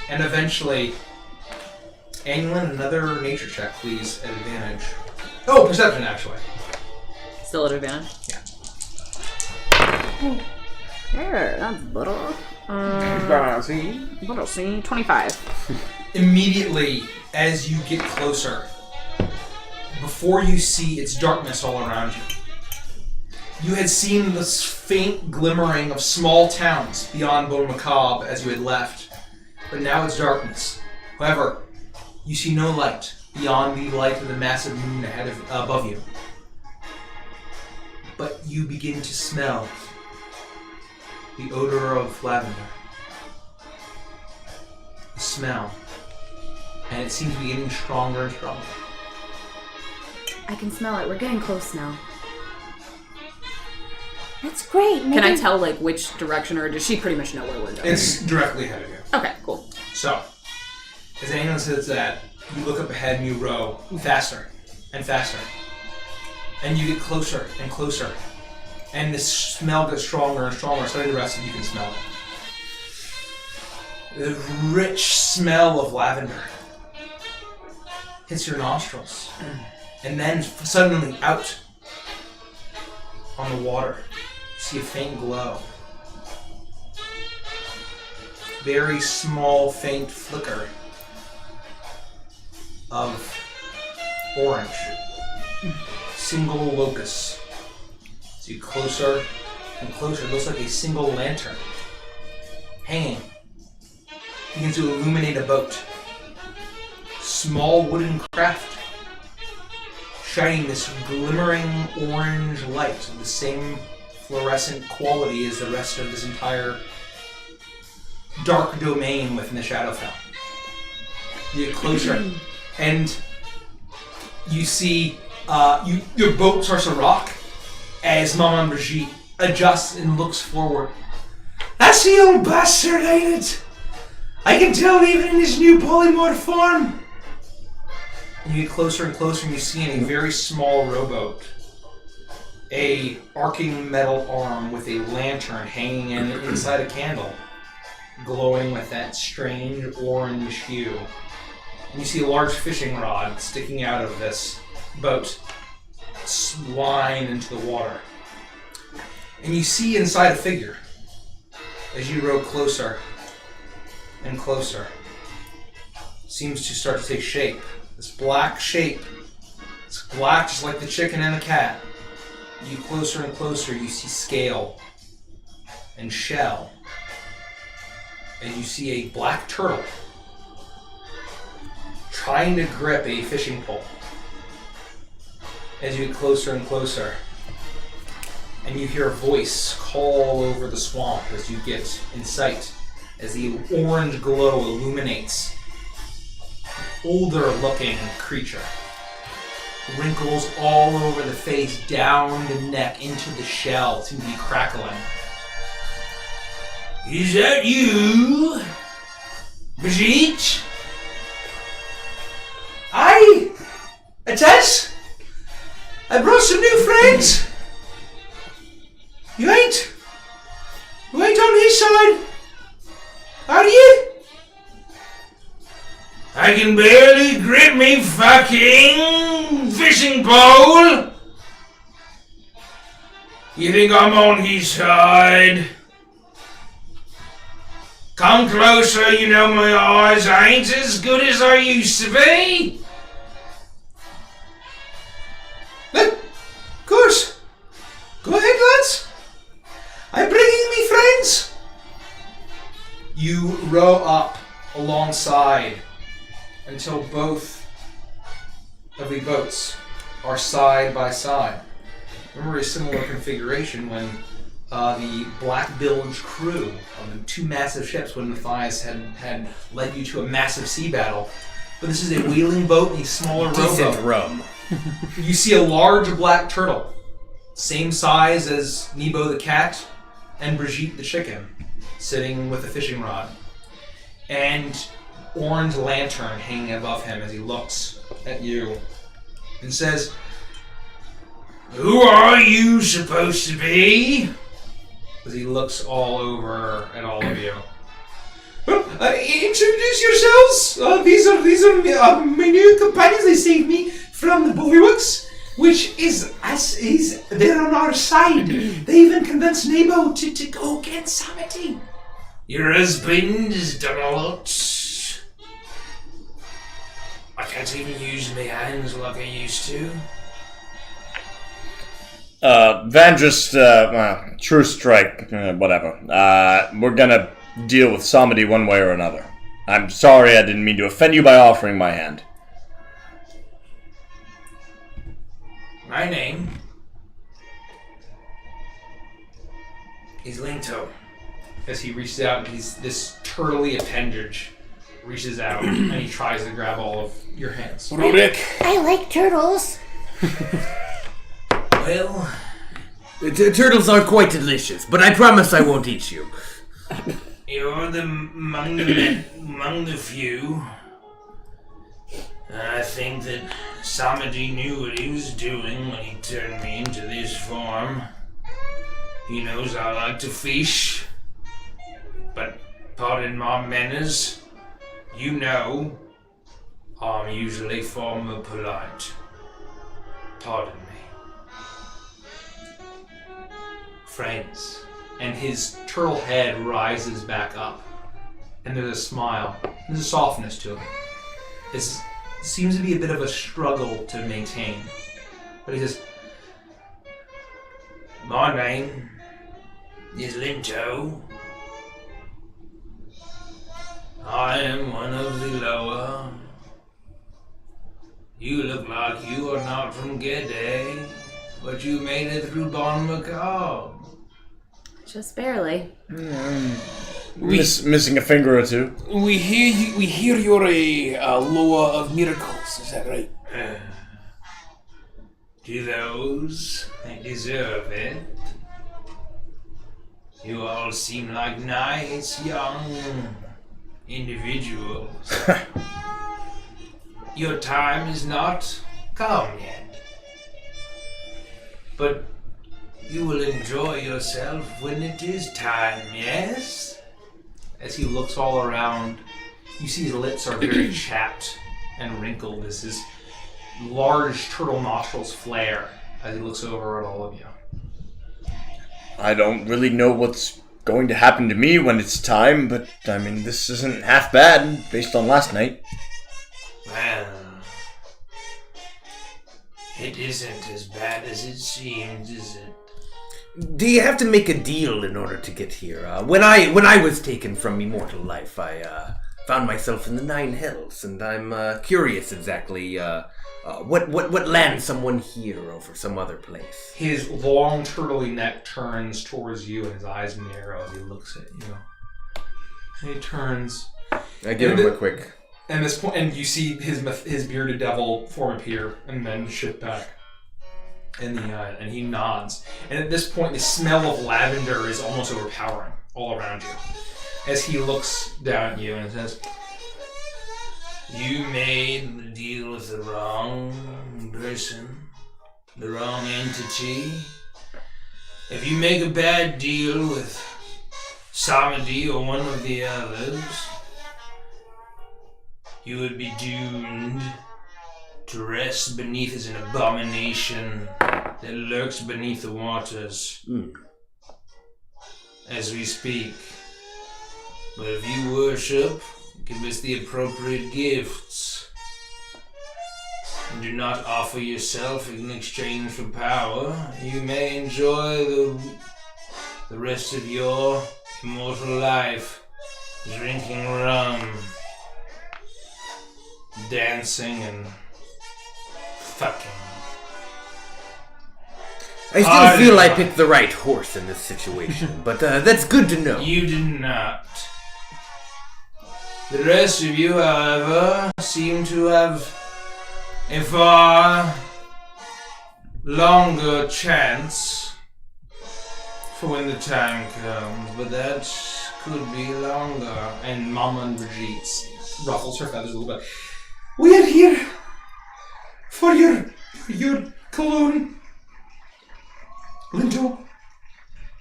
And eventually, Anglin, another nature check, please, at advantage. Oh, perception, actually. Still at advantage? Yeah. There, that's better. Let's see, 25. Immediately, as you get closer, before you see its darkness all around you, you had seen this faint glimmering of small towns beyond Bhumika as you had left, but now it's darkness. However, you see no light beyond the light of the massive moon above you. But you begin to smell the odor of lavender. The smell. And it seems to be getting stronger and stronger. I can smell it. We're getting close now. That's great. Can I tell, like, which direction, or does she pretty much know where we're going? It's directly ahead of you. Okay, cool. So, as anyone says that, you look up ahead and you row faster and faster. And you get closer and closer. And the smell gets stronger and stronger. So the rest of you can smell it. The rich smell of lavender hits your nostrils. And then suddenly out on the water, you see a faint glow. Very small, faint flicker of orange. Single locus. So you closer and closer. It looks like a single lantern hanging. Begins to illuminate a boat. Small wooden craft. Shining this glimmering orange light of the same fluorescent quality as the rest of this entire dark domain within the Shadowfell. You get closer, and you see your boat starts to rock as Maman Brigitte adjusts and looks forward. That's the old bastard, ain't it? I can tell even in his new polymorph form. And you get closer and closer, and you see in a very small rowboat a arcing metal arm with a lantern hanging inside a candle, glowing with that strange orange hue. And you see a large fishing rod sticking out of this boat, line into the water. And you see inside a figure as you row closer and closer. It seems to start to take shape. This black shape. It's black just like the chicken and the cat. You closer and closer, you see scale and shell. And you see a black turtle trying to grip a fishing pole. As you get closer and closer, and you hear a voice call over the swamp as you get in sight, as the orange glow illuminates older looking creature. Wrinkles all over the face, down the neck, into the shell, seem to be crackling. Is that you, Brigitte? Aye, it is. I brought some new friends. You ain't on his side, are you? I can barely grip me fucking fishing pole. You think I'm on his side? Come closer, you know my eyes ain't as good as I used to be. Look, of course. Go ahead, lads. I'm bringing me friends. You row up alongside until both of the boats are side by side. Remember a similar configuration when the black bilge crew of the two massive ships when Matthias had led you to a massive sea battle. But this is a wheeling boat and a smaller rowboat. Decent rum. You see a large black turtle, same size as Nebo the cat and Brigitte the chicken, sitting with a fishing rod, and orange lantern hanging above him as he looks at you and says, "Who are you supposed to be?" As he looks all over at all of you. Well, introduce yourselves. These are my new companions. They saved me from the bullywugs, which is they're on our side. They even convinced Nebo to go against Samity. Your husband has done a lot. I can't even use my hands like I used to. Vandris, True Strike, whatever. We're gonna deal with Samadi one way or another. I'm sorry, I didn't mean to offend you by offering my hand. My name is Leto. As he reaches out, this turtly appendage reaches out and he tries to grab all of your hands. Rurik. I like turtles. Well, Turtles are quite delicious, but I promise I won't eat you. you're among the few. I think that Samadi knew what he was doing when he turned me into this form. He knows I like to fish, but pardon my manners, you know I'm usually far more polite. Pardon me. Friends. And his turtle head rises back up. And there's a smile. There's a softness to it. It seems to be a bit of a struggle to maintain. But he says, "My name is Leto. I am one of the lower. You look like you are not from Gede, but you made it through Boneyard. Just barely. Missing a finger or two. We hear you're a lower of miracles. Is that right? To those that deserve it. You all seem like nice young individuals. Your time is not come yet. But you will enjoy yourself when it is time, yes? As he looks all around, you see his lips are very chapped and wrinkled as his large turtle nostrils flare as he looks over at all of you. I don't really know what's going to happen to me when it's time, but I mean, this isn't half bad based on last night. Well, it isn't as bad as it seems, is it? Do you have to make a deal in order to get here? When I was taken from immortal life, I found myself in the Nine Hells, and I'm curious exactly what lands someone here over some other place. His long turtly neck turns towards you, and his eyes narrow as he looks at you. And he turns. I give him a quick. And this point, and you see his bearded devil form appear, and then shift back. And he nods. And at this point, the smell of lavender is almost overpowering all around you. As he looks down at you and says, "You made the deal with the wrong person, the wrong entity. If you make a bad deal with Samadi or one of the others, you would be doomed to rest beneath as an abomination that lurks beneath the waters as we speak. But if you worship, give us the appropriate gifts, and do not offer yourself in exchange for power, you may enjoy the rest of your immortal life drinking rum, dancing, and fucking." I still feel I picked the right horse in this situation, but that's good to know. You did not. The rest of you, however, seem to have a far longer chance for when the time comes, but that could be longer. And Maman Brigitte ruffles her feathers a little bit. We are here for your cologne, Leto.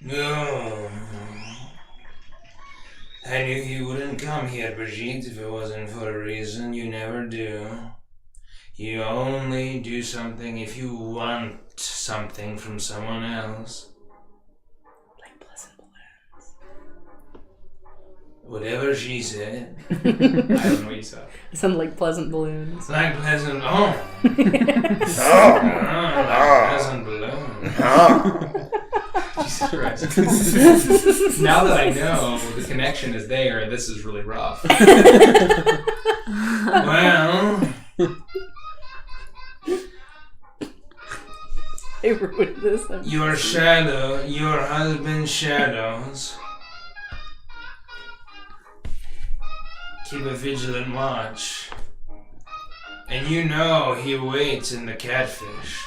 No. I knew you wouldn't come here, Brigitte, if it wasn't for a reason. You never do. You only do something if you want something from someone else. Like pleasant balloons. Whatever she said. I don't know what you said. It sounded like pleasant balloons. Like pleasant. Oh. Like pleasant balloon. Jesus Christ. Now that I know the connection is there, this is really rough. Well. I ruined this. Your husband's shadows. Keep a vigilant watch. And you know he waits in the catfish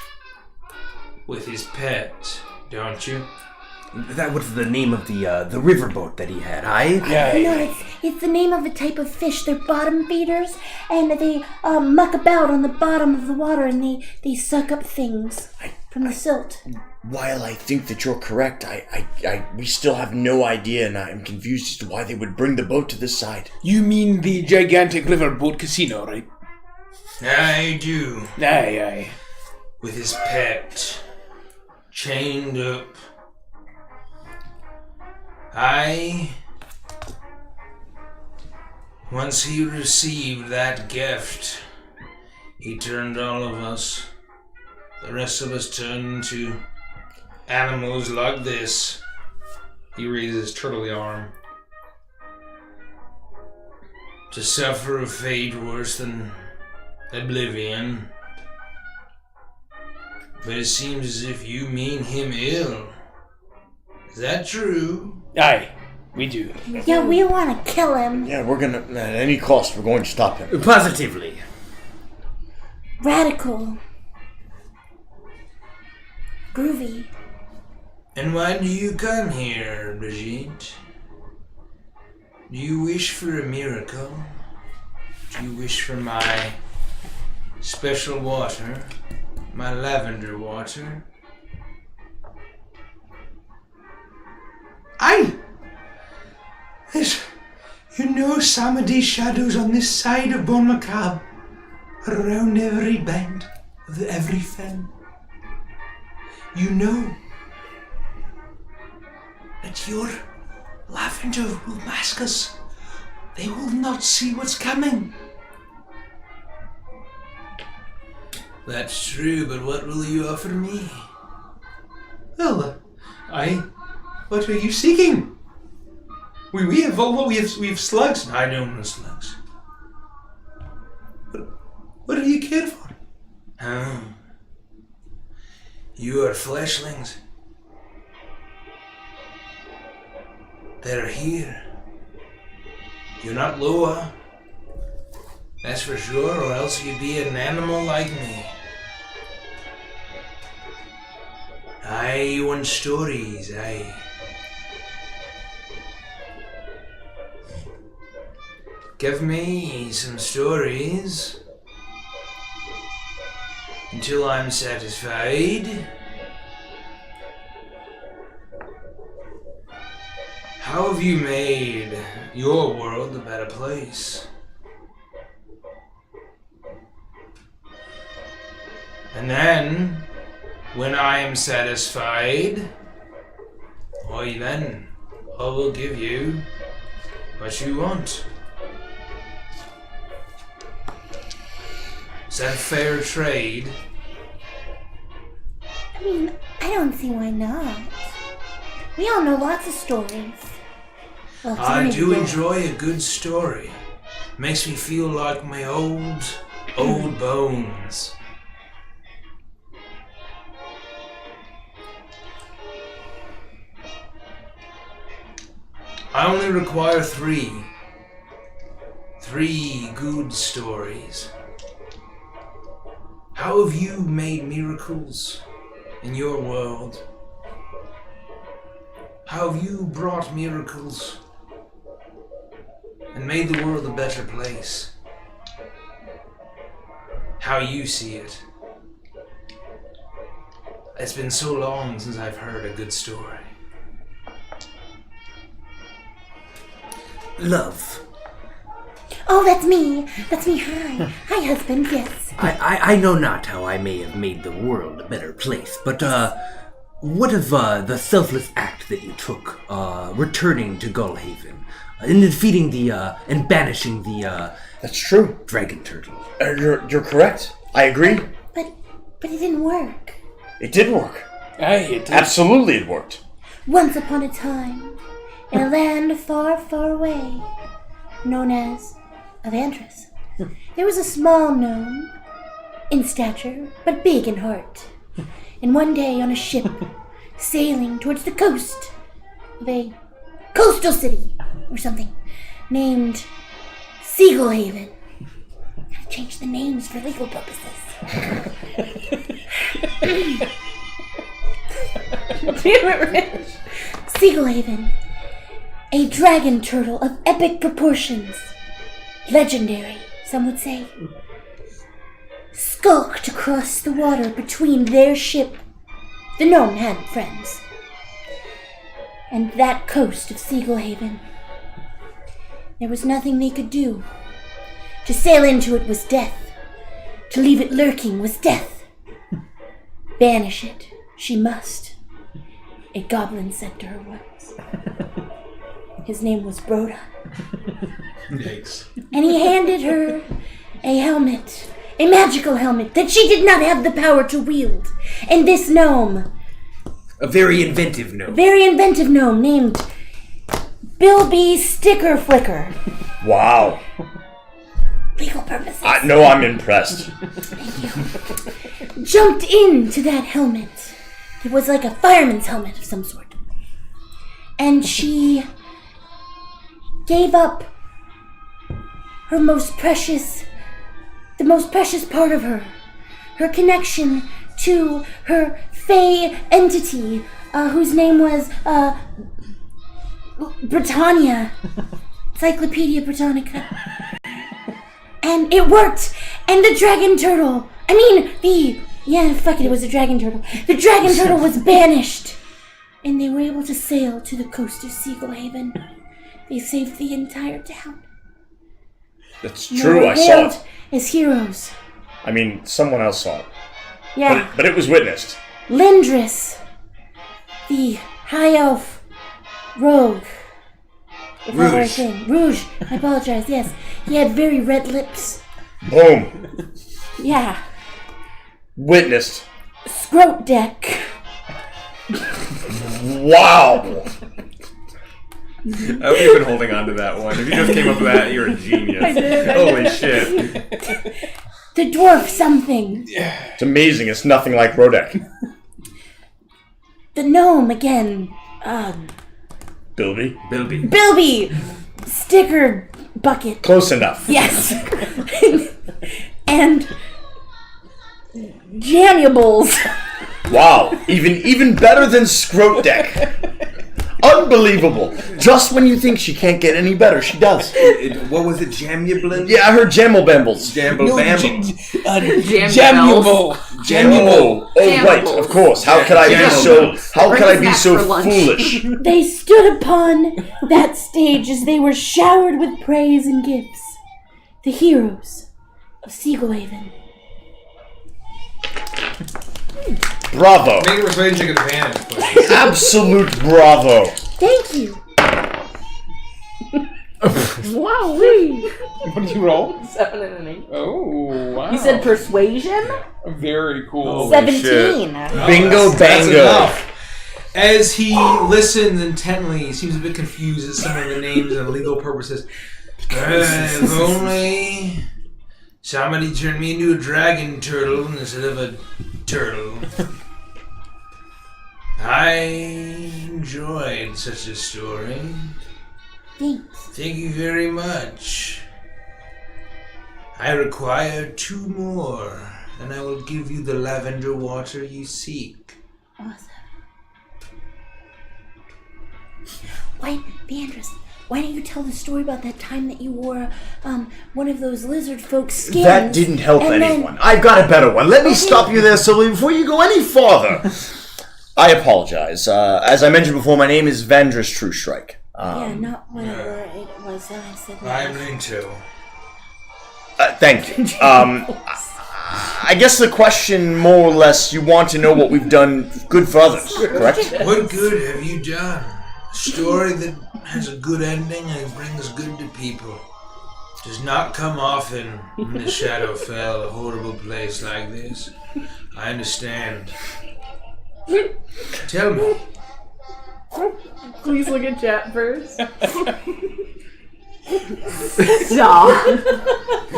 with his pet, don't you? That was the name of the riverboat that he had, aye? No, it's the name of a type of fish. They're bottom feeders, and they muck about on the bottom of the water, and they suck up things from the silt. While I think that you're correct, we still have no idea, and I'm confused as to why they would bring the boat to this side. You mean the gigantic riverboat casino, right? I do. Aye. With his pet. Chained up. Once he received that gift, he turned all of us. The rest of us turned into animals like this. He raises his turtly arm. To suffer a fate worse than oblivion. But it seems as if you mean him ill. Is that true? Aye, we do. Yeah, we want to kill him. Yeah, we're gonna, at any cost, we're going to stop him. Positively. Radical. Groovy. And why do you come here, Brigitte? Do you wish for a miracle? Do you wish for my special water? My lavender water? You know some of these shadows on this side of Bon Macabre, around every bend of every fen. You know that your lavender will mask us. They will not see what's coming. That's true, but what will you offer me? Well, what are you seeking? We have slugs. I don't know slugs. But what do you care for? Oh. You are fleshlings. They're here. You're not Loa. That's for sure, or else you'd be an animal like me. You want stories, Give me some stories until I'm satisfied. How have you made your world a better place? And then, when I am satisfied, why then I will give you what you want. Is that a fair trade? I mean, I don't see why not. We all know lots of stories. Well, I do enjoy a good story. Makes me feel like my old bones. I only require three. 3 good stories. How have you made miracles in your world, how have you brought miracles and made the world a better place? How you see it. It's been so long since I've heard a good story. Love. Oh, that's me. That's me. Hi. Hi, husband. Yes. I know not how I may have made the world a better place, but what of the selfless act that you took, returning to Gullhaven, and defeating and banishing the That's true. dragon turtle? You're correct. I agree. But it didn't work. It did work. It Absolutely, it worked. Once upon a time, in a land far, far away, known as Avantris, there was a small gnome, in stature, but big in heart. And one day on a ship, sailing towards the coast of a coastal city, or something, named Seagullhaven. Gotta change the names for legal purposes. Seagullhaven, a dragon turtle of epic proportions, legendary, some would say, skulked across the water between their ship. The gnome had friends. And that coast of Seagullhaven. There was nothing they could do. To sail into it was death. To leave it lurking was death. Banish it, she must. A goblin said to her once. His name was Broda. Yikes. And he handed her a helmet, a magical helmet that she did not have the power to wield. And this gnome, A very inventive gnome. very inventive gnome named Bilby Sticker Flicker. Wow. Legal purposes. No, I'm impressed. Jumped into that helmet. It was like a fireman's helmet of some sort. And she gave up her most precious, the most precious part of her. Her connection to her Fey entity, whose name was, Britannia. Encyclopedia Britannica. And it worked! And the dragon turtle, it was a dragon turtle. The dragon turtle was banished! And they were able to sail to the coast of Seagullhaven. They saved the entire town. That's They true, were I saw hailed it. as heroes. I mean, someone else saw it. Yeah. But it was witnessed. Lindris, the high elf rogue. If that were a thing. Rouge, I apologize, yes. He had very red lips. Boom. Yeah. Witnessed. Scrote deck. Wow. I hope you've been holding on to that one. If you just came up with that, you're a genius. I did. Holy shit. The dwarf something. It's amazing. It's nothing like Rodek. The gnome again. Bilby. Bilby! Sticker bucket. Close enough. Yes. And Jamubles. Wow. Even better than Scrote Deck. Unbelievable. Just when you think she can't get any better, she does. What was it, Jamublin? Yeah, I heard Jamble Bambles. Jamble Bamble. Jamuble. Oh, right, of course. How could I be so foolish? They stood upon that stage as they were showered with praise and gifts. The heroes of Seagullhaven. Bravo. Make a persuasion check advantage, please. Absolute bravo. Thank you. Wow, wee. What did you roll? 7 and an 8. Oh, wow. You said persuasion? Very cool. 17. Bingo That's bango. enough. As he listens intently, he seems a bit confused at some of the names and legal purposes. If only somebody turned me into a dragon turtle instead of a turtle. I enjoyed such a story. Thanks. Thank you very much. I require 2 more, and I will give you the lavender water you seek. Awesome. Why, Avantris, why don't you tell the story about that time that you wore one of those lizard folk skins? That didn't help anyone. I've got a better one. Let me stop you there, Sylvie, before you go any farther. I apologize. As I mentioned before, my name is Avantris True Strike. Not whatever it was that I said. I'm Leto. Thank you. I guess the question, more or less, you want to know what we've done good for others, correct? What good have you done? A story that has a good ending and brings good to people does not come often in the Shadowfell, a horrible place like this. I understand. Tell me. Please look at chat first. Stop.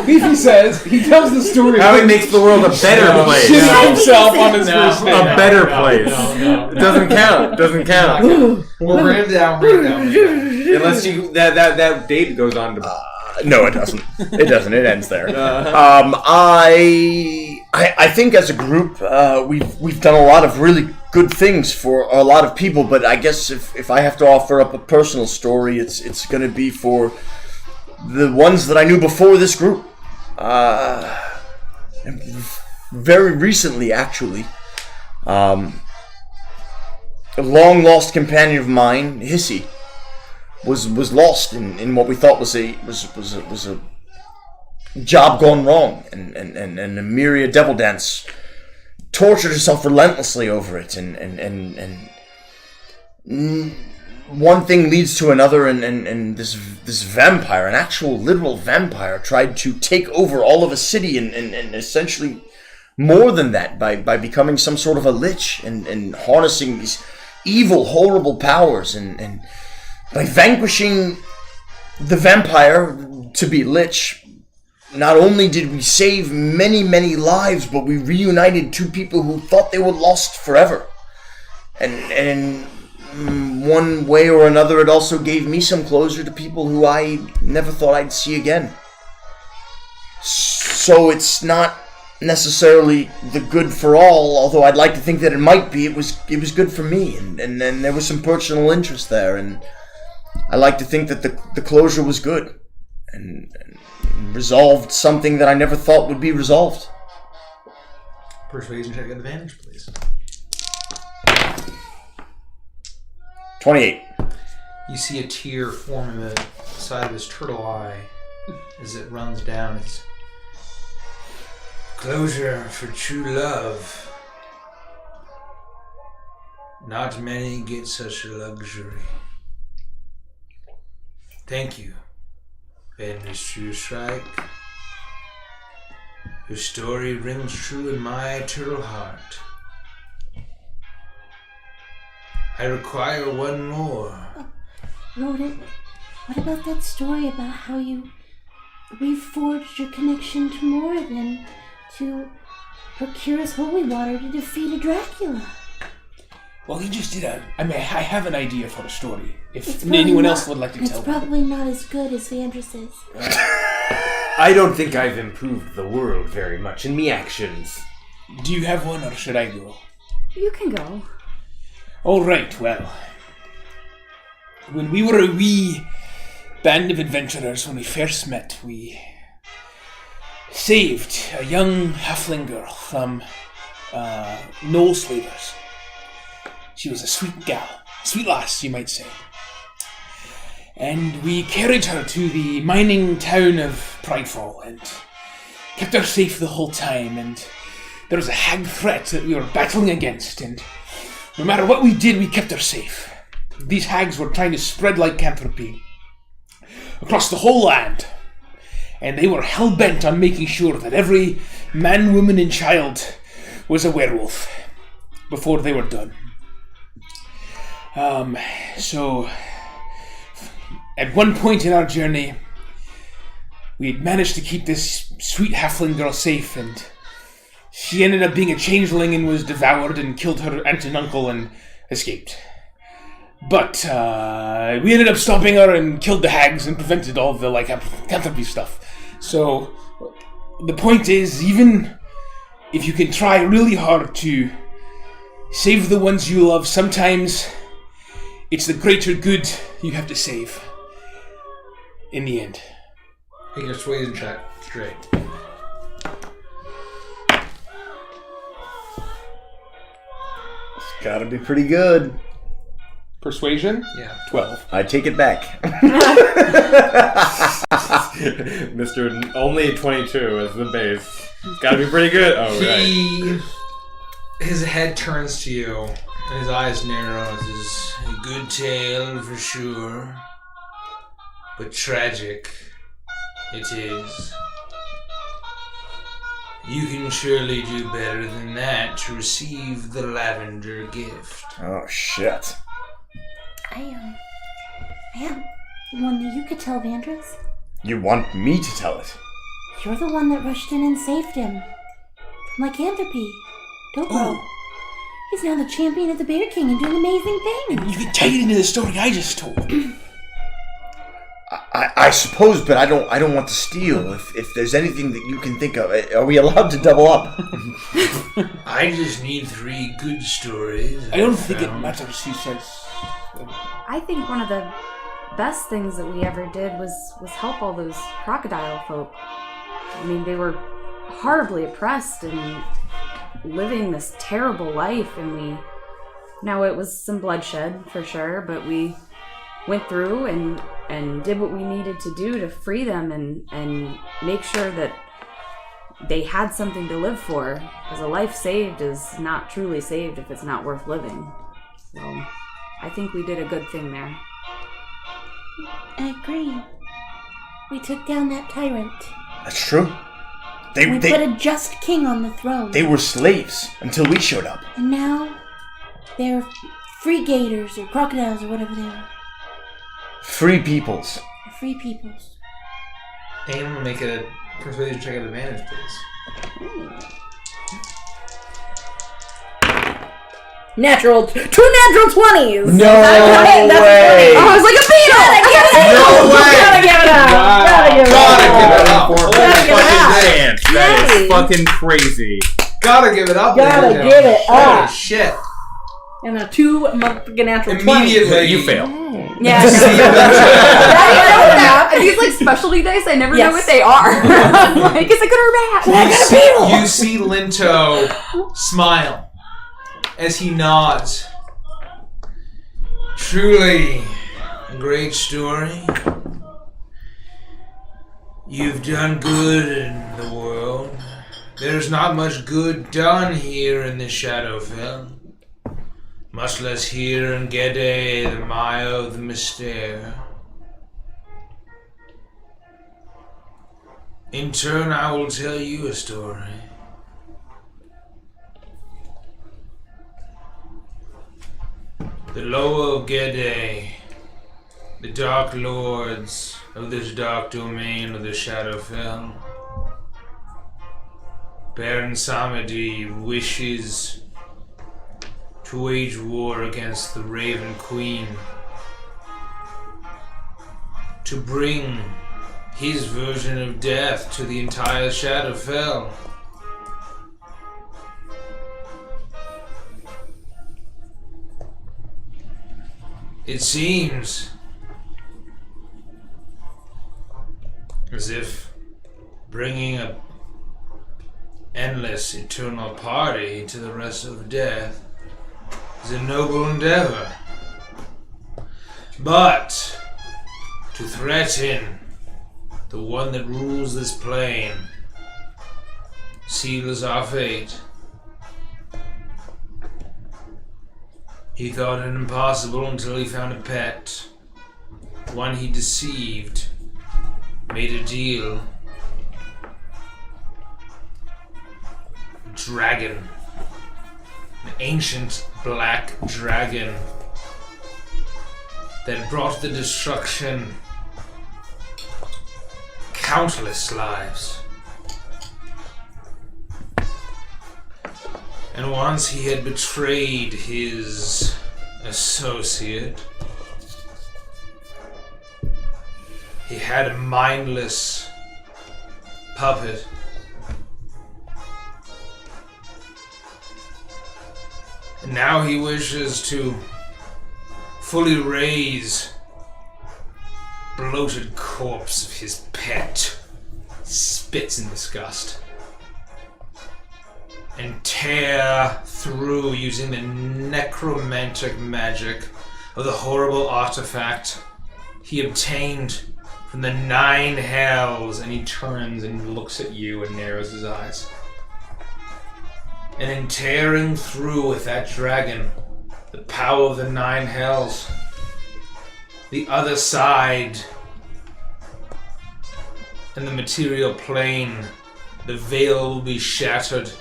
Beefy says he tells the story. How he makes the world a better place. Shitting himself on his first name. A better place. It doesn't count. We'll bring it down. Unless you that date goes on to. No, it doesn't. It doesn't. It ends there. I think as a group, we've done a lot of really good things for a lot of people. But I guess if I have to offer up a personal story, it's going to be for the ones that I knew before this group. Very recently, actually, a long lost companion of mine, Hissy, was lost in what we thought was a job gone wrong, and Emiria Devil Dance tortured herself relentlessly over it, and one thing leads to another, and this vampire, an actual literal vampire, tried to take over all of a city, and essentially more than that by becoming some sort of a lich and harnessing these evil, horrible powers, and by vanquishing the vampire to be lich. Not only did we save many, many lives, but we reunited two people who thought they were lost forever. And one way or another, it also gave me some closure to people who I never thought I'd see again. So it's not necessarily the good for all, although I'd like to think that it might be. It was good for me, and then there was some personal interest there, and I like to think that the closure was good, and resolved something that I never thought would be resolved. Persuasion check advantage, please. 28. You see a tear form in the side of his turtle eye as it runs down. It's closure for true love. Not many get such a luxury. Thank you, Avantris True Strike. Your story rings true in my eternal heart. I require one more. Rodent, what about that story about how you reforged your connection to Moradin to procure his holy water to defeat a Dracula? Well, he just did I have an idea for a story. If anyone else would like to tell It's probably not as good as Avantris' is. I don't think I've improved the world very much in me actions. Do you have one, or should I go? You can go. All right, well. When we were a wee band of adventurers, when we first met, we saved a young halfling girl from Knoll slavers. She was a sweet gal. Sweet lass, you might say. And we carried her to the mining town of Pridefall and kept her safe the whole time. And there was a hag threat that we were battling against, and no matter what we did, we kept her safe. These hags were trying to spread lycanthropy across the whole land, and they were hell-bent on making sure that every man, woman, and child was a werewolf before they were done. So, at one point in our journey, we had managed to keep this sweet halfling girl safe, and she ended up being a changeling and was devoured and killed her aunt and uncle and escaped. But we ended up stopping her and killed the hags and prevented all the lycanthropy stuff. So the point is, even if you can try really hard to Save the ones you love. Sometimes it's the greater good you have to save. In the end. Make your persuasion check straight. It's gotta be pretty good. Persuasion? Yeah. 12. I take it back. Mr. Only 22 is the base. It's gotta be pretty good. Oh, right. His head turns to you, and his eyes narrow. It is a good tale for sure, but tragic it is. You can surely do better than that to receive the lavender gift. Oh, shit. I am the one that you could tell, Avantris. You want me to tell it? You're the one that rushed in and saved him from lycanthropy. Don't go. He's now the champion of the Bear King and doing amazing things. You can tie it into the story I just told. I suppose, but I don't want to steal. If there's anything that you can think of, are we allowed to double up? I just need 3 good stories. I don't think it matters, he says. I think one of the best things that we ever did was help all those crocodile folk. I mean, they were horribly oppressed and living this terrible life, and now it was some bloodshed for sure, but we went through and did what we needed to do to free them and make sure that they had something to live for, because a life saved is not truly saved if it's not worth living. So I think we did a good thing there. I agree. We took down that tyrant. That's true. We put a just king on the throne. They were slaves until we showed up. And now they're free gators or crocodiles or whatever they are. Free peoples. They're free peoples. Aim will make a persuasion check at advantage, please. Two natural 20s! No way! Oh, I was like a beetle! No way! Gotta give it up! Wow. Gotta give it up! Yay. That is fucking crazy. Gotta give it up. Gotta Leto. give it Holy up. shit. And a 2 natural 20. Immediately. You fail. Yeah. These like specialty dice, I never know what they are. Like, is it good or bad? You see Leto smile as he nods. Truly a great story. You've done good in the world. There's not much good done here in the Shadowfell. Much less here in Gede, the Mayo, the Mystere. In turn, I will tell you a story. The Loa of Gede, the Dark Lords of this dark domain of the Shadowfell. Baron Samedi wishes to wage war against the Raven Queen, to bring his version of death to the entire Shadowfell. It seems as if bringing a endless eternal party to the rest of death is a noble endeavor. But to threaten the one that rules this plane seals our fate. He thought it impossible until he found a pet, one he deceived, made a deal. A dragon, an ancient black dragon that brought the destruction countless lives. And once he had betrayed his associate, he had a mindless puppet And now he wishes to fully raise bloated corpse of his pet. Spits in disgust. And tear through using the necromantic magic of the horrible artifact he obtained from the 9 hells. And he turns and looks at you and narrows his eyes. And in tearing through with that dragon, the power of the 9 hells, the other side and the material plane, the veil will be shattered.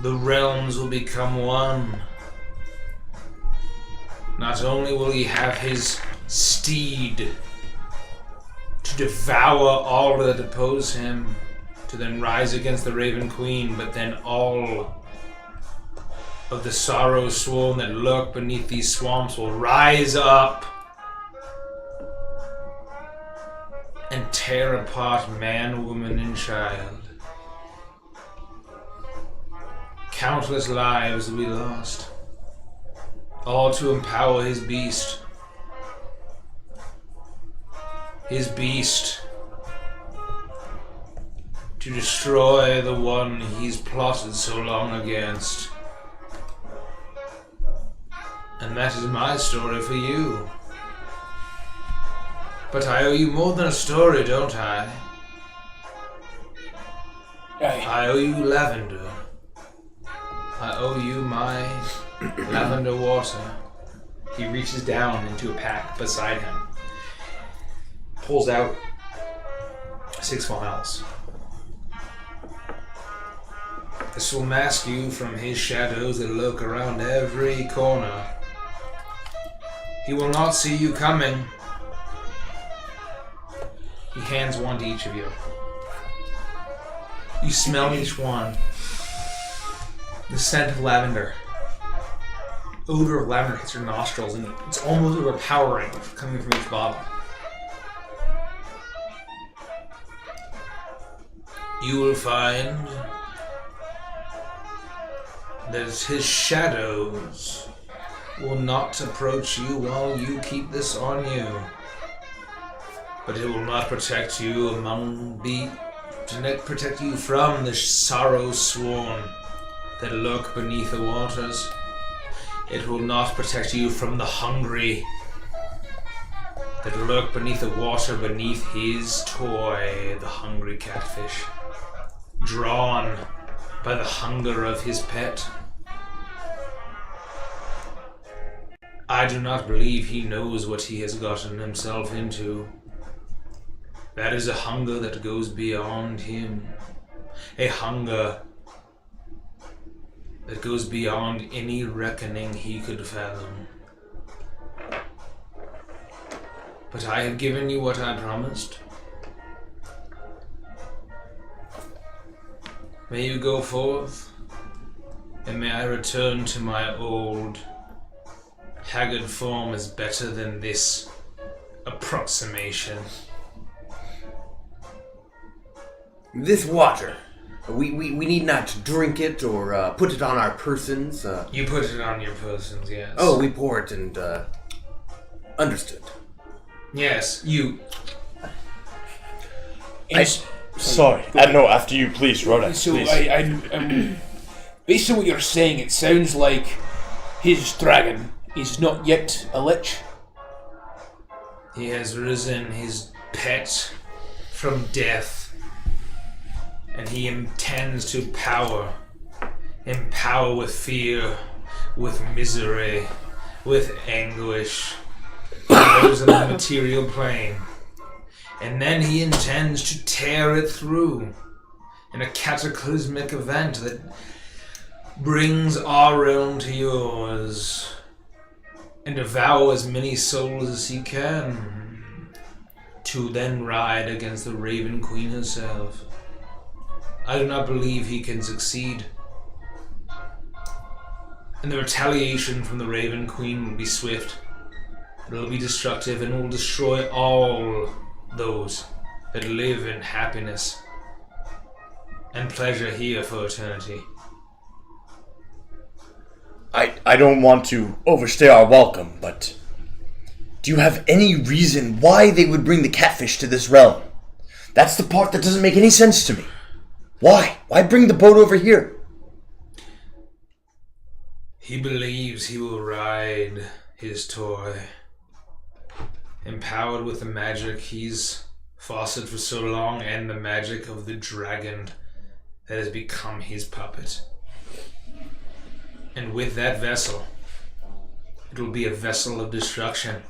The realms will become one. Not only will he have his steed to devour all that oppose him, to then rise against the Raven Queen, but then all of the sorrow sworn that lurk beneath these swamps will rise up and tear apart man, woman, and child. Countless lives will be lost, all to empower his beast. His beast to destroy the one he's plotted so long against. And that is my story for you. But I owe you more than a story, don't I? I owe you lavender. I owe you my lavender water. He reaches down into a pack beside him, pulls out 6 vials. This will mask you from his shadows that lurk around every corner. He will not see you coming. He hands one to each of you. You smell each one. The scent of lavender. Odor of lavender hits your nostrils, and it's almost overpowering coming from each bottle. You will find that his shadows will not approach you while you keep this on you. But it will not protect you protect you from the sorrow sworn that lurk beneath the waters. It will not protect you from the hungry that lurk beneath the water beneath his toy, the hungry catfish, drawn by the hunger of his pet. I do not believe he knows what he has gotten himself into. That is a hunger that goes beyond him. A hunger that goes beyond any reckoning he could fathom. But I have given you what I promised. May you go forth, and may I return to my old, haggard form as better than this approximation. This water, we need not drink it or put it on our persons. You put it on your persons, yes. Oh, we pour it and understood. Yes, you. Sorry. No, after you, please, Rhoda. So please. Based on what you're saying, it sounds like his dragon is not yet a lich. He has risen his pet from death, and he intends to empower with fear, with misery, with anguish, those in the material plane. And then he intends to tear it through in a cataclysmic event that brings our realm to yours and devour as many souls as he can to then ride against the Raven Queen herself. I do not believe he can succeed. And the retaliation from the Raven Queen will be swift. It will be destructive and will destroy all those that live in happiness. and pleasure here for eternity. I don't want to overstay our welcome, but do you have any reason why they would bring the catfish to this realm? That's the part that doesn't make any sense to me. Why? Why bring the boat over here? He believes he will ride his toy, empowered with the magic he's fostered for so long and the magic of the dragon that has become his puppet. And with that vessel, it will be a vessel of destruction.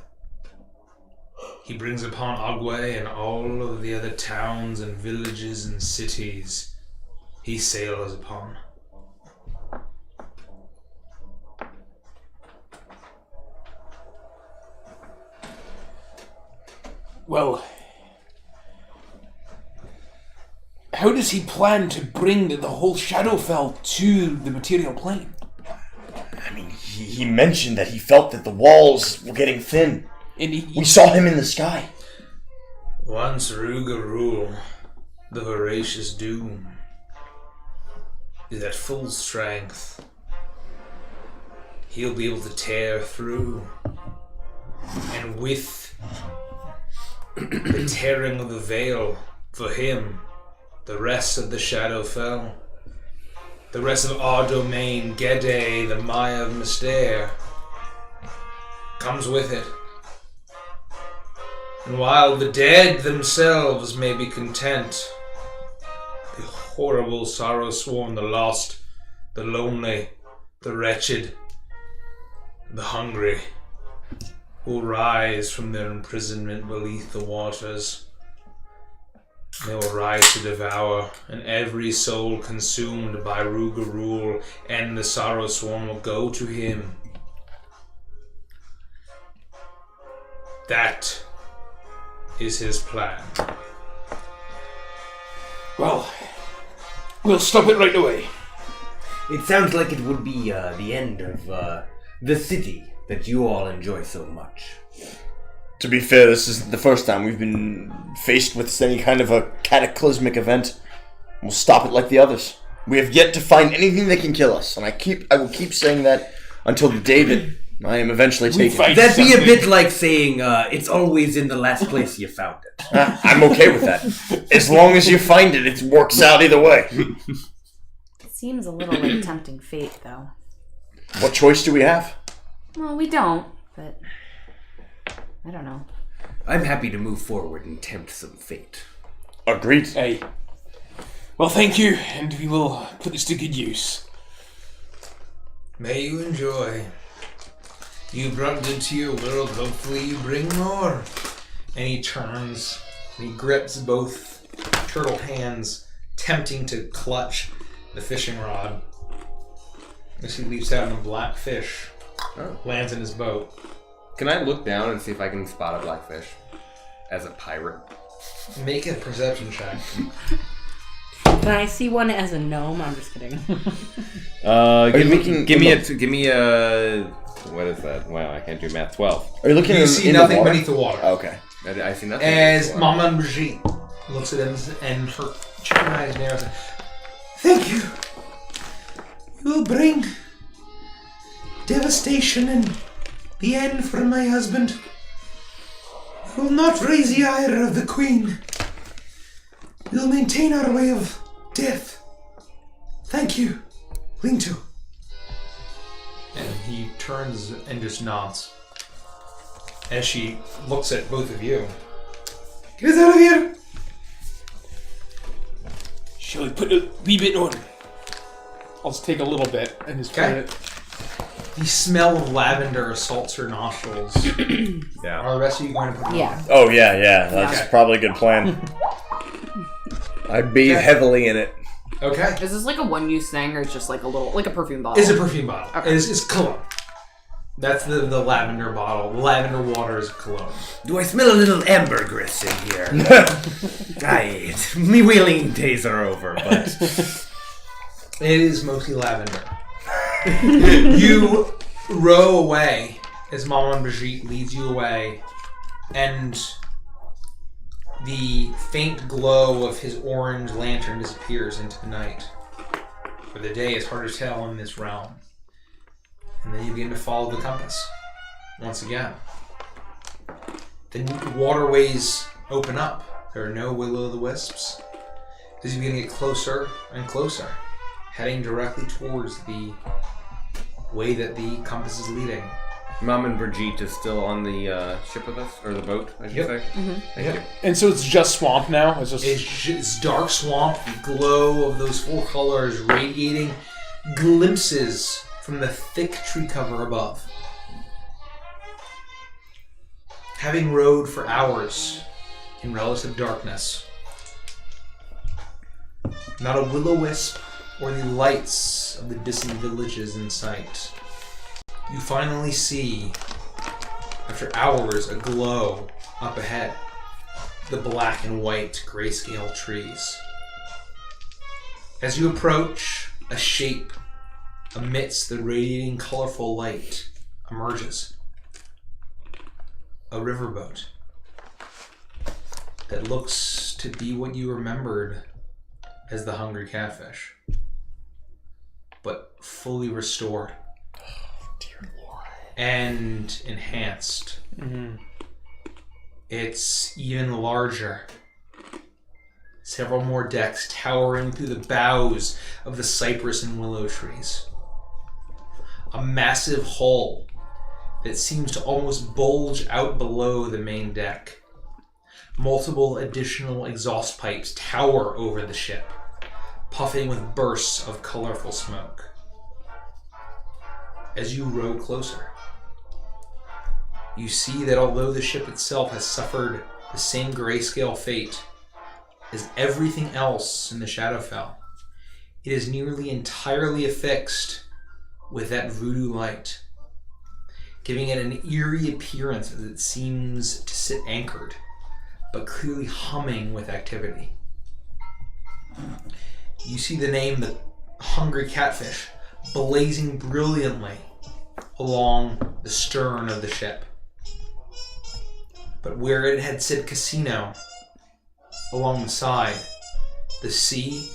He brings upon Agwe and all of the other towns and villages and cities he sails upon. Well, how does he plan to bring the whole Shadowfell to the material plane? I mean, he mentioned that he felt that the walls were getting thin. And we saw him in the sky. Once Ruga Rule, the voracious doom, is at full strength, he'll be able to tear through. And with the tearing of the veil, for him, the rest of the Shadowfell, the rest of our domain, Gede, the Maya of Mystere, comes with it. And while the dead themselves may be content, the horrible sorrow-sworn, the lost, the lonely, the wretched, the hungry, will rise from their imprisonment beneath the waters. They will rise to devour, and every soul consumed by Ruga Rule and the sorrow-sworn will go to him. That is his plan. Well, we'll stop it right away. It sounds like it would be the end of the city that you all enjoy so much. To be fair, this isn't the first time we've been faced with any kind of a cataclysmic event. We'll stop it like the others. We have yet to find anything that can kill us, and I will keep saying that until the day that I am eventually taken. That'd be a bit like saying it's always in the last place you found it. I'm okay with that. As long as you find it, it works out either way. It seems a little like tempting fate, though. What choice do we have? Well, we don't, but I don't know. I'm happy to move forward and tempt some fate. Agreed. Hey. Well, thank you, and we will put this to good use. May you enjoy. You brought good to your world, hopefully you bring more. And he turns, and he grips both turtle hands, tempting to clutch the fishing rod. As he leaps out, and a black fish lands in his boat. Can I look down and see if I can spot a blackfish as a pirate? Make a perception check. Can I see one as a gnome? I'm just kidding. Give me a. What is that? Wow, I can't do math. 12. Are you looking? You see nothing beneath the water. Okay. I see nothing. As Maman Brigitte looks at him and her chicken eyes narrow. Thank you. You will bring devastation and the end for my husband. We will not raise the ire of the queen. We will maintain our way of death. Thank you, Leto. And he turns and just nods. As she looks at both of you. Get us out of here! Shall we put a wee bit on? I'll just take a little bit and just put it. The smell of lavender assaults her nostrils. Yeah. Are the rest of you going to put it on? Oh, yeah. That's probably a good plan. I bathe heavily in it. Okay. Is this like a one-use thing, or it's just like a little, like a perfume bottle? It's a perfume bottle. Okay. It's cologne. That's the lavender bottle. Lavender water is cologne. Do I smell a little ambergris in here? Me wheeling days are over, but It is mostly lavender. You row away as Maman Brigitte leads you away, and The faint glow of his orange lantern disappears into the night. For the day is hard to tell in this realm. And then you begin to follow the compass. Once again. The waterways open up. There are no will-o'-the-wisps. As you begin to get closer and closer, heading directly towards the way that the compass is leading. Mom and Brigitte is still on the ship with us, or the boat, I should say. Thank you. And so it's just swamp now? It's dark swamp, the glow of those four colors radiating glimpses from the thick tree cover above. Having rowed for hours in relative darkness, not a will-o'-wisp or the lights of the distant villages in sight. You finally see, after hours, a glow up ahead. The black and white grayscale trees. As you approach, a shape amidst the radiating colorful light emerges. A riverboat that looks to be what you remembered as the Hungry Catfish, but fully restored. Oh, dear Lord. And enhanced. Mm-hmm. It's even larger. Several more decks towering through the boughs of the cypress and willow trees. A massive hull that seems to almost bulge out below the main deck. Multiple additional exhaust pipes tower over the ship, puffing with bursts of colorful smoke. As you row closer, you see that although the ship itself has suffered the same grayscale fate as everything else in the Shadowfell, it is nearly entirely affixed with that voodoo light, giving it an eerie appearance as it seems to sit anchored, but clearly humming with activity. You see the name, the Hungry Catfish, blazing brilliantly along the stern of the ship. But where it had said casino along the side, the C,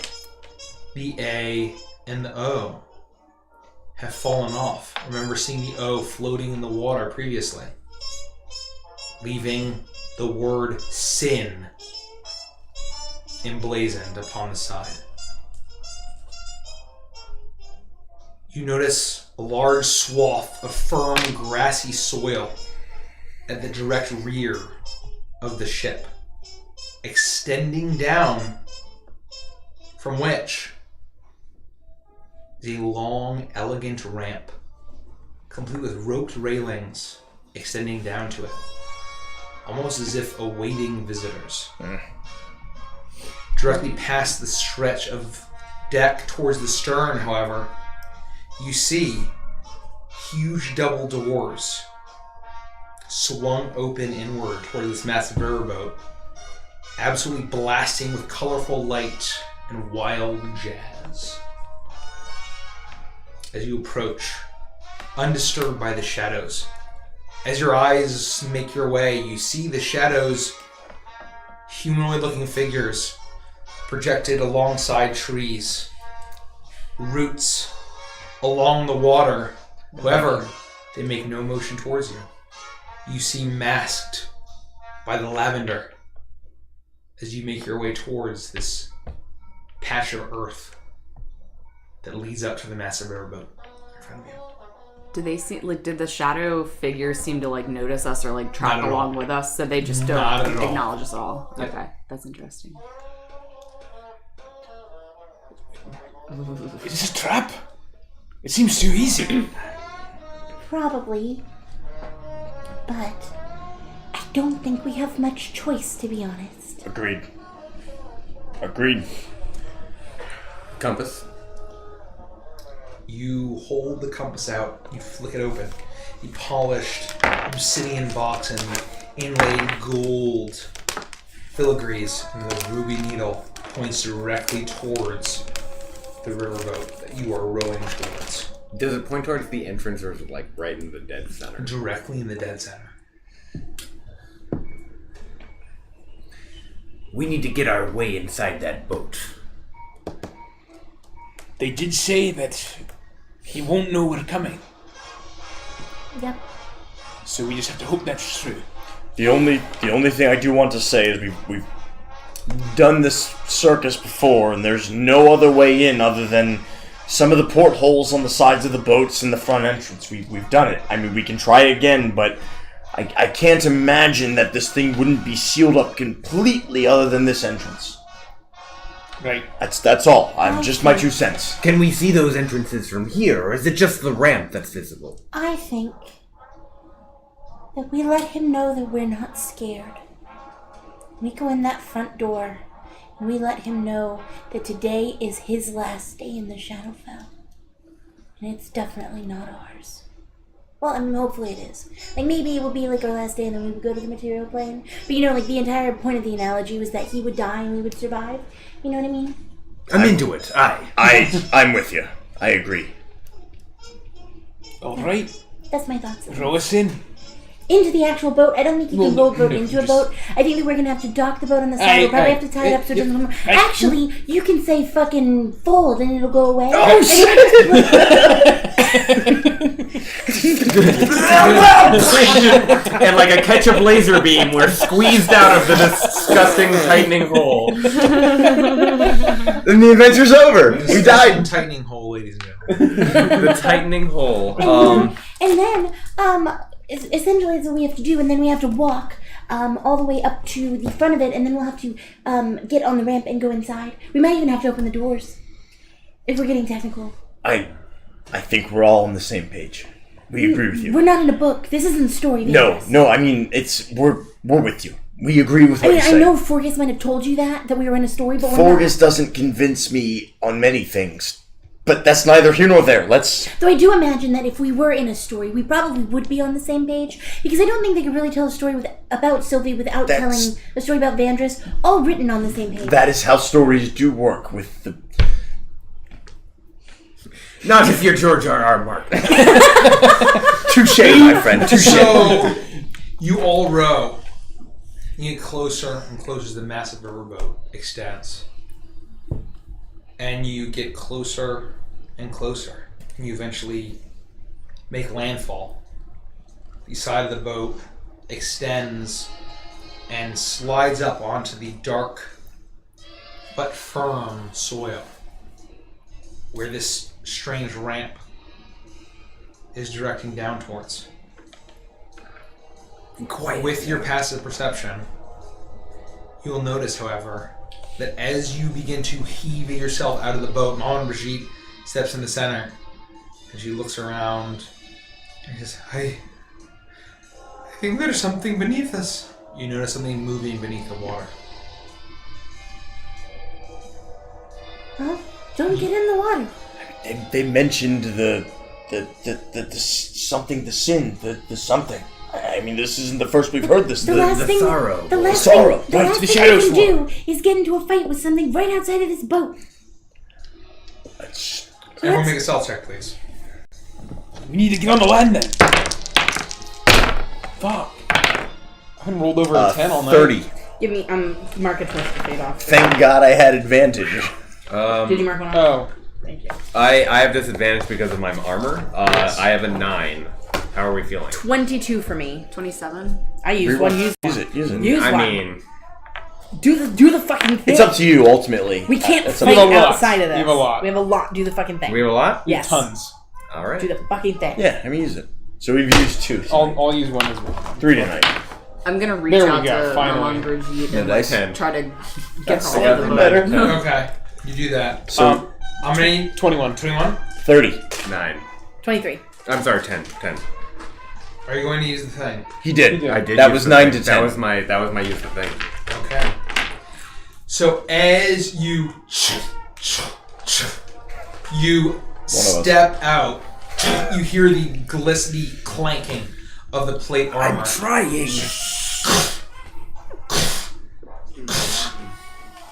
the A, and the O have fallen off. Remember seeing the O floating in the water previously, leaving the word sin emblazoned upon the side. You notice a large swath of firm, grassy soil at the direct rear of the ship, extending down from which is a long, elegant ramp, complete with roped railings extending down to it, almost as if awaiting visitors. Directly past the stretch of deck towards the stern, however, you see huge double doors swung open inward toward this massive riverboat, absolutely blasting with colorful light and wild jazz. As you approach, undisturbed by the shadows, as your eyes make your way, you see the shadows, humanoid-looking figures projected alongside trees, roots along the water. However, they make no motion towards you. You see masked by the lavender as you make your way towards this patch of earth that leads up to the massive riverboat in front of you. Do they see, did the shadow figures seem to notice us or track Not at along all. with us, so they just Not don't at all. acknowledge us at all? Yeah. Okay, that's interesting. Is this a trap? It seems too easy. Probably. But I don't think we have much choice, to be honest. Agreed. Compass. You hold the compass out, you flick it open. The polished obsidian box and inlaid gold filigrees and the ruby needle points directly towards the riverboat that you are rowing towards. Does it point towards the entrance, or is it right in the dead center? Directly in the dead center. We need to get our way inside that boat. They did say that he won't know we're coming. Yep. So we just have to hope that's true. The only thing I do want to say is we've done this circus before, and there's no other way in other than some of the portholes on the sides of the boats and the front entrance. We've done it. I mean, we can try again, but I can't imagine that this thing wouldn't be sealed up completely other than this entrance. Right. That's all. I'm just my 2 cents. Can we see those entrances from here, or is it just the ramp that's visible? I think that we let him know that we're not scared. We go in that front door, and we let him know that today is his last day in the Shadowfell. And it's definitely not ours. Well, I mean, hopefully it is. Like, maybe it would be like our last day and then we would go to the material plane. But, you know, like, the entire point of the analogy was that he would die and we would survive. You know what I mean? I'm into it. I'm with you. I agree. All right. That's my thoughts. Row us in. Into the actual boat. I don't think you can row a boat into a boat. I think that we're going to have to dock the boat on the side. We'll probably have to tie it up so it doesn't... Actually, you can say fucking fold and it'll go away. Oh, shit! And like a ketchup laser beam, we're squeezed out of the disgusting tightening hole. Then the adventure's over. We died. Tightening hole, ladies and gentlemen. The tightening hole. And then, essentially that's what we have to do, and then we have to walk all the way up to the front of it, and then we'll have to get on the ramp and go inside. We might even have to open the doors, if we're getting technical. I think we're all on the same page. We agree with you. We're not in a book. This isn't story. No, I mean, we're with you. We agree with what you say. I know Forgus might have told you that we were in a story, but Forgus doesn't convince me on many things. But that's neither here nor there. So I do imagine that if we were in a story, we probably would be on the same page. Because I don't think they could really tell a story about Sylvie without telling a story about Avantris, all written on the same page. That is how stories do work with the... Not if you're George R.R. Martin. Touche, my friend. Touche. So, you all row. You get closer and closer as the massive riverboat extends. And you get closer and closer. And you eventually make landfall. The side of the boat extends and slides up onto the dark but firm soil where this strange ramp is directing down towards. With your passive perception, you will notice, however, that as you begin to heave yourself out of the boat, Maman Brigitte steps in the center and she looks around and says, I think there's something beneath us. You notice something moving beneath the water. Huh? Don't get in the water. They mentioned the something, the sin, the something. I mean, this isn't the first we've heard this. The last thing sorrow. The last sorrow. thing I can do is get into a fight with something right outside of this boat. Everyone make a stealth check, please. We need to get on the land then. Fuck. I haven't rolled over a 10 all night. 30. Give me, mark a twist to fade off. Thank God I had advantage. Did you mark one off? Oh. Thank you. I have disadvantage because of my armor. I have a 9. How are we feeling? 22 for me. 27. I used one. Use one. Use it. Use one. I mean, do the fucking thing. It's up to you, ultimately. We can't It's fight a lot. outside of this. We have a lot. We have a lot. Do the fucking thing. we have a lot? Yes. Tons. All right. Do the fucking thing. Yeah, I mean, use it. So we've used 2. I'll use one as well. 3 tonight. I'm gonna reach There we out go, to finally. Maman Brigitte Yeah, and nice. try to get That's hold of slightly them. better. Okay, you do that. So, How many? 21. 21? 30. 9. 23. I'm sorry, 10. Are you going to use the thing? He did. He did. I did. That use was the 9 thing. to 10. That was my use of thing. Okay. So as you step out, you hear the glistening clanking of the plate armor. I'm trying.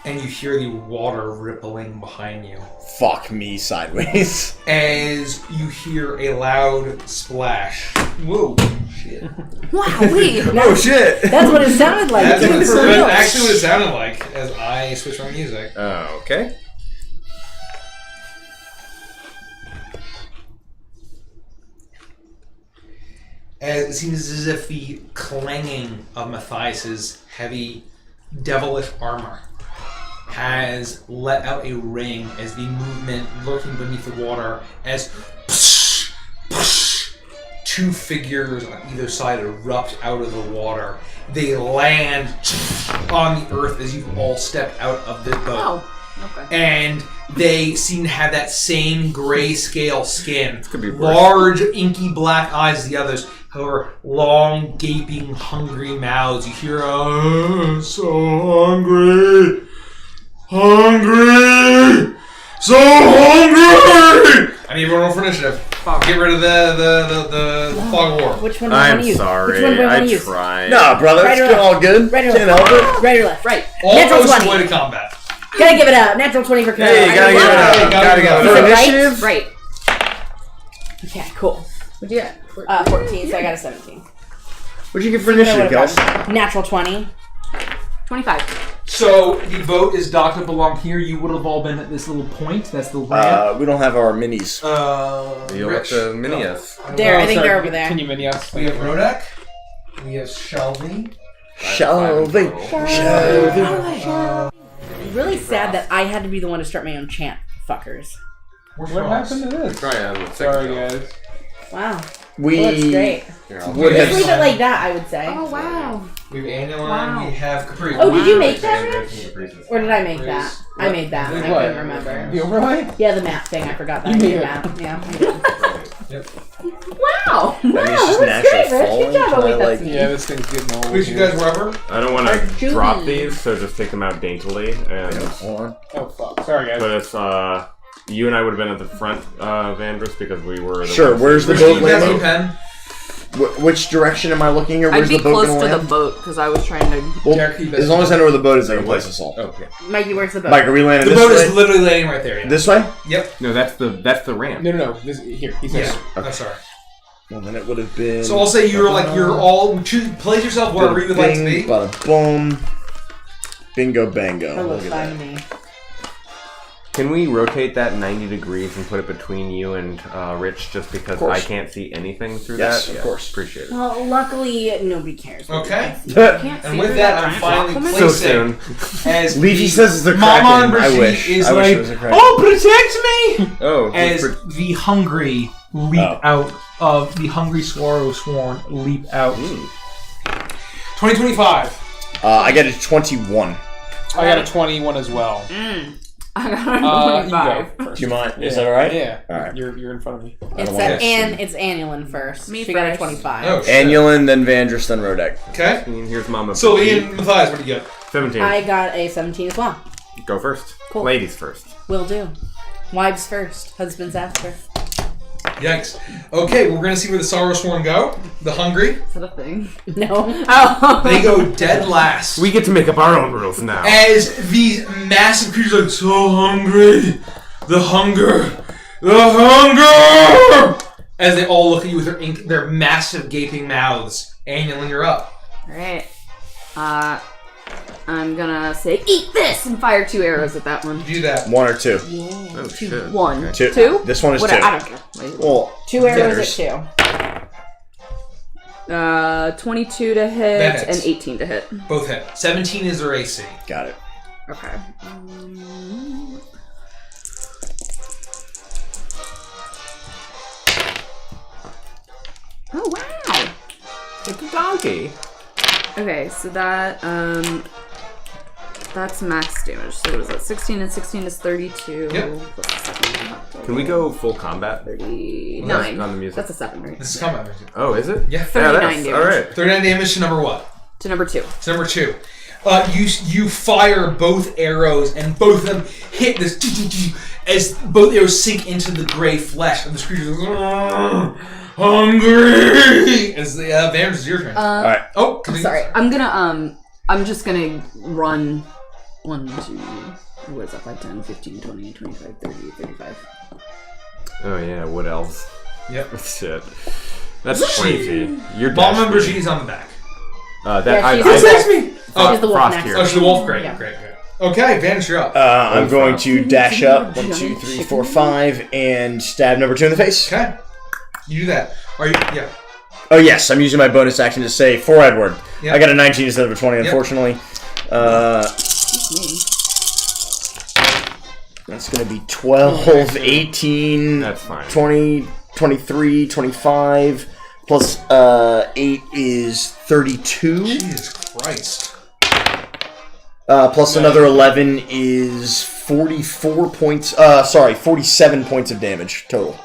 And you hear the water rippling behind you. fuck me sideways. As you hear a loud splash. Whoa, shit. Wow, wait. Oh shit! That's what it sounded like. That's Give it for that's real. actually what it sounded like as I switch my music. Okay. It seems as if the clanging of Matthias's heavy, devilish armor has let out a ring as the movement lurking beneath the water as two figures on either side erupt out of the water. They land on the earth as you've all stepped out of the boat. Oh, okay. And they seem to have that same grayscale skin. could be worse. Large, inky black eyes as the others. However, long, gaping, hungry mouths. You hear, so hungry. Hungry! So hungry! I need everyone for initiative. Get rid of the fog of war. Which one do I want I'm to use? sorry. Which one do I want I to use? tried. Nah, brother, Right it's or left? all good. Right or Can't left? help it. Right or left? Right. Natural Almost 20. avoided combat. Gotta give it up. Natural 20 for Hey, you gotta give it up. Gotta go. Is For it right? initiative? Right. Okay, cool. What'd you get? 14, so I got a 17. What'd you get for I initiative, would've guys? gotten Natural 20. 25. So the boat is docked up along here. You would have all been at this little point. That's the ramp. We don't have our minis. You'll have to mini us. There, I think sorry, they're over there. Can you mini us? We have Rodak. We have Shelby. Shelby. Really sad that I had to be the one to start my own chant, fuckers. Where's What Ross? happened to this? Try on the Sorry, second guys. Wow. We Well, that's great. Here, I'll would Just leave have. it like that, I would say. Oh, wow. We have Annual Wow. and we have Capri. Oh, did you make Wow. that, Rich? Or did I make that? I made that. I What? couldn't remember. The overlay? Yeah, the map thing. I forgot that You I made made a it. map. Yeah, I did. Yep. Wow. mean, Wow, it's just that's natural great, Rich. falling. Good job. Can Oh, wait, I, that's like- me. Yeah, this thing's getting old. Please, you guys rubber. I don't want Our to Julie. drop these, so just take them out daintily and Hold on. Oh, fuck. Sorry, guys. put us. You and I would have been at the front of Avantris because we were. The Sure, ones- where's the Rich, boat can you pass me a landing? pen? Which direction am I looking here? I'd Where's be the boat close gonna to the land? boat because I was trying to. Well, Derek, can you as long as I know where the boat is, I can place us all. Okay. Mikey, where's the boat? Mike, are we landing The this boat way? is literally landing right there. Yeah. This way? Yep. No, that's the ramp. No. This, here, he says. Yeah. I'm sorry. Well, then it would have been. So I'll say you're all place yourself wherever you would like to be. Bada boom. Bingo bango. That Look looks at fine that. to me. Can we rotate that 90 degrees and put it between you and Rich just because course. I can't see anything through Yes, that? of course. Appreciate it. Well, luckily, nobody cares. Okay. Can't And see with through that, I'm giant finally document. So placing soon. as Leafy the says it's a Maman kraken. I Brigitte wish. is I wish like, it was a kraken. oh, protect me! Oh, As the hungry leap out of the hungry swallow sworn leap out. 2025. I get a 21. I got a 21 as well. I got You a go 25. first. Do you mind? Is that alright? Yeah. Alright. You're in front of me. It's don't want it's Annulin first. Me she got a first. 25. Oh, shit. Annulin, then Vandris, then Rodek. Okay. Here's Mama. So, Brigitte. Ian Matthias, what do you get? 17. I got a 17 as well. Go first. Cool. Ladies first. Will do. Wives first, husbands after. Yikes. Okay, we're going to see where the Sorrow Sworn go. The hungry. Is that a thing? No. Oh. They go dead last. We get to make up our own rules now. As these massive creatures are like, so hungry. The hunger. The hunger! As they all look at you with their massive gaping mouths. Annulin, you're up. Alright. I'm gonna say, eat this! And fire 2 arrows at that one. Do that. 1 or 2? Oh, shit. 1. Okay. 2. 2? This one is 2. Whatever, I don't care. Wait. Well, 2 arrows dinners. at 2. 22 to That hit hits. and 18 to hit. Both hit. 17 is their AC. Got it. Okay. Oh, wow! It's a donkey. Okay, so that's max damage. So what is that? 16 and 16 is 32. Yep. Plus a 7. Can we go full combat? 39. On the music. That's a 7, right? This is combat music. Oh, is it? Yeah. 39 that's- damage. All right. 39 damage to number what? To number 2. It's number 2. You fire both arrows, and both of them hit this as both arrows sink into the gray flesh of the creature. Hungry. As the Vandris, is your turn. All right. Oh, I'm sorry. I'm just gonna run 1, 2, What is that? 5, 10, 15, 20, 25, 30, 35. Oh yeah, wood elves. Yep. Shit. That's crazy. You're Ball member speed. G's on the back. That Yeah, she's- I, Who Text me! She's the wolf Frost next. here. Oh, she's the wolf. Great, Yeah. great. Okay, Vanish, you're up. I'm going to dash up. 1, Giant 2, 3, chicken. 4, 5, and stab number 2 in the face. Okay. You do that. Are you? Yeah. Oh yes, I'm using my bonus action to say for Edward. Yep. I got a 19 instead of a 20, unfortunately. That's going to be 12, 18, That's fine. 20, 23, 25, plus 8 is 32. Jesus Christ. Plus another 11 is 44 points. 47 points of damage total.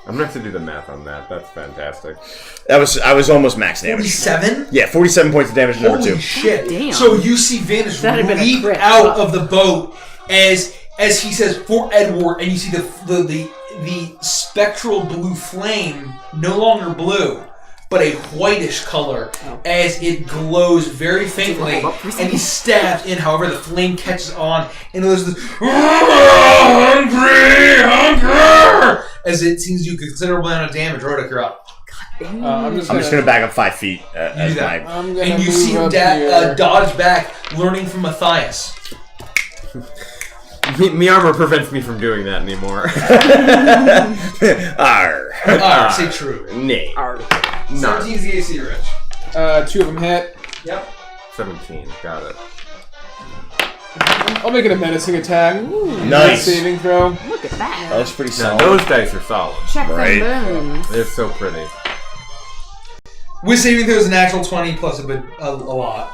I'm gonna have to do the math on that. That's fantastic. I was almost max damage. 47? Yeah, 47 points of damage to number Holy 2. shit. Damn. So you see Vanish That had been a leap crit. out of the boat as he says, for Edward, and you see the spectral blue flame, no longer blue, but a whitish color, as it glows very faintly, and he stabs in. However, the flame catches on, and there's this hunger, as it seems to do a considerable amount of damage. Rhoda, you're up. I'm just I'm just going to back up 5 feet as do that. my... I'm gonna And you move see him up here. dodge back, learning from Matthias. Me armor prevents me from doing that anymore. Arr. Alright, say true. Nay. 17's the AC, Rich. 2 of them hit. Yep. 17. Got it. I'll make it a menacing attack. Nice. Saving throw. Look at that. That was pretty Now solid. those dice are solid. Check Right. them bones. They're so pretty. With saving throws, a natural 20 plus a lot.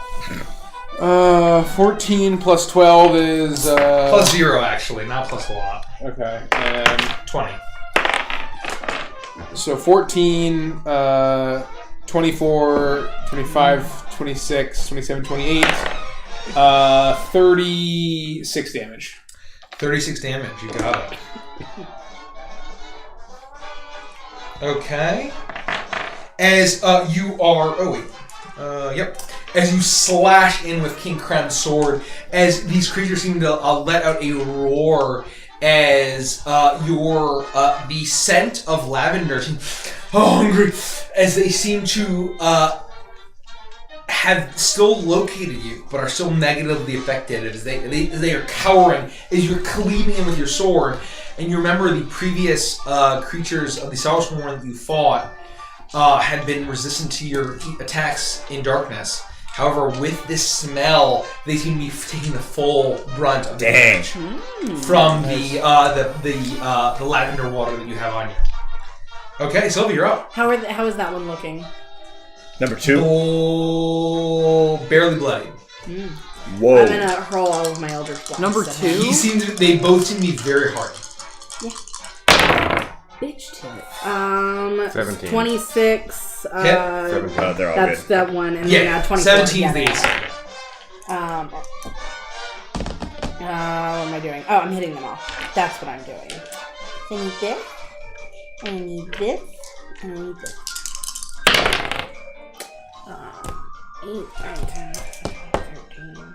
14 plus 12 is... Plus 0, actually, not plus a lot. Okay, and 20. so 14, 24, 25, 26, 27, 28, 36 damage. 36 damage, you got it. Okay. As you are... Oh, wait. Yep. As you slash in with King Crown's sword, as these creatures seem to let out a roar, as the scent of lavender seems hungry, as they seem to have still located you, but are still negatively affected, as they are cowering as you're cleaving in with your sword. And you remember the previous creatures of the Sourceborn that you fought had been resistant to your attacks in darkness. However, with this smell, they seem to be taking the full brunt of the damage from the lavender water that you have on you. Okay, Sylvia, you're up. How is that one looking? Number 2. Oh, barely bloody. Whoa. I'm gonna hurl all of my Eldritch Blasts. Number at 2? him. They both seem to be very hard. Bitch tit. 17. 26. Hit. 17. They're all That's good. that one, and Yeah, then 24. 17 is the yeah, AC. what am I doing? Oh, I'm hitting them all. That's what I'm doing. I need this. I need this. I need this. 8, 9, 10, 13.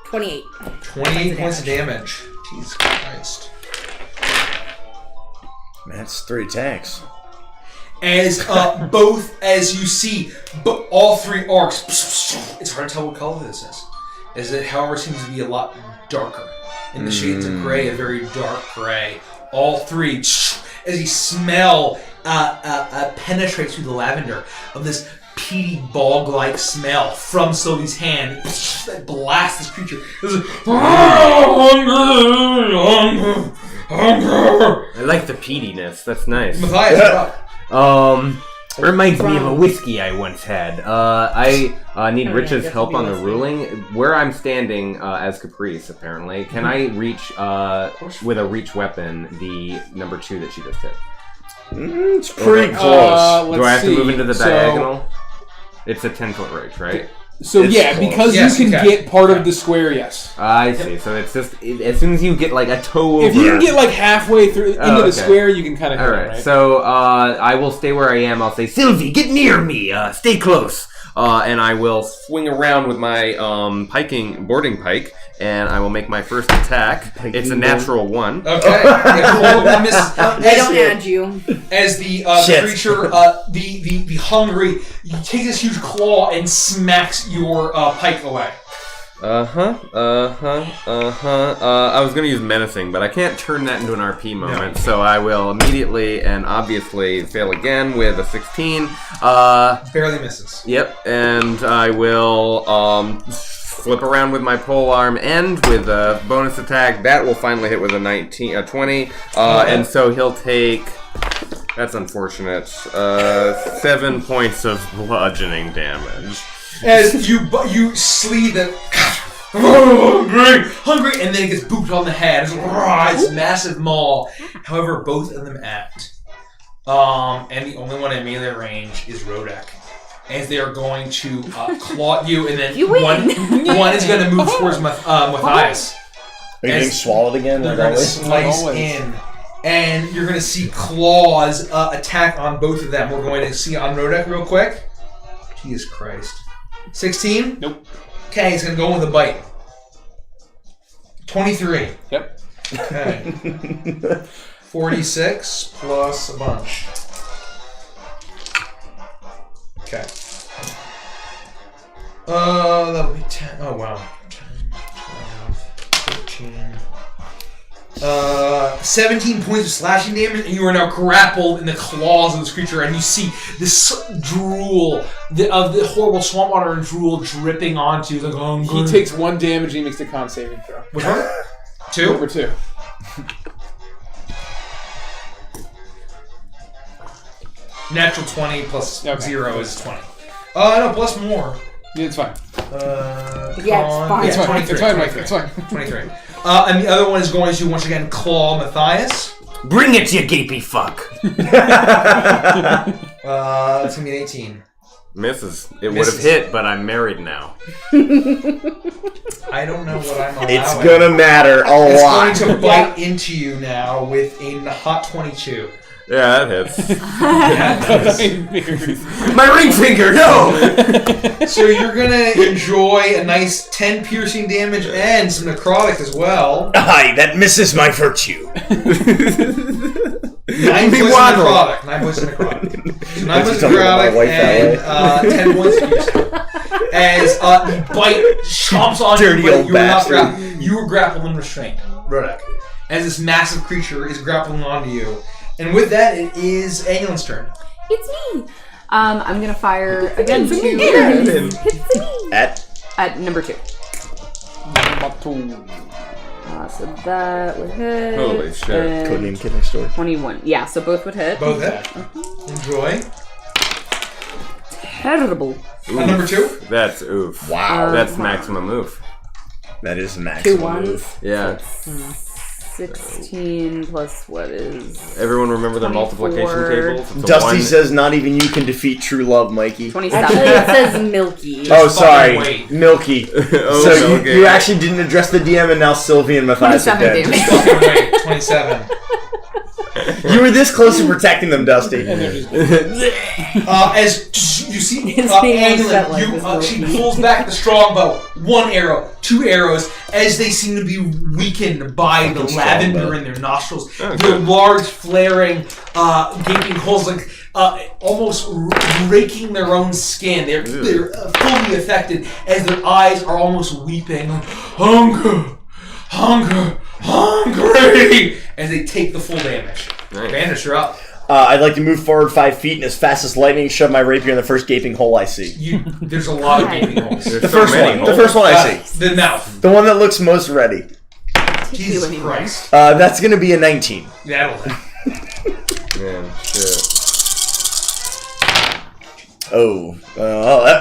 28. 28 points of damage. Jesus Christ. That's 3 attacks. As as you see, all 3 arcs, it's hard to tell what color this is. As it, however, seems to be a lot darker. In the shades of gray, a very dark gray. All 3, as you smell, penetrates through the lavender of this peaty, bog-like smell from Sylvie's hand that blasts this creature. This is, hunger. I like the peatiness. That's nice. Matthias, you're up. Reminds me of a whiskey I once had. I need Oh, Rich's yeah, help on the definitely ruling. Where I'm standing as Caprice, apparently, can I reach with a reach weapon the number 2 that she just hit? It's pretty close. Do I have to move into the So- diagonal? It's a 10-foot reach, right? So It's yeah, close. because Yes, you you can can. get part of the square, yes. I see. So it's just as soon as you get like a toe over. If you can get like halfway through into okay. the square, you can kind of hit All it, right, right? so I will stay where I am. I'll say, Sylvie, get near me. Stay close. and I will swing around with my boarding pike, and I will make my first attack. It's a natural 1. Okay. Yeah, misses. I don't add you. As the creature, the hungry, you take this huge claw and smacks your pike away. I was going to use menacing, but I can't turn that into an RP moment, so I will immediately and obviously fail again with a 16. Barely misses. Yep, and I will flip around with my polearm end with a bonus attack. That will finally hit with a 20, and so he'll take... That's unfortunate. 7 points of bludgeoning damage. As you sleeve the hungry, and then it gets booped on the head. It's a massive maul. However, both of them act. And the only one in melee range is Rodek. As they are going to claw you, and then one is going to move towards Matthias. Are you getting swallowed again? They're going to slice in. And you're going to see claws attack on both of them. We're going to see on Rodek real quick. Jesus Christ. 16? Nope. Okay, he's going to go with a bite. 23. Yep. Okay. 46 plus a bunch. Okay. That'll be 10. Oh, wow. 10, 12, 13. 17 points of slashing damage, and you are now grappled in the claws of this creature, and you see this drool of the horrible swamp water and drool dripping onto the He takes 1 damage and he makes the con saving throw. Which one? 2? Number 2. Natural 20 plus 0 is 20. No, plus more. Yeah, it's fine. Yeah, it's fine. It's fine. It's fine. 23. And the other one is going to, once again, claw Matthias. Bring it, you gapey fuck! It's going to be an 18. Misses. It would have hit, but I'm married now. I don't know what I'm allowing. It's gonna matter a lot. It's going to bite into you now with a hot 22. Yeah, that hits. My ring finger, no! So you're going to enjoy a nice 10 piercing damage and some necrotic as well. Aye, that misses my virtue. 9 points of necrotic. 9 points of necrotic. So 9 points of necrotic and 10 points of piercing. As the bite chomps on Dirty you, but old you were not bastard. you were grappled and restrained, Rodek. As this massive creature is grappling onto you. And with that, it is Angelin's turn. It's me. I'm gonna fire again to at number 2. So that would hit. Holy shit. Codename Kidney Story. 21. Yeah, so both would hit. Both hit. Enjoy. Terrible. Number 2. That's oof. Wow. That's maximum oof. That is maximum 2 move. Yeah. 16 plus what is... Everyone remember their 24. multiplication tables? It's a Dusty 1. says not even you can defeat true love, Mikey. 27. Actually, it says Milky. Oh, sorry. wait. Milky. Oh, So okay. you actually didn't address the DM, and now Sylvie and Matthias are 27 dead. damage. Wait, 27. You were this close to protecting them, Dusty. As you see, His name is set like Angelin, this, she Loki. pulls back the strongbow. 1 arrow, 2 arrows, as they seem to be weakened by the Fucking lavender strongbow. in their nostrils. Oh, Their good. large, flaring, gaping holes, like almost raking their own skin. They're fully affected as their eyes are almost weeping. Hunger, hunger, hungry! As they take the full damage. Nice. Vanish, you're up. I'd like to move forward 5 feet and as fast as lightning shove my rapier in the first gaping hole I see. There's a lot of gaping holes. There's The so first many one. The first one I see. The mouth. The one that looks most ready. Jesus anywhere. Christ. That's going to be a 19. That'll Man, shit. Oh.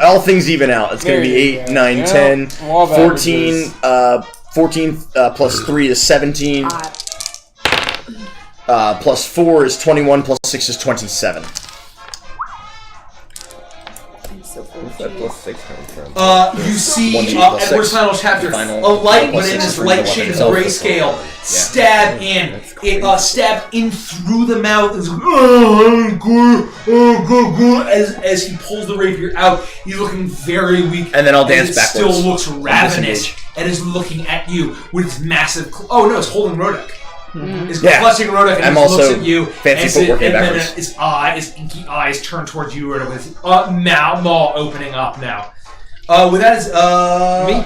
All things even out. It's going to be 8, 9, 10, 14. 14 plus 3 is 17. Plus 4 is 21. Plus 6 is 27. I'm so What's that plus 6 come from? You see 1d plus Edward's 6. final chapter, Final- a light, plus but in 6 this for the light weapon shade of itself. grayscale, Yeah. stab in. That's It crazy. stabbed in through the mouth as he pulls the rapier out. He's looking very weak. And then I'll dance it backwards. Still looks ravenous disengage. and is looking at you with his massive. Oh no, it's holding Rodek. Is Yeah. clutching Rodek and I'm he looks also at you. fancy and footwork and then backwards. his inky eyes turn towards you, Rodek, with his maw opening up now. With that is Me?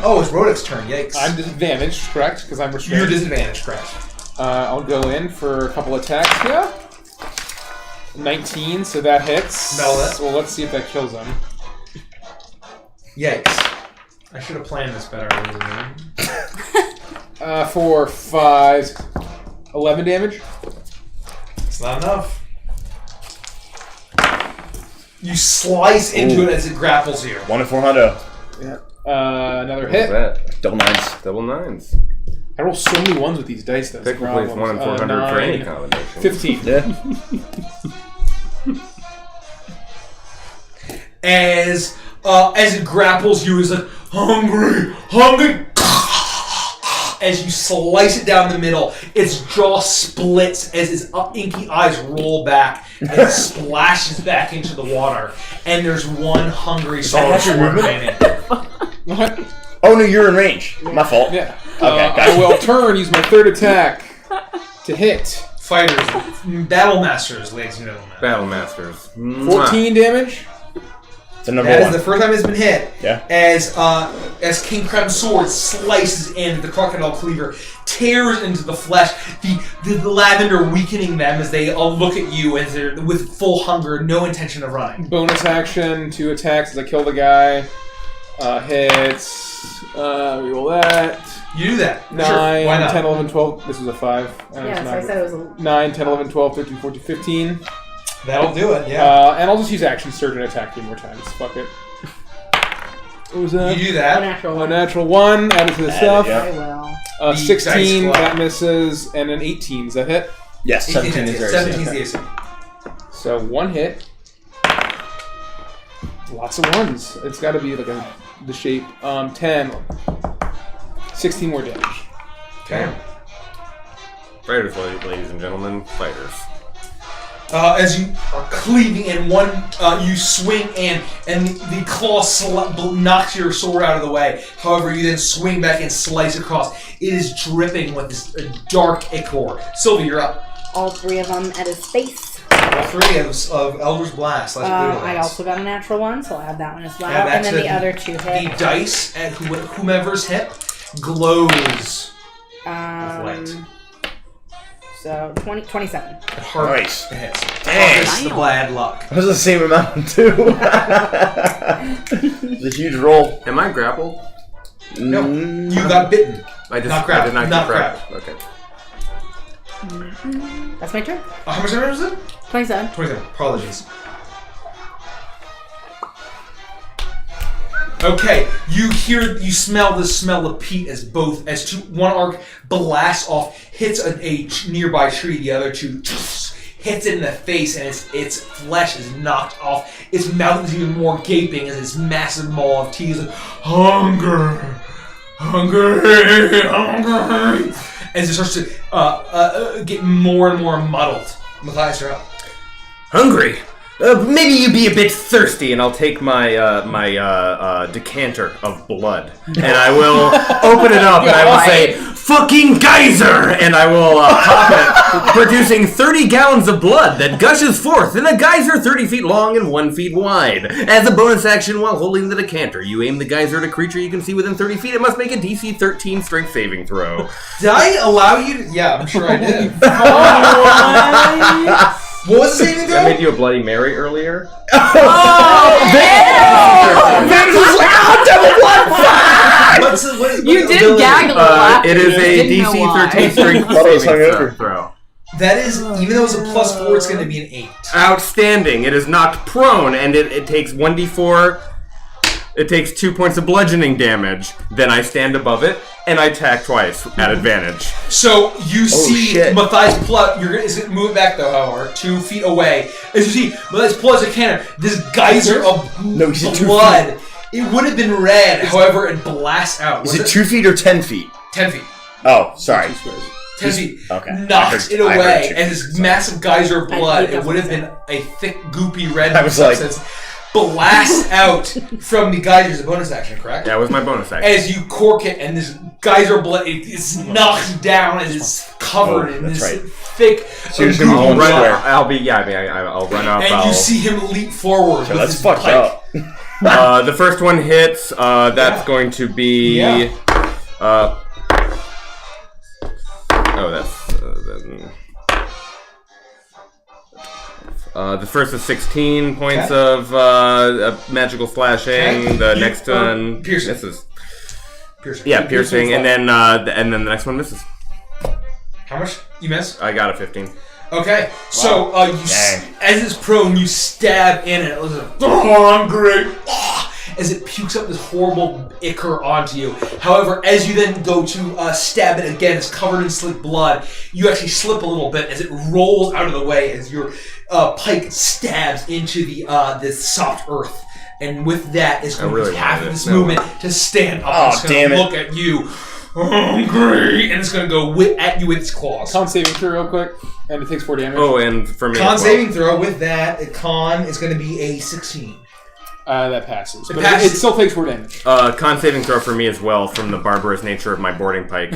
Oh, it's Rodek's turn. Yikes! I'm disadvantaged, correct? Because I'm restrained. You're disadvantaged, correct? I'll go in for a couple attacks here. 19, so that hits. Smell that. Well, let's see if that kills him. Yikes! I should have planned this better. 4, 5, 11 damage. It's not enough. You slice into it as it grapples you. 1 in 400. Yeah. Another What's hit. that? Double 9s. Double 9s. I roll so many ones with these dice, though. Pick replace 1 in 400 for any combination. 15. Yeah. As it grapples you, it's like hungry. As you slice it down the middle, its jaw splits as its inky eyes roll back and it splashes back into the water. And there's one hungry soul half your movement? remaining. What? Oh no, you're in range. My fault. Yeah. Okay, I gotcha. will turn, use my third attack to hit. Fighters, battle masters, ladies and gentlemen. Battle Masters. 14 damage. It's a number That is 1. the first time it's been hit. Yeah. As King Krem's sword slices in, the crocodile cleaver tears into the flesh. The lavender weakening them as they all look at you as they're with full hunger, no intention of running. Bonus action, 2 attacks as I kill the guy. Hits. Reroll that. You do that. 9, Sure. Why not? 10, 11, 12. This was a 5. Yeah, so I said it was a 9, 10, 11, 12, 13, 14, 15. That'll do it. Yeah. And I'll just use action surge and attack 3 more times. Fuck it. What was that? You do that. natural A one. natural 1 added to the stuff. yeah. I will. The 16, dice squad. that misses, and an 18. Does that hit? Yes, 17 is 17 very is the AC. So 1 hit. Lots of 1s. It's got to be like the shape. 10. 16 more damage. Okay. Fighters, ladies and gentlemen. Fighters. As you are cleaving in one, you swing and the claw knocks your sword out of the way. However, you then swing back and slice across. It is dripping with this dark ichor. Sylvia, you're up. All 3 of them at his face. All 3 of Elder's Blast. I also got a natural 1, so I'll have that one as well. Add that And then to the other 2 The hit. dice at whomever's hip glows with light. So 27. Heart Nice. hits. Dang. Harvest the bad luck. That was the same amount too. It's a huge roll. Am I grappled? No, you got bitten. I just Not I grappled. did not Not get grappled. Okay. That's my turn. How much damage was it? 27. 27. Apologies. Okay, you smell the smell of peat as one arc blasts off, hits a nearby tree, the other 2 hits it in the face, and its flesh is knocked off. Its mouth is even more gaping as its massive maw of teeth is like, hunger, as it starts to get more and more muddled. Matthias, you're up. Hungry? Maybe you be a bit thirsty, and I'll take my decanter of blood, and I will open it up, and I will say, "Fucking geyser!" and I will pop it, producing 30 gallons of blood that gushes forth in a geyser 30 feet long and 1 feet wide. As a bonus action, while holding the decanter, you aim the geyser at a creature you can see within 30 feet. It must make a DC 13 strength saving throw. Did I allow you to? Yeah, I'm sure I did. What was the saving I throw? made you a Bloody Mary earlier. You did gag a little after. It is you a didn't know DC why. 13 strength Thought I was saving hungover. throw. That is, even though it's a +4, it's going to be an 8. Outstanding. It is knocked prone, and it takes 1d4 It takes 2 points of bludgeoning damage. Then I stand above it, and I attack twice at advantage. So you see shit. Matthias pull out. You're gonna move it back though, however, 2 feet away. As you see, Matthias pulls out a cannon. This geyser of blood. It would have been red, however, it blasts out. Is it 2 feet or 10 feet? 10 feet. Oh, sorry. 10 feet. Okay. Knocks it I heard away, 2 and feet, this sorry. massive geyser of blood. think It would have that's been a thick, goopy red I was like- substance. Blasts out from the geyser as a bonus action, correct? That was my bonus action. As you cork it, and this geyser of blood is knocked down and is covered in that's this right. thick, So you're just gonna goopy roll blood. square. I'll be, I'll run up. And you see him leap forward with That's his fucked pike. up. The first one hits. That's going to be. Yeah. The first is 16 points Okay. of magical slashing. Okay. The next one piercing. misses. Piercing. Yeah, piercing, and then the next one misses. How much? You miss? I got a 15. Okay, so you Dang. as it's prone, you stab in it. It was hungry as it pukes up this horrible ichor onto you. However, as you then go to stab it again, it's covered in slick blood. You actually slip a little bit as it rolls out of the way as your pike stabs into the this soft earth. And with that, it's going to really use half wanted of it. this No. movement to stand up. Oh, and it's going damn to it. look at you, hungry, and it's going to go at you with its claws. Con saving throw real quick, and it takes 4 damage. Oh, and for me, Con as well. saving throw with that, a con is going to be a 16. That passes. It But passes. it still takes 4 damage. Con saving throw for me as well from the barbarous nature of my boarding pike.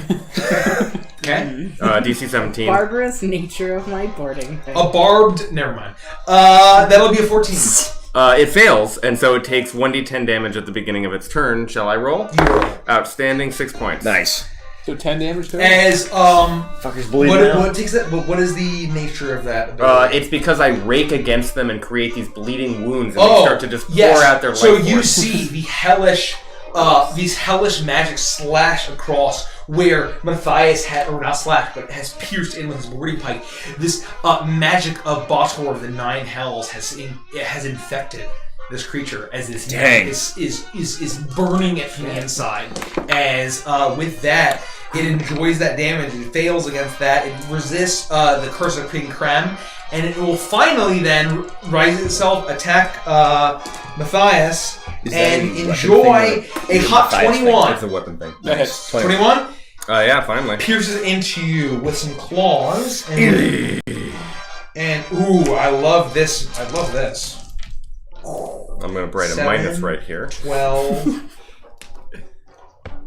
Okay? DC 17. Barbarous nature of my boarding thing. A barbed. Never mind. That'll be a 14. It fails, and so it takes 1d10 damage at the beginning of its turn. Shall I roll? You roll. Outstanding, 6 points. Nice. So 10 damage total? As, Fuckers bleeding now. what takes that? What is the nature of that? It's because I rake against them and create these bleeding wounds, and Oh, they start to just yes. pour out their life So you force. see the hellish, these hellish magic slash across where Matthias had, or not slash, but has pierced in with his boarding pike. This magic of Botor of the Nine Hells has infected this creature as this Dang. is burning it from the inside. As with that, it enjoys that damage. It fails against that. It resists the curse of King Krem, and it will finally then rise itself, attack Matthias, Is that and a weapon enjoy thing a hot Matthias thing? 21. It's a weapon thing. That hits. 21 Yeah, finally. pierces into you with some claws, and ooh, I love this. I love this. I'm going to write a 7, minus right here.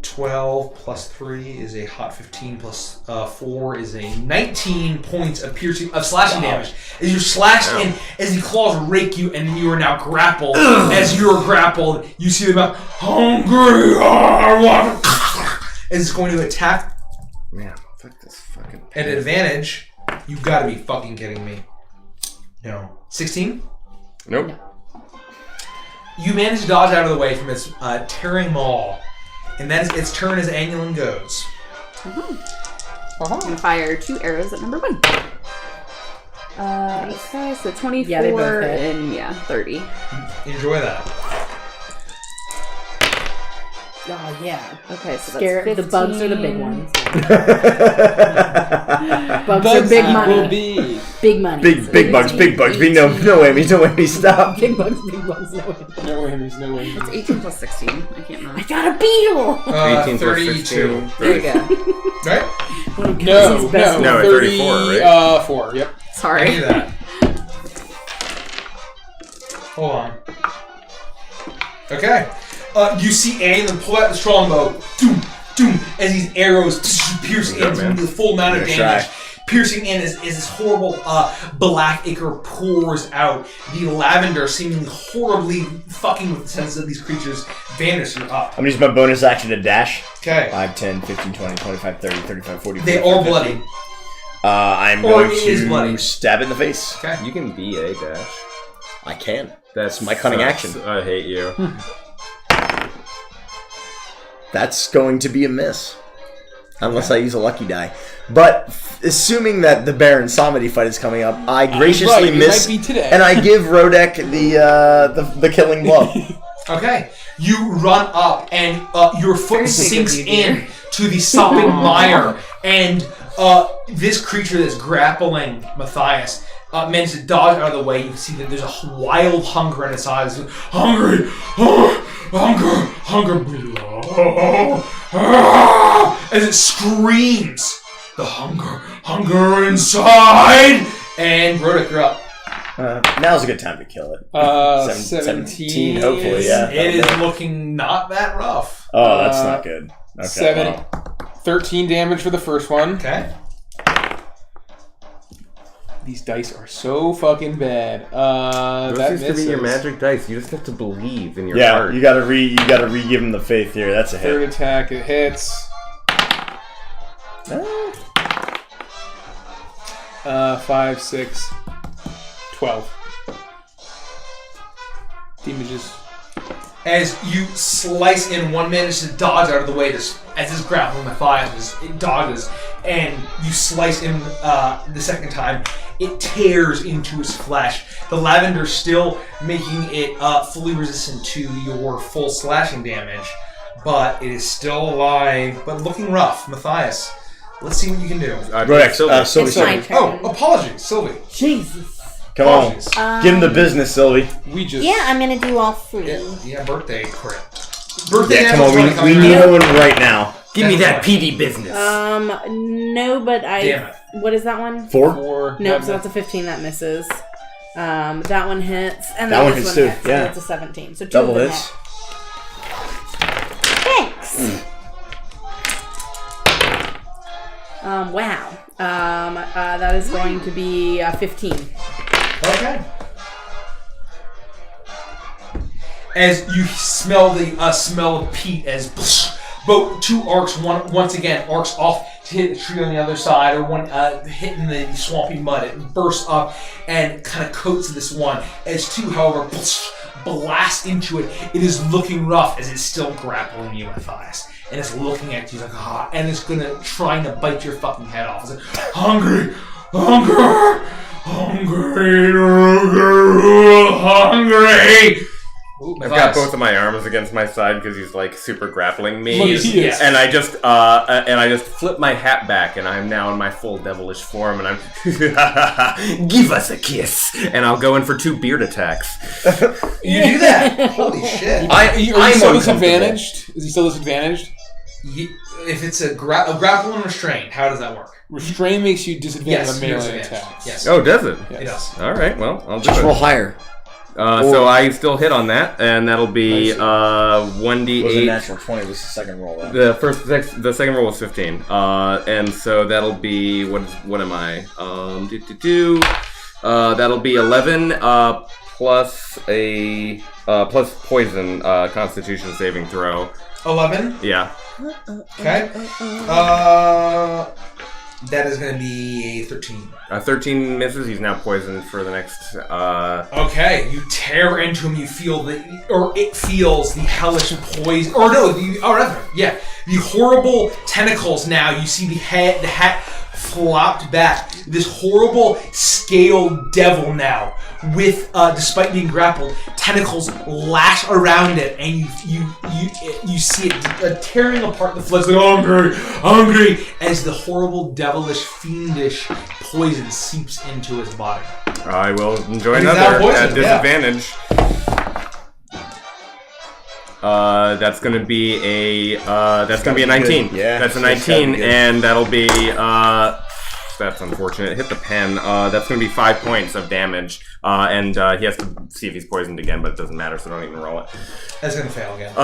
12 plus 3 is a hot 15 plus 4 is a 19 points of piercing of slashing damage. As you're slashed in, as the claws rake you, and you are now grappled. As you are grappled, you see them about hungry. As it's going to attack Man, fuck this fucking... at advantage. You gotta be fucking kidding me. No. 16? Nope. You manage to dodge out of the way from its tearing maw. And that is its turn as Anulin goes. I'm gonna fire 2 arrows at number 1. Okay, so 24 Yeah, they both hit. and 30. Enjoy that. Oh, yeah. Okay, so Scare that's the bugs are the big 15. ones. Bugs are big will money. be. Big money. Big bugs, big bugs. No whammy, no whammy, stop. Big bugs, no way. No whammies, no whammies. It's 18 plus 16. I can't I remember. got a beetle! 18 plus 32. 16. There you go. Right? One of No, Kelsey's best No, ones. 34, right? 4, yep. I Sorry. knew that. Hold on. Okay. You see Anulin pull out the strongbow, doom, doom, as these arrows pierce Good, into man. the full amount of Good damage. try. Piercing in as this horrible black ichor pours out. The lavender, seemingly horribly fucking with the senses of these creatures, vanish. You're up. I'm gonna use my bonus action to dash. Okay. 5, 10, 15, 20, 25, 30, 35, 40, They 50, are 50. bloody. I'm Or going it is bloody. to stab it in the face. Okay. You can be a dash. I can. That's my cunning action. I hate you. That's going to be a miss. Unless I use a lucky die. But assuming that the Baron Samedi fight is coming up, I graciously Right, it miss, might be today. and I give Rodek the killing blow. Okay. You run up, and your foot Thursday sinks could be here. in to the sopping mire, and this creature that's grappling Matthias manages to dodge out of the way. You can see that there's a wild hunger in its eyes. Hungry! Hunger! As it screams, the hunger inside! And Rodic, you're up. Now's a good time to kill it. 17. Hopefully, yeah. It is looking not that rough. Oh, that's not good. Okay. 13 damage for the first one. Okay. These dice are so fucking bad. Those That used to be your misses. magic dice. You just have to believe in your Yeah, heart. you gotta re-give him the faith here. That's a hit. Third attack, it hits. 5, 6, 12. Damages. As you slice in, one manages to dodge out of the way as this grappling Matthias it dodges, and you slice in the second time. It tears into his flesh. The lavender's still making it fully resistant to your full slashing damage, but it is still alive, but looking rough. Matthias, let's see what you can do. Sylvie. It's my turn. Oh, apologies, Sylvie. Jesus. Come on. Apologies. Give him the business, Sylvie. We just. Yeah, I'm gonna do all three. Yeah, birthday crit. Birthday Yeah, come on. natural 20 We coming need out. one right now. Give me that PD business. No, but Damn it. What is that one? 4? No, so that's a 15 that misses. That one hits, and That then one this hits one too, hits. yeah. So that's a 17. So 2 Double of them hits. Thanks. Wow. That is going to be 15. Okay. As you smell the smell of peat as both two arcs once again arcs off to hit the tree on the other side, or one hitting the swampy mud. It bursts up and kind of coats this one. As two, however, blast into it. It is looking rough as it's still grappling you, Matthias. And it's looking at you like, and it's trying to bite your fucking head off. It's like, hungry. Ooh, I've got both of my arms against my side because he's like super grappling me, Yes. and I just flip my hat back, and I'm now in my full devilish form, and I'm give us a kiss, and I'll go in for 2 beard attacks. You do that? Holy shit! Are you I'm still uncomfortable. disadvantaged? Is he still disadvantaged? If it's a grapple and restraint, how does that work? Restrain makes you disadvantaged on you're melee disadvantaged. attacks. Yes. Oh, does it? It does. All right, well, I'll do Just it. roll higher. So I still hit on that, and that'll be It was a 1d8. natural 20. Was the second roll. The second roll was 15, and so that'll be what am I? That'll be 11 plus poison Constitution saving throw. 11. Yeah. Okay. That is going to be a 13. 13 misses. He's now poisoned for the next. Okay, you tear into him. You feel it feels the hellish poison. The horrible tentacles. Now you see the hat flopped back. This horrible scaled devil now, with despite being grappled, tentacles lash around it, and you see it tearing apart the flesh. Like, hungry, as the horrible, devilish, fiendish poison seeps into his body. I will enjoy He's now another poisoned, at disadvantage. That's gonna be a 19. Yeah, that's a that's gotta 19, be good. and that'll be that's unfortunate. Hit the pen. That's gonna be 5 points of damage, and he has to see if he's poisoned again, but it doesn't matter, so don't even roll it. That's gonna fail again.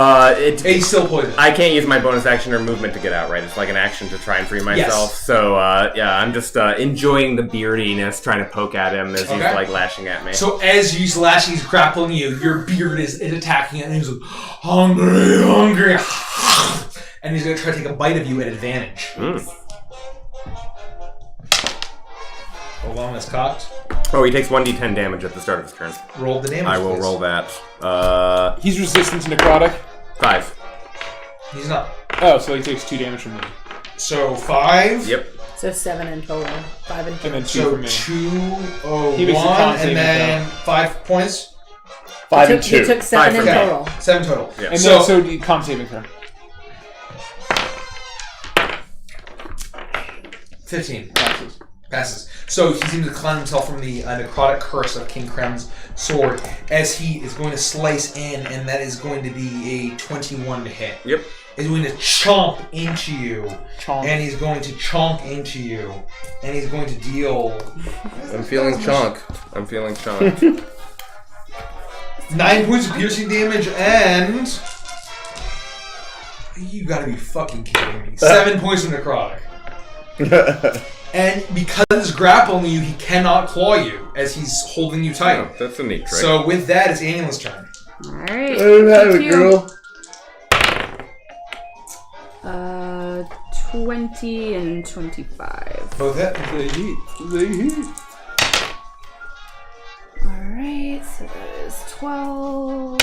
He's still poisoned. I can't use my bonus action or movement to get out. Right, it's like an action to try and free myself. Yes. So I'm just enjoying the beardiness, trying to poke at him as he's like lashing at me. So as he's lashing, he's grappling you. Your beard is attacking it, and he's like, hungry, and he's gonna try to take a bite of you at advantage. Along is cocked. Oh, he takes 1d10 damage at the start of his turn. Roll the damage. I will please. roll that. He's resistant to necrotic. 5. He's not. Oh, so he takes 2 damage from me. So 5. Yep. So 7 in total. 5 in And total. then 2 So from me. 2, He makes a con 1, saving and then 5 points. 5 and 2. You took 7 in Okay. total. 7 total. Yeah. And So- then, so the con saving throw. 15. Passes. So he seems to cleanse himself from the necrotic curse of King Krem's sword as he is going to slice in, and that is going to be a 21 to hit. Yep. He's going to chomp into you, Chomp. and he's going to chomp into you, and he's going to deal I'm feeling chonk. 9 points of piercing damage, and you gotta be fucking kidding me. 7 points of necrotic. And because it's grappling you, he cannot claw you as he's holding you tight. Oh, that's a neat trick. So with that, it's Annie's turn. Alright. Have it, girl. 20 and 25. Both hit. Alright, so that is 12.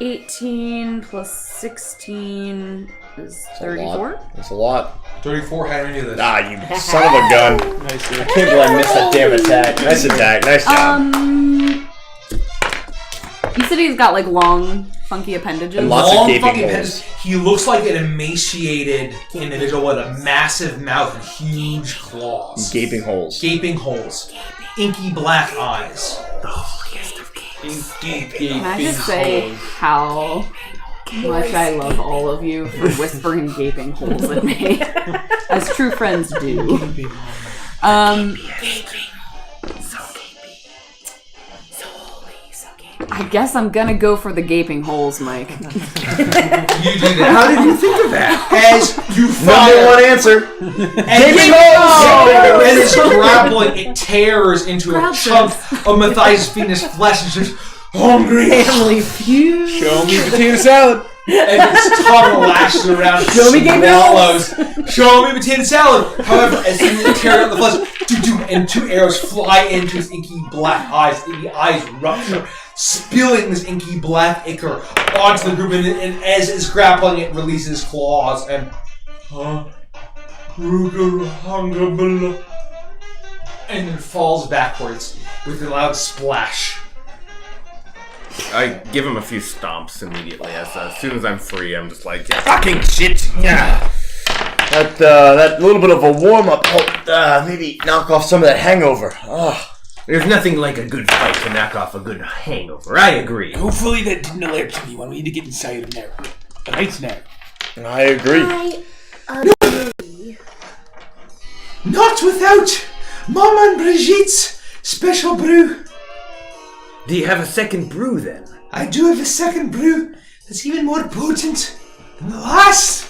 18 plus 16 is 34. That's a lot. 34, how do we do this? Ah, you son of a gun. Nice. I can't believe I missed that damn attack. Nice attack. Nice job. You said he's got like long, funky appendages. And lots of Long gaping fucking holes. appendages. He looks like an emaciated individual with a massive mouth and huge claws. Gaping holes. Gaping holes. Inky black eyes. Can I just say how much I love all of you for whispering gaping holes at me, as true friends do. I guess I'm gonna go for the gaping holes, Mike. You do that. How did you think of that? As you Number fire, one answer. and as it's grappling, it tears into a chunk of Matthias' Venus flesh and just hungry. Family feud. Show me potato salad. And its tongue lashes around and Show me gaping swallows. Show me potato salad. However, as soon as it tears out the flesh, and 2 arrows fly into his inky black eyes. The eyes rupture, spilling this inky black ichor onto the group. And as it's grappling, it releases claws and and then falls backwards with a loud splash. I give him a few stomps immediately. As soon as I'm free, I'm just like, yeah, fucking shit. Yeah. That little bit of a warm up helped maybe knock off some of that hangover. There's nothing like a good fight to knock off a good hangover. I agree. Hopefully that didn't alert anyone. We need to get inside of now. Right now. I agree. I agree. Not without Maman Brigitte's special brew. Do you have a second brew then? I do have a second brew that's even more potent than the last.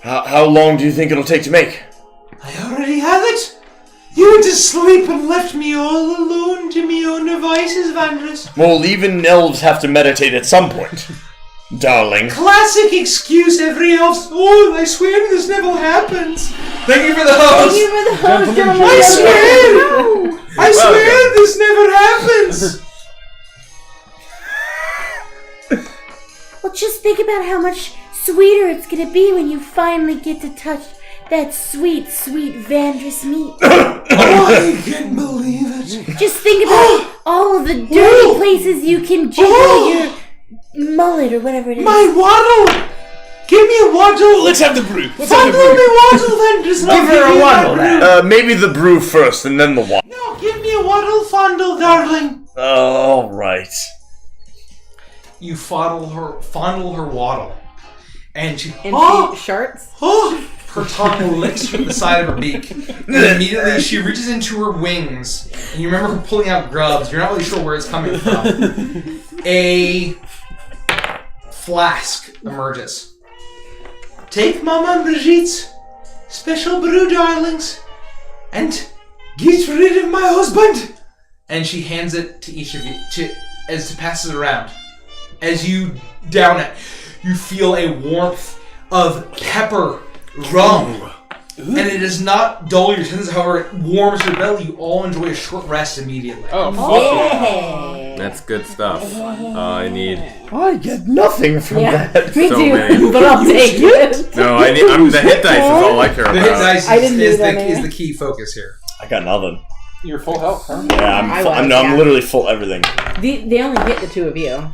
How long do you think it'll take to make? I already have it. You went to sleep and left me all alone to my own devices, Avantris. Well, even elves have to meditate at some point, darling. Classic excuse every elf. Oh, I swear this never happens. Thank you for the host. Thank you for the host, gentlemen. I swear. I swear this never happens. Well, just think about how much sweeter it's gonna be when you finally get to touch that sweet, sweet Vandris meat. I can't believe it. Just think about all of the dirty places you can jiggle your mullet or whatever it is. My waddle. Give me a waddle. Let's have the brew. Let's have the Fondle brew. me waddle, Vandris. Give her a waddle, lad. Maybe the brew first and then the wine. No, give me a waddle, fondle, darling. All right. You fondle her waddle, and she And sharts. her tongue licks from the side of her beak, and immediately she reaches into her wings, and you remember her pulling out grubs. You're not really sure where it's coming from. A flask emerges. Take Maman Brigitte's special brew, darlings, and get rid of my husband. And she hands it to each of you to pass it around. As you down it, you feel a warmth of pepper rum. And it does not dull your senses, however, it warms your belly. You all enjoy a short rest immediately. Oh, fuck Yeah. That's good stuff. I need. I get nothing from Yeah, that. me So too, many. but I'll take it. No, I need. The hit dice is all I care The about. hit dice I didn't is do that, the key focus here. I got nothing. You're full health, huh? Yeah, I'm literally full everything. They only hit the two of you.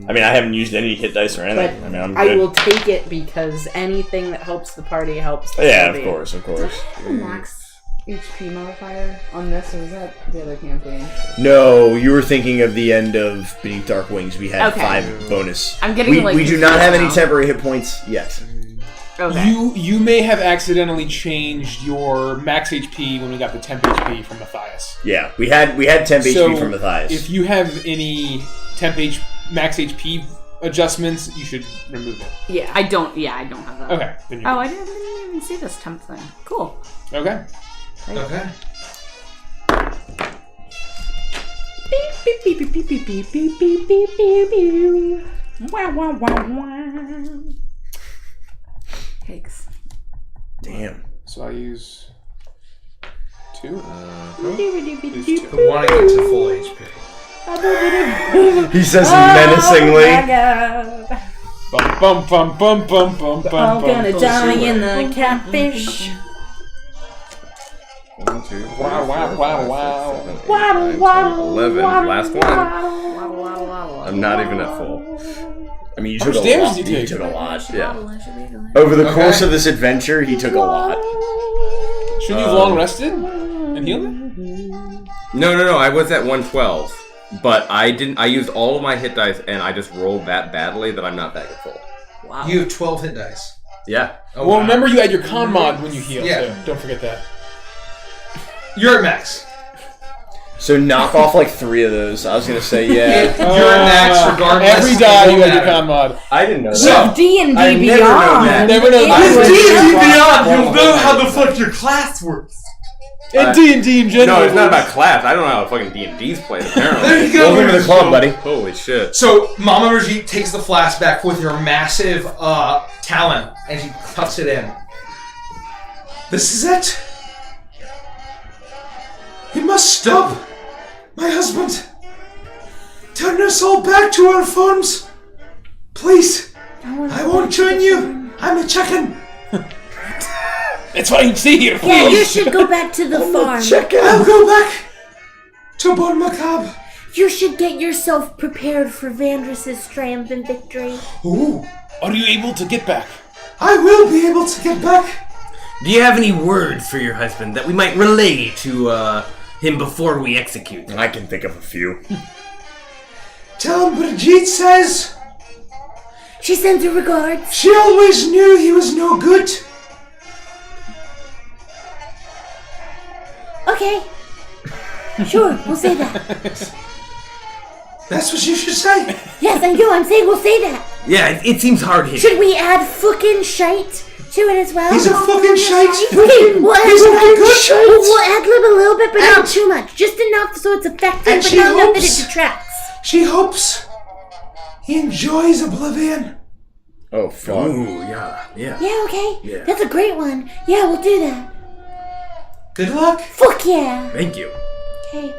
I mean, I haven't used any hit dice or anything. But I mean, I'm I good. will take it because anything that helps the party helps the Yeah, party. of course. Max HP modifier on this, or was that the other campaign? No, you were thinking of the end of Beneath Dark Wings. We had 5 bonus. I'm getting we do not have any now. temporary hit points yet. Okay. You may have accidentally changed your max HP when we got the temp HP from Matthias. Yeah, we had temp HP from Matthias. If you have any max HP adjustments, you should remove it. Yeah, I don't have that. Okay. Then you're Oh, I didn't even see this temp thing. Cool. Okay. Okay. Beep, beep, beep, beep, beep, beep, beep, beep, beep, beep, beep. Wow, wow, wow, wow. Cakes. Damn. So I use 2. Use 2. I want to get to full HP. He says menacingly. Oh my god. Bum bum bum bum bum bum I'm bum. gonna die in the catfish. 1, 2, 3, Wow, wow, 4, wow, 5, wow. 6, 7, 8, Waddle, 9, 10, waddle, 11. waddle, Last one. Waddle, waddle, waddle. I'm not even at full. I mean, you How took much a damage lot. did you take? took a lot. Yeah. Over the Okay. course of this adventure, he took a lot. Shouldn't you have long rested and healed it? No. I was at 112, but I didn't. I used all of my hit dice, and I just rolled that badly that I'm not back at full. Wow. You have 12 hit dice. Yeah. Oh, Well, wow. remember you had your con mod when you healed. Yeah. Too. Don't forget that. You're at max. So knock off like 3 of those. I was gonna say, yeah. You're at max regardless. Every die you It had your won't con mod. I didn't know that. So, D&D I never know Beyond. that. Never know that. It was D&D just- Beyond, you'll know how the fuck your class works. And D&D in general. No, it's not about class. I don't know how fucking D&D's played, There apparently. you go. Welcome to the club, buddy. Holy shit. So, Mama Brigitte takes the flashback with her massive talon, and she cuts it in. This is it. You must stop. My husband. Turn us all back to our farms. Please. I won't join you. I'm a chicken. That's why you stay here. Yeah, you should go back to the farm. I'll go back to Bon Macabre. You should get yourself prepared for Vandris' triumphant victory. Ooh. Are you able to get back? I will be able to get back. Do you have any words for your husband that we might relay to him before we execute? I can think of a few. Tell him Brigitte says She sends her regards. she always knew he was no good. Okay. Sure, we'll say that. That's what you should say. Yes, I know, I'm saying we'll say that. Yeah, it seems hard hitting. Should we add fucking shite to it as well? He's a fucking shite. Okay, we'll add He's a fucking good shite. We'll ad-lib a little bit, but not too much. Just enough so it's effective, And but she not enough that hopes- it detracts. She hopes he enjoys oblivion. Oh, fuck. Ooh, yeah. Yeah, okay. Yeah. That's a great one. Yeah, we'll do that. Good luck. Fuck yeah. Thank you. Okay.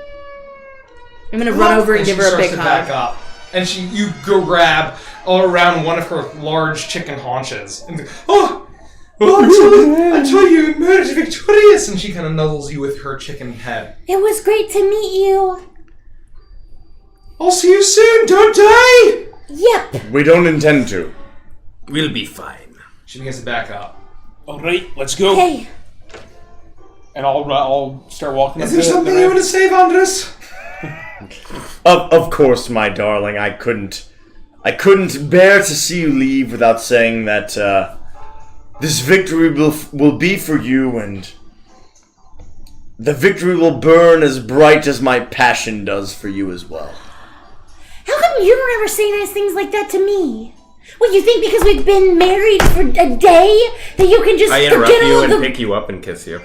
I'm gonna run over and And give she her a starts big to back hug. up. And you go grab all around one of her large chicken haunches. And until you emerge victorious. And she kind of nuzzles you with her chicken head. It was great to meet you. I'll see you soon. Don't die. Yep. We don't intend to. We'll be fine. She begins to back up. All right, let's go. Hey. And I'll start walking. Is up there the something ramp. you want to say, Avantris? Of course, my darling. I couldn't bear to see you leave without saying that this victory will be for you, and the victory will burn as bright as my passion does for you as well. How come you don't ever say nice things like that to me? What, you think because we've been married for a day that you can just I interrupt forget you all and the... pick you up and kiss you.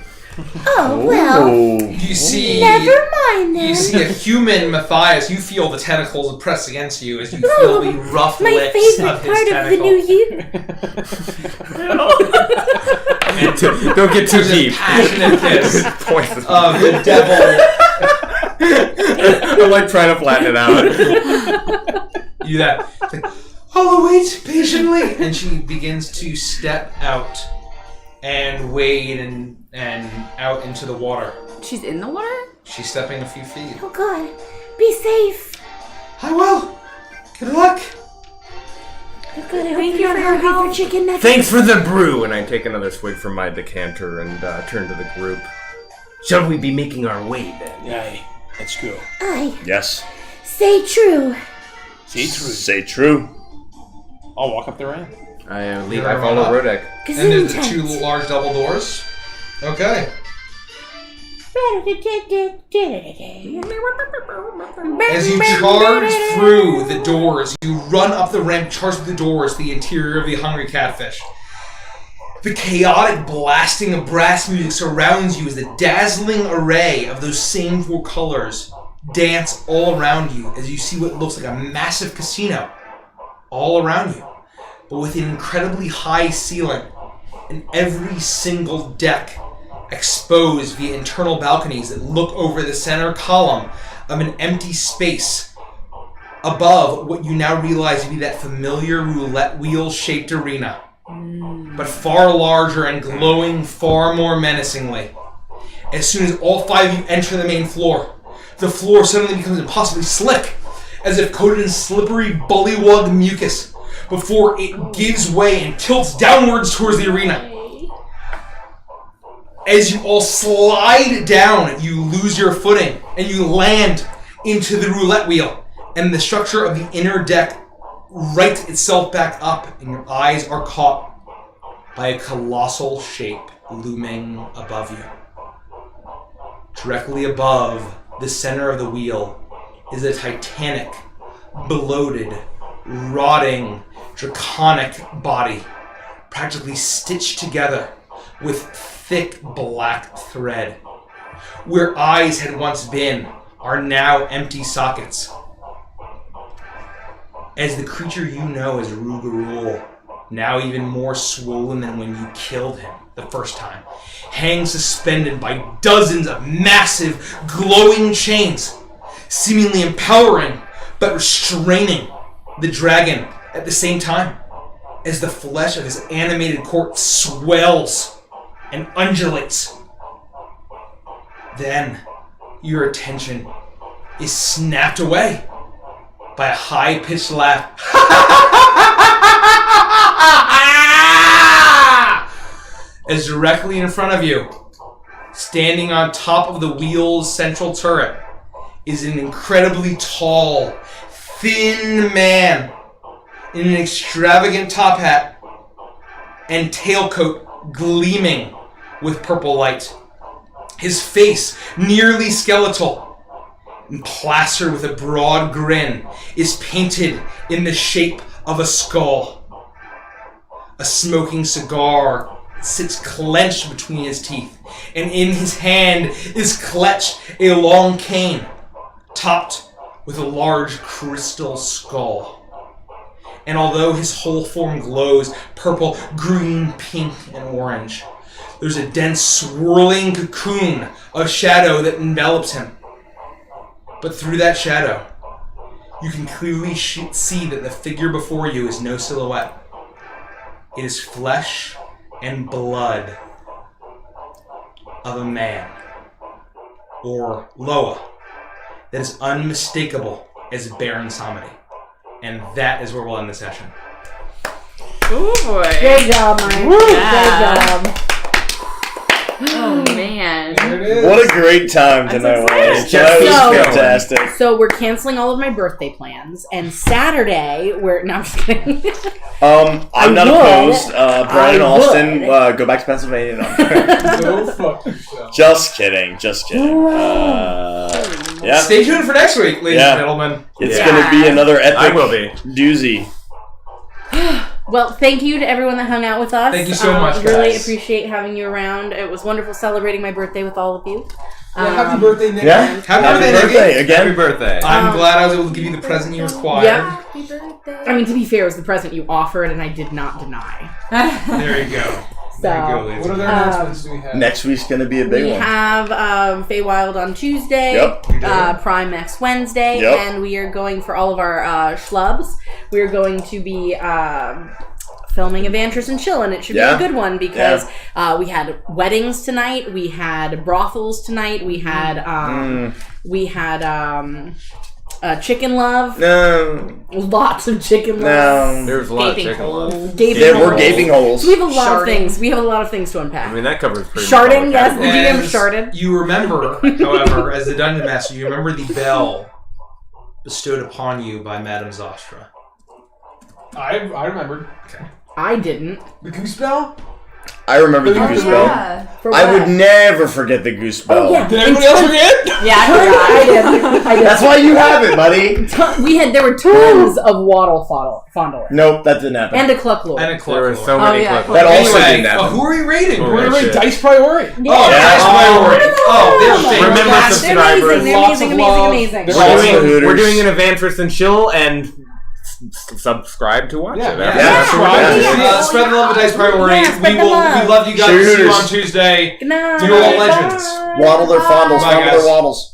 Oh, well, You see... never mind then. You see a human Matthias. You feel the tentacles press against you as you feel the rough My lips favorite of his part of the tentacle. new year. Don't get too There's a deep. passionate kiss Poison. of the devil. I'm like trying to flatten it out. You that. It's like, I'll wait patiently. And she begins to step out and wade and out into the water. She's in the water? She's stepping a few feet. Oh God, be safe. I will. Good luck. Oh God, I hope Thank you're you not for your hungry help. for chicken nuggets. Thanks for the brew, and I take another swig from my decanter and turn to the group. Shall we be making our way then? Aye, let's go. Aye, Yes. stay true. Say true. Say true. I'll walk up the ramp. I follow Rodek. And there's the Gesundheit. two large double doors. Okay. As you charge through the doors, you run up the ramp, charge through the doors, the interior of the Hungry Catfish. The chaotic blasting of brass music surrounds you as the dazzling array of those same four colors dance all around you as you see what looks like a massive casino all around you, but with an incredibly high ceiling and every single deck exposed via internal balconies that look over the center column of an empty space above what you now realize to be that familiar roulette wheel-shaped arena, but far larger and glowing far more menacingly. As soon as all five of you enter the main floor, the floor suddenly becomes impossibly slick, as if coated in slippery bullywug mucus, before it gives way and tilts downwards towards the arena. As you all slide down, you lose your footing, and you land into the roulette wheel, and the structure of the inner deck rights itself back up, and your eyes are caught by a colossal shape looming above you. Directly above the center of the wheel is a titanic, bloated, rotting, draconic body, practically stitched together with thick black thread. Where eyes had once been are now empty sockets. As the creature you know as Rugarul, now even more swollen than when you killed him the first time, hangs suspended by dozens of massive, glowing chains, seemingly empowering but restraining the dragon at the same time, as the flesh of his animated corpse swells and undulates. Then your attention is snapped away by a high-pitched laugh. As directly in front of you, standing on top of the wheel's central turret, is an incredibly tall, thin man in an extravagant top hat and tailcoat gleaming with purple light. His face, nearly skeletal and plastered with a broad grin, is painted in the shape of a skull. A smoking cigar sits clenched between his teeth, and in his hand is clutched a long cane, topped with a large crystal skull. And although his whole form glows purple, green, pink, and orange, there's a dense swirling cocoon of shadow that envelops him. But through that shadow, you can clearly see that the figure before you is no silhouette. It is flesh and blood of a man, or Loa, that is unmistakable as Baron Samedi. And that is where we'll end the session. Oh boy. Great job, Mike. Yeah. Great job. Oh man. There it is. What a great time tonight was. Just That keep was going. fantastic. So we're canceling all of my birthday plans, and Saturday we're no, I'm just kidding. I'm not would. opposed. Brian and I Austin, would. go back to Pennsylvania. No. Go fuck yourself. Just kidding. Just kidding. Yeah. Stay tuned for next week, ladies Yeah. and gentlemen. It's Yeah. going to be another epic I will be. doozy. Well, thank you to everyone that hung out with us. Thank you so much, Really guys. appreciate having you around. It was wonderful celebrating my birthday with all of you. Happy birthday, Nick. Yeah. Happy birthday, birthday Nick. again. Happy birthday. I'm glad I was able to give you the present you required. Yeah. Happy birthday. I mean, to be fair, it was the present you offered, and I did not deny. There you go. There you go, ladies. What other announcements do we have? Next week's going to be a big We one. have Feywild on Tuesday, Yep. We do. Prime next Wednesday, Yep. and we are going for all of our schlubs. We are going to be filming Avantris and Chill, and it should be a good one because we had weddings tonight, we had brothels tonight, we had chicken love. No. Lots of chicken love. No. There's a lot of chicken love. We're gaping holes. So we have a lot of things. We have a lot of things to unpack. I mean, that covers pretty Sharding, much yes, all the the DM categories. sharded. You remember, however, as the dungeon master, you remember the bell bestowed upon you by Madame Zostra. I remembered. Okay. I didn't. The goose bell? I remember the goose bell. For I what? would never forget the goose bell. Oh, yeah. Did anybody else forget? Yeah, I forgot. I did. That's why you have it, buddy. There were tons of waddle fondler. Nope, that didn't happen. And a cluck lord. And a cluck There were lord. so many yeah. clips. That also Anyway, didn't happen. who are we rating? Oh, We're gonna shit. rate Dice Priority. Oh, Dice Priority. Oh, they're Remember fantastic. subscribers. They're Lots amazing, of love. amazing. They're Lots awesome. of Hooters. We're doing an Avantris and Chill, and subscribe to watch Yeah, it. yeah. That's what we're doing. Yeah. Spread the love of Dice Priority. Yeah, spread the love. We love you guys. Shooters. See you on Tuesday. Good night. Do all legends. Waddle their fondles, Bye, fondle guys. their waddles.